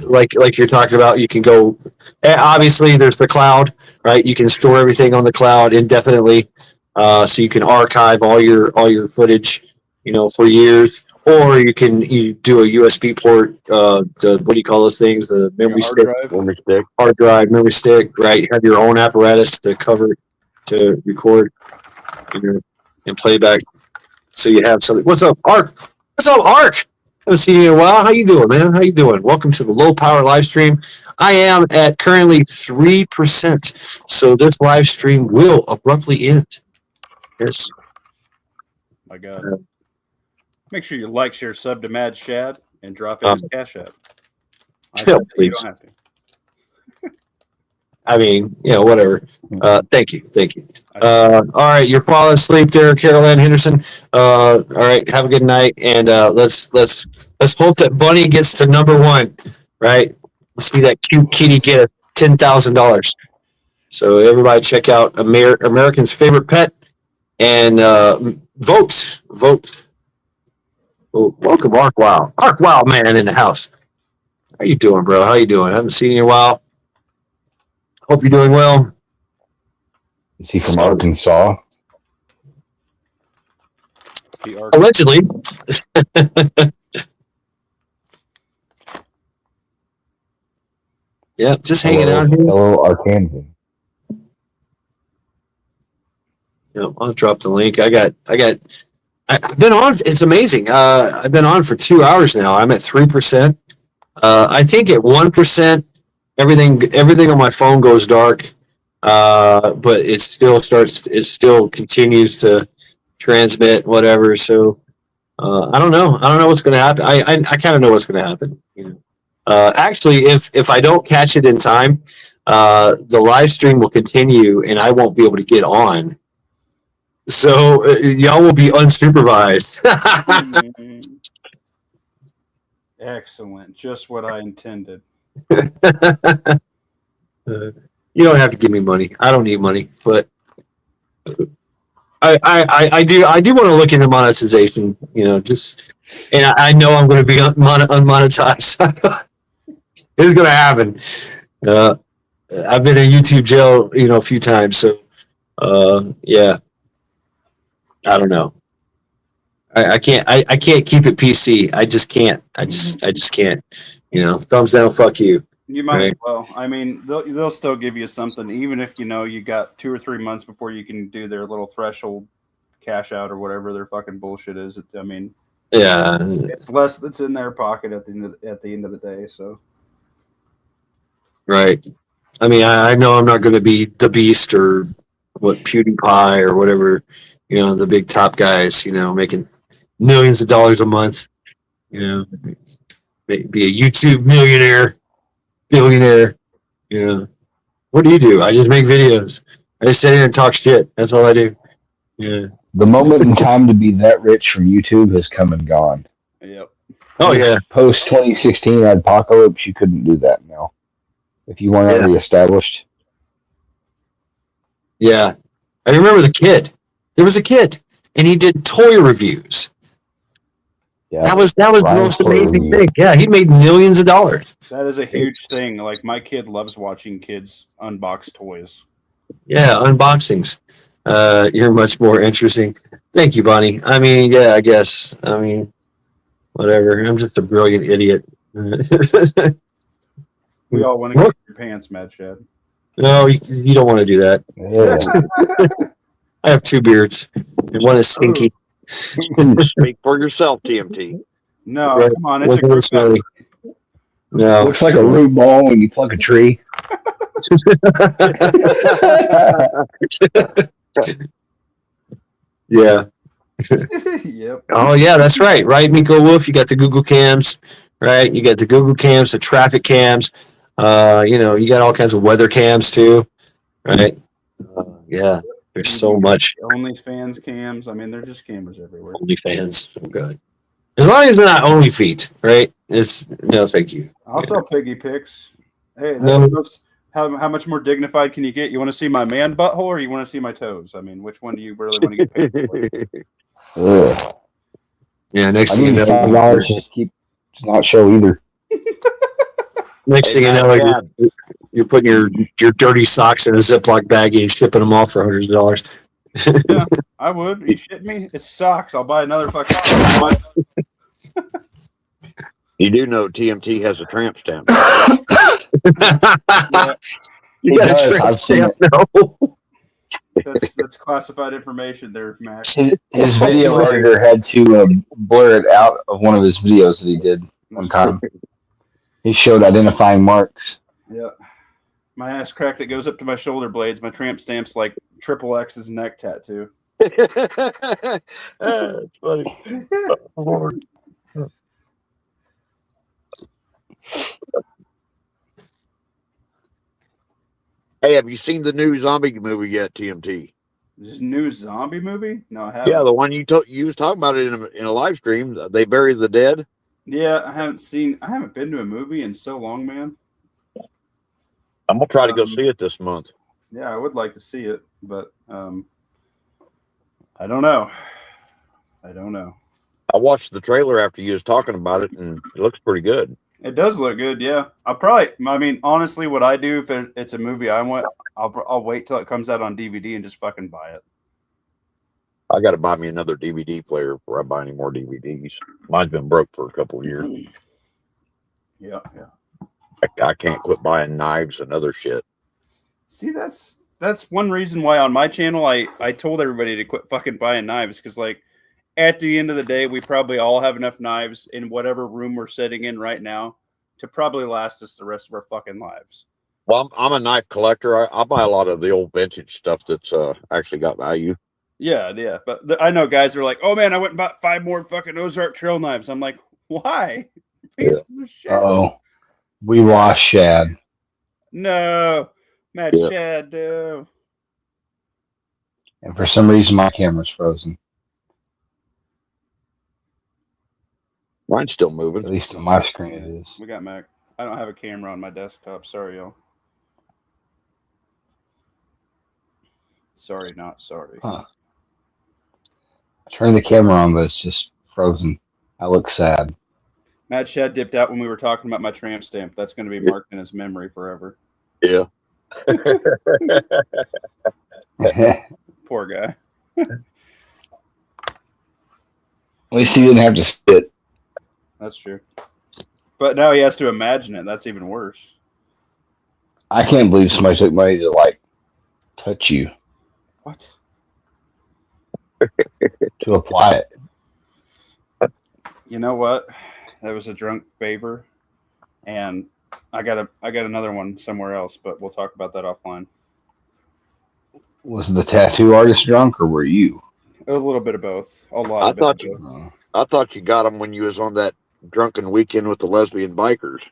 like you're talking about, you can go, obviously there's the cloud, right? You can store everything on the cloud indefinitely. So you can archive all your footage, for years, or you do a USB port. What do you call those things? The memory stick, hard drive, memory stick. Right, you have your own apparatus to cover to record and playback. So you have something. What's up, Ark? What's up, Ark? Haven't seen you in a while. How you doing, man? How you doing? Welcome to the low power live stream. I am at currently 3%, so this live stream will abruptly end. Yes. My God. Make sure you like, share, sub to Mad Shad, and drop in his Cash App. Please. You don't have to. I mean, whatever. Thank you. All right, you're falling asleep there, Caroline Henderson. All right, have a good night, and let's hope that Bunny gets to number 1. Right? Let's see that cute kitty get $10,000. So everybody, check out American's favorite pet and vote. Oh, welcome, Ark Wow man in the house. How you doing, bro? How you doing? I haven't seen you in a while. Hope you're doing well. Is he from Arkansas? Allegedly. Yeah, just hanging out here. Hello, Arkansas. I'll drop the link. I've been on. It's amazing. I've been on for 2 hours now. I'm at 3%. I think at 1%, everything on my phone goes dark. But it still continues to transmit whatever. So I don't know what's going to happen. I kind of know what's going to happen. Actually, if I don't catch it in time, the live stream will continue and I won't be able to get on. So y'all will be unsupervised. Excellent. Just what I intended. You don't have to give me money. I don't need money, but I do want to look into monetization. And I know I'm going to be unmonetized. It's going to happen. I've been in YouTube jail, a few times. So, yeah. I don't know. I can't keep it PC. I just can't. I just can't. Thumbs down. Fuck you. You might as well. I mean, they'll still give you something, even if you got 2 or 3 months before you can do their little threshold cash out or whatever their fucking bullshit is. I mean, yeah, it's less that's in their pocket at the end of the day. So, right. I mean, I know I'm not going to be the Beast or PewDiePie or whatever. The big top guys. Making millions of dollars a month. Be a YouTube millionaire. Billionaire. What do? I just make videos. I just sit here and talk shit. That's all I do. Yeah. The moment in time to be that rich from YouTube has come and gone. Yep. Oh yeah. Post 2016 apocalypse, you couldn't do that now. If you weren't already established. Yeah. I remember the kid. There was a kid and he did toy reviews. Yeah, that was the most amazing thing. Yeah, he made millions of dollars. That is a huge thing. Like, my kid loves watching kids unbox toys. Yeah, unboxings. You're much more interesting. Thank you, Bonnie. I mean, yeah, I guess. I mean, whatever. I'm just a brilliant idiot. We all want to get your pants, Mad Shad. No, you don't want to do that. Yeah. I have 2 beards, and one is stinky. Speak for yourself, TMT. No, right. Come on, it's a good story. No, looks like a root ball when you pluck a tree. Yeah. Yep. Oh yeah, that's right. Right, Miko Wolf. You got the Google cams, right? You got the Google cams, the traffic cams. You got all kinds of weather cams too, right? Yeah. There's so much. OnlyFans cams. I mean, they're just cameras everywhere. OnlyFans. Oh, God. As long as they're not only feet, right? Thank you. I'll sell piggy pics. Hey, how much more dignified can you get? You want to see my man butthole or you want to see my toes? I mean, which one do you really want to get paid for? Yeah, next thing you know, $5 just keep not show either. Next thing you know, you're putting your dirty socks in a Ziploc baggie and shipping them off for hundreds of dollars. Yeah, I would. Are you shitting me? It's socks. I'll buy another fucking. You do know TMT has a tramp stamp. Yeah, You He got a does. tramp I've seen stamp now. that's classified information there, Max. his video editor had to blur it out of one of his videos that he did one time. He showed identifying marks. Yeah. My ass crack that goes up to my shoulder blades, my tramp stamp's like triple X's neck tattoo. It's funny. Lord. Hey, have you seen the new zombie movie yet, TMT? This new zombie movie? No, I haven't. Yeah, the one you was talking about it in a live stream. They bury the dead. Yeah, I haven't been to a movie in so long, man. I'm gonna try to go see it this month. Yeah, I would like to see it, but I don't know. I watched the trailer after you was talking about it, and it looks pretty good. It does look good, yeah. I mean, honestly, what I do if it's a movie I want, I'll wait till it comes out on DVD and just fucking buy it. I got to buy me another DVD player before I buy any more DVDs. Mine's been broke for a couple of years. Yeah. I can't quit buying knives and other shit. See, that's one reason why on my channel I told everybody to quit fucking buying knives, because like at the end of the day, we probably all have enough knives in whatever room we're sitting in right now to probably last us the rest of our fucking lives. Well, I'm a knife collector. I buy a lot of the old vintage stuff that's actually got value. Yeah. But I know guys are like, oh man, I went and bought 5 more fucking Ozark trail knives. I'm like, why? Pieces of shit. Oh, we lost Shad. No, Matt Yeah. Shad, no. And for some reason, my camera's frozen. Mine's still moving. At least on my screen, it is. We got Mac. I don't have a camera on my desktop. Sorry, y'all. Sorry, not sorry. Huh. I turned the camera on, but it's just frozen. I look sad. Matt Shad dipped out when we were talking about my tramp stamp. That's going to be marked in his memory forever. Yeah. Poor guy. At least he didn't have to sit. That's true. But now he has to imagine it. That's even worse. I can't believe somebody took money to like touch you What? to apply it. You know what? That was a drunk favor, and I got another one somewhere else, but we'll talk about that offline. Was the tattoo artist drunk, or were you? A little bit of both. A lot of both. I thought you got them when you was on that drunken weekend with the lesbian bikers.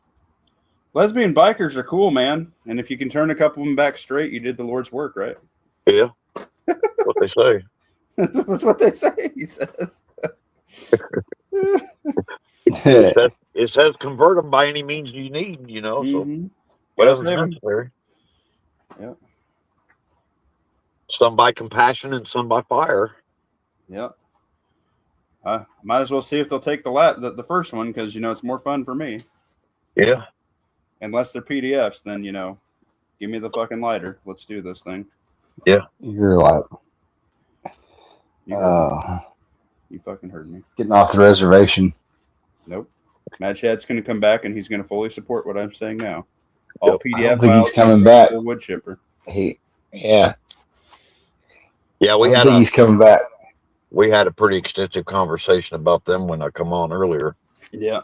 Lesbian bikers are cool, man. And if you can turn a couple of them back straight, you did the Lord's work, right? Yeah. What they say. That's what they say, he says. It says convert them by any means you need, you know. So whatever's necessary. Yeah. Some by compassion and some by fire. Yep. Might as well see if they'll take the first one, because it's more fun for me. Yeah. Unless they're PDFs, then give me the fucking lighter. Let's do this thing. Yeah. You're like, You fucking heard me. getting off the reservation. Nope. Mad Shad's going to come back, and he's going to fully support what I'm saying now. All PDF I don't think files. he's coming back. Wood chipper. Yeah. Yeah, He's coming back. We had a pretty extensive conversation about them when I come on earlier. Yeah.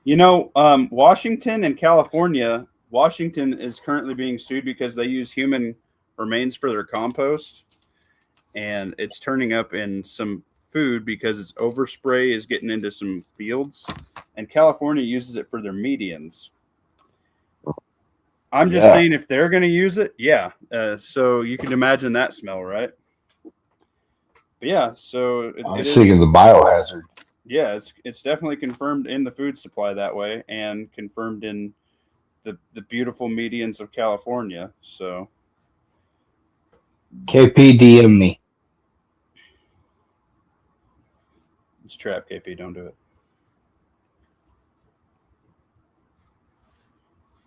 Washington and California. Washington is currently being sued because they use human remains for their compost, and it's turning up in some food because its overspray is getting into some fields, and California uses it for their medians. I'm just saying, if they're going to use it, so you can imagine that smell, right? But yeah, so I was thinking the biohazard. Yeah, it's definitely confirmed in the food supply that way, and confirmed in the beautiful medians of California. So KP DM me. it's trap, KP. Don't do it.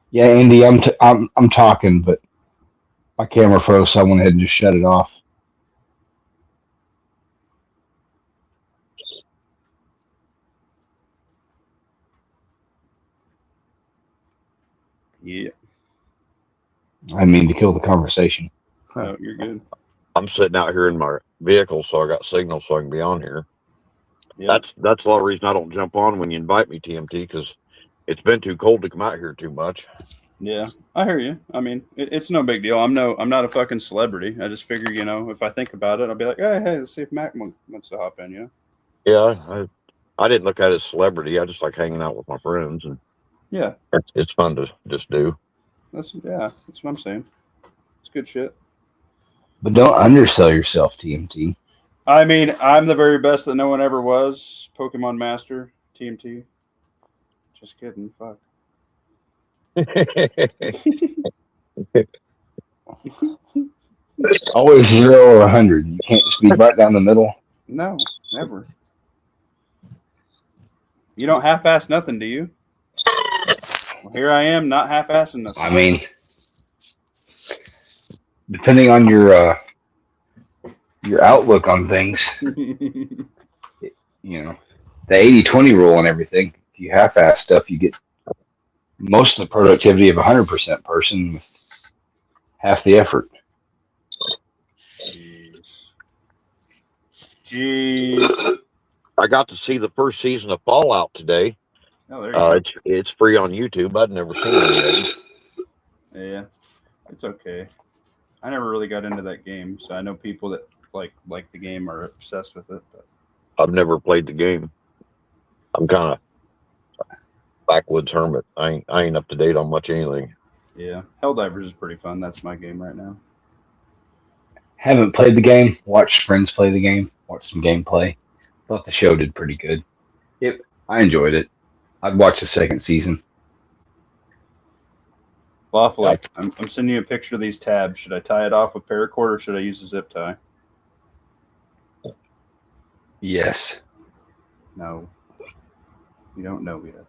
Yeah, Andy, I'm talking, but my camera froze, so I went ahead and just shut it off. Yeah. I mean to kill the conversation. Oh, you're good. I'm sitting out here in my vehicle, so I got signal, so I can be on here. Yeah. That's a lot of reason I don't jump on when you invite me, TMT, because it's been too cold to come out here too much. Yeah, I hear you. I mean, it's no big deal. I'm not a fucking celebrity. I just figure, if I think about it, I'll be like, hey, let's see if Mac wants to hop in. Yeah, I didn't look at it as celebrity. I just like hanging out with my friends, and Yeah, it's fun to just do. that's what I'm saying. It's good shit. But don't undersell yourself, TMT. I mean, I'm the very best that no one ever was. Pokemon Master, TMT. Just kidding. Fuck. Always 0 or 100. You can't just be right down the middle. No, never. You don't half-ass nothing, do you? Well, here I am, not half-assing nothing. I mean, depending on your outlook on things, the 80-20 rule and everything. If you half-ass stuff, you get most of the productivity of a 100% person with half the effort. Jeez. I got to see the first season of Fallout today. Oh, there you go. It's free on YouTube. I'd never seen it yet. Yeah, it's okay. I never really got into that game, so I know people that like the game are obsessed with it. But I've never played the game. I'm kind of backwoods hermit. I ain't up to date on much anything. yeah, Helldivers is pretty fun. That's my game right now. Haven't played the game. Watched friends play the game. Watched some gameplay. Thought the show did pretty good. I enjoyed it. I'd watch the second season. Lawfully, I'm sending you a picture of these tabs. Should I tie it off with paracord or should I use a zip tie? Yes. No, you don't know yet.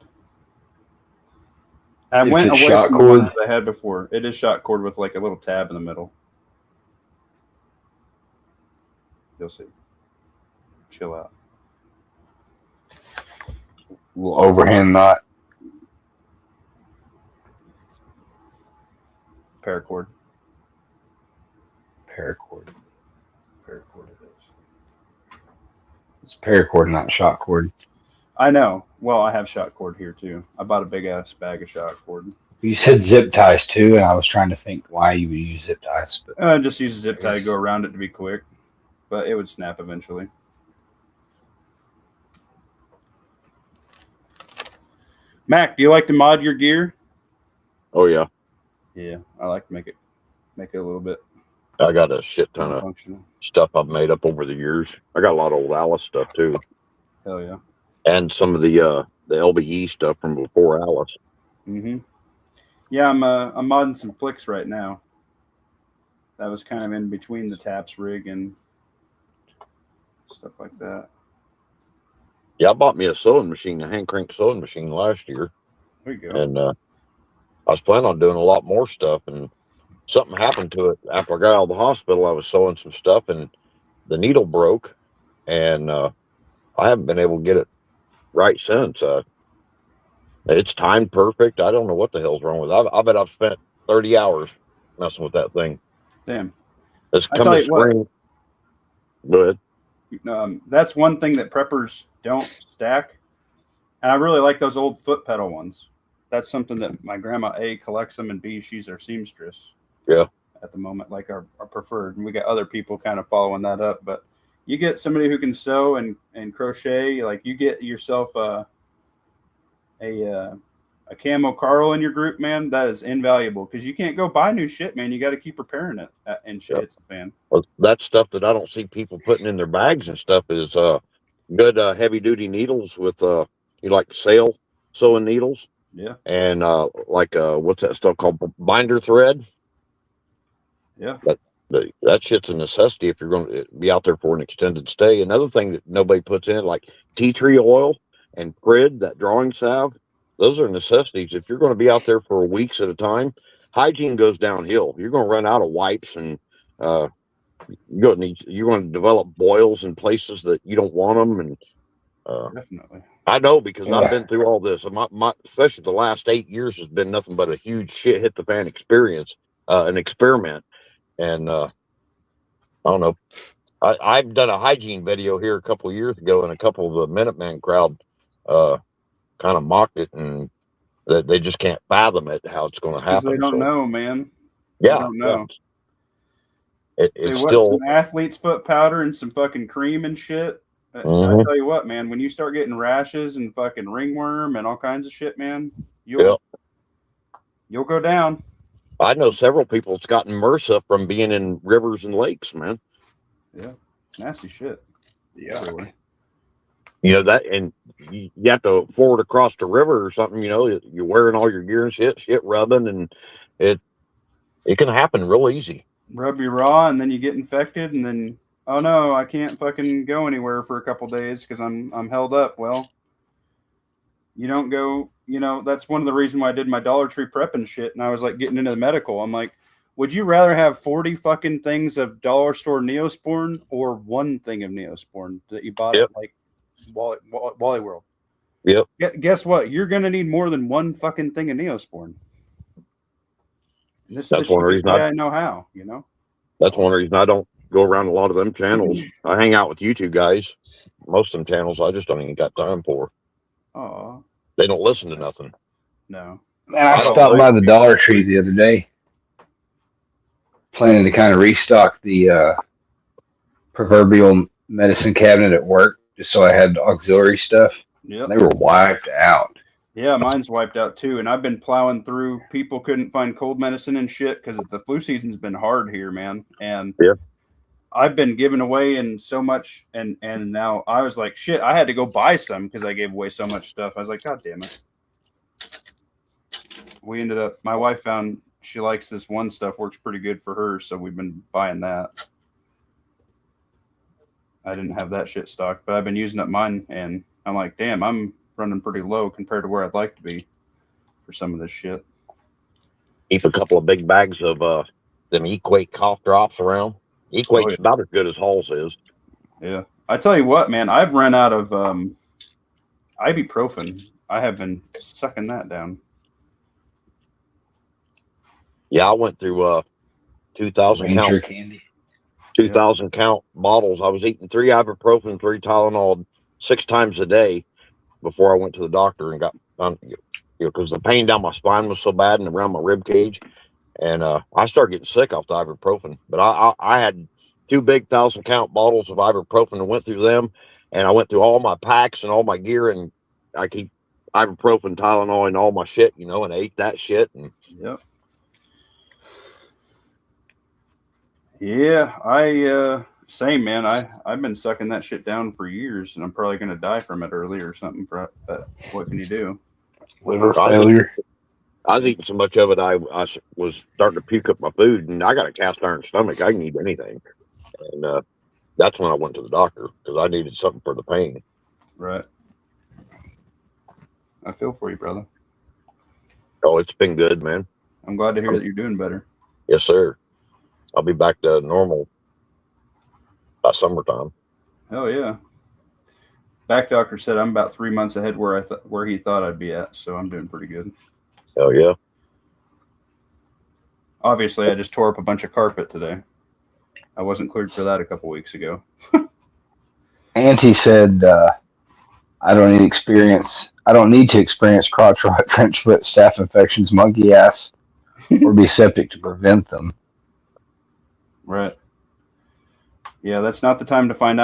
I Is went it away shot from the one cord? that I had before. It is shot cord with like a little tab in the middle. You'll see. Chill out. Little overhand knot. Paracord. Paracord. Paracord it is. It's paracord, not shot cord. I know. Well, I have shot cord here too. I bought a big ass bag of shot cord. You said zip ties too, and I was trying to think why you would use zip ties. But I just use a zip tie to go around it to be quick, but it would snap eventually. Mac, do you like to mod your gear? Oh yeah, Yeah, I like to make it a little bit I got a shit ton of functional. stuff I've made up over the years. I got a lot of old Alice stuff too, Hell yeah. and some of the LBE stuff from before Alice. Mm-hmm. Yeah, I'm modding some flicks right now. That was kind of in between the taps rig and stuff like that. Yeah, I bought me a sewing machine, a hand crank sewing machine last year, There you go. and I was planning on doing a lot more stuff, and something happened to it after I got out of the hospital. I was sewing some stuff, and the needle broke, and I haven't been able to get it right since. It's timed perfect. I don't know what the hell's wrong with it. I bet I've spent 30 hours messing with that thing. Damn. It's I coming tell you what. spring. But That's one thing that preppers don't stack. And I really like those old foot pedal ones. That's something that my grandma A collects them, and B, she's our seamstress. Yeah. At the moment, like our preferred. And we got other people kind of following that up. But you get somebody who can sew and crochet, like you get yourself a camo Carl in your group, man, that is invaluable because you can't go buy new shit, man. You got to keep repairing it and shit. Yep. It's a fan. Well, that stuff that I don't see people putting in their bags and stuff is good heavy duty needles with you like sail sewing needles. Yeah. And like what's that stuff called, binder thread? Yeah. That shit's a necessity if you're going to be out there for an extended stay. Another thing that nobody puts in, like tea tree oil and Prid, that drawing salve, those are necessities. If you're going to be out there for weeks at a time, hygiene goes downhill. You're going to run out of wipes, and you're going to develop boils in places that you don't want them. And Definitely. I know because I've been through all this. My especially the last 8 years has been nothing but a huge shit hit the fan experience, an experiment. And I don't know. I've done a hygiene video here a couple of years ago, and a couple of the Minuteman crowd kind of mocked it, and that they just can't fathom it how it's going to Because happen. they don't know, man. Yeah, they don't know. It's what, still some athlete's foot powder and some fucking cream and shit. I tell you what, man, when you start getting rashes and fucking ringworm and all kinds of shit, man, you'll go down. I know several people that's gotten MRSA from being in rivers and lakes, man. Yeah, nasty shit. Yeah. You know that, and you have to forward across the river or something. You know, you're wearing all your gear and shit rubbing, and it can happen real easy. Rub you raw, and then you get infected, and then oh no, I can't fucking go anywhere for a couple days because I'm held up. Well, you don't go. You know, that's one of the reasons why I did my Dollar Tree prep and shit, and I was like getting into the medical. I'm like, would you rather have 40 fucking things of dollar store Neosporin or one thing of Neosporin that you bought at like Wally World? Yep. Guess what? You're gonna need more than one fucking thing of Neosporin. And this That's is the one reason way I know how. You know. That's one reason I don't go around a lot of them channels. I hang out with you two guys. Most of them channels I just don't even got time for. Oh. They don't listen to nothing. No. Man, I stopped by the Dollar Tree the other day, planning to kind of restock the proverbial medicine cabinet at work, just so I had auxiliary stuff. Yeah. They were wiped out. Yeah, mine's wiped out too. And I've been plowing through. People couldn't find cold medicine and shit because the flu season's been hard here, man. And I've been giving away and so much. And now I was like, shit, I had to go buy some because I gave away so much stuff. I was like, God damn it. We ended up, my wife found she likes this one stuff, works pretty good for her. So we've been buying that. I didn't have that shit stocked, but I've been using up mine. And I'm like, damn, I'm running pretty low compared to where I'd like to be for some of this shit. Keep a couple of big bags of them Equate cough drops around. Equate's about as good as Hall's is. Yeah. I tell you what, man, I've run out of ibuprofen. I have been sucking that down. Yeah, I went through 2,000 count. 2,000 count bottles. I was eating 3 ibuprofen, 3 Tylenol 6 times a day before I went to the doctor and got because the pain down my spine was so bad and around my rib cage, and I started getting sick off the ibuprofen. But I had 2 big 1,000 count bottles of ibuprofen and went through them, and I went through all my packs and all my gear, and I keep ibuprofen, Tylenol, and all my shit, you know, and I ate that shit. And yeah, same, man. I've been sucking that shit down for years, and I'm probably gonna die from it early or something. But what can you do? Liver failure. I was eating so much of it, I was starting to puke up my food, and I got a cast iron stomach. I can eat anything, and that's when I went to the doctor because I needed something for the pain. Right. I feel for you, brother. Oh, it's been good, man. I'm glad to hear that you're doing better. Yes, sir. I'll be back to normal by summertime. Oh yeah. Back doctor said I'm about 3 months ahead where he thought I'd be at, so I'm doing pretty good. Oh yeah. Obviously, I just tore up a bunch of carpet today. I wasn't cleared for that a couple weeks ago. And he said, I don't need to experience crotch rot, French foot, staph infections, monkey ass, or be septic to prevent them. Right. Yeah, that's not the time to find out.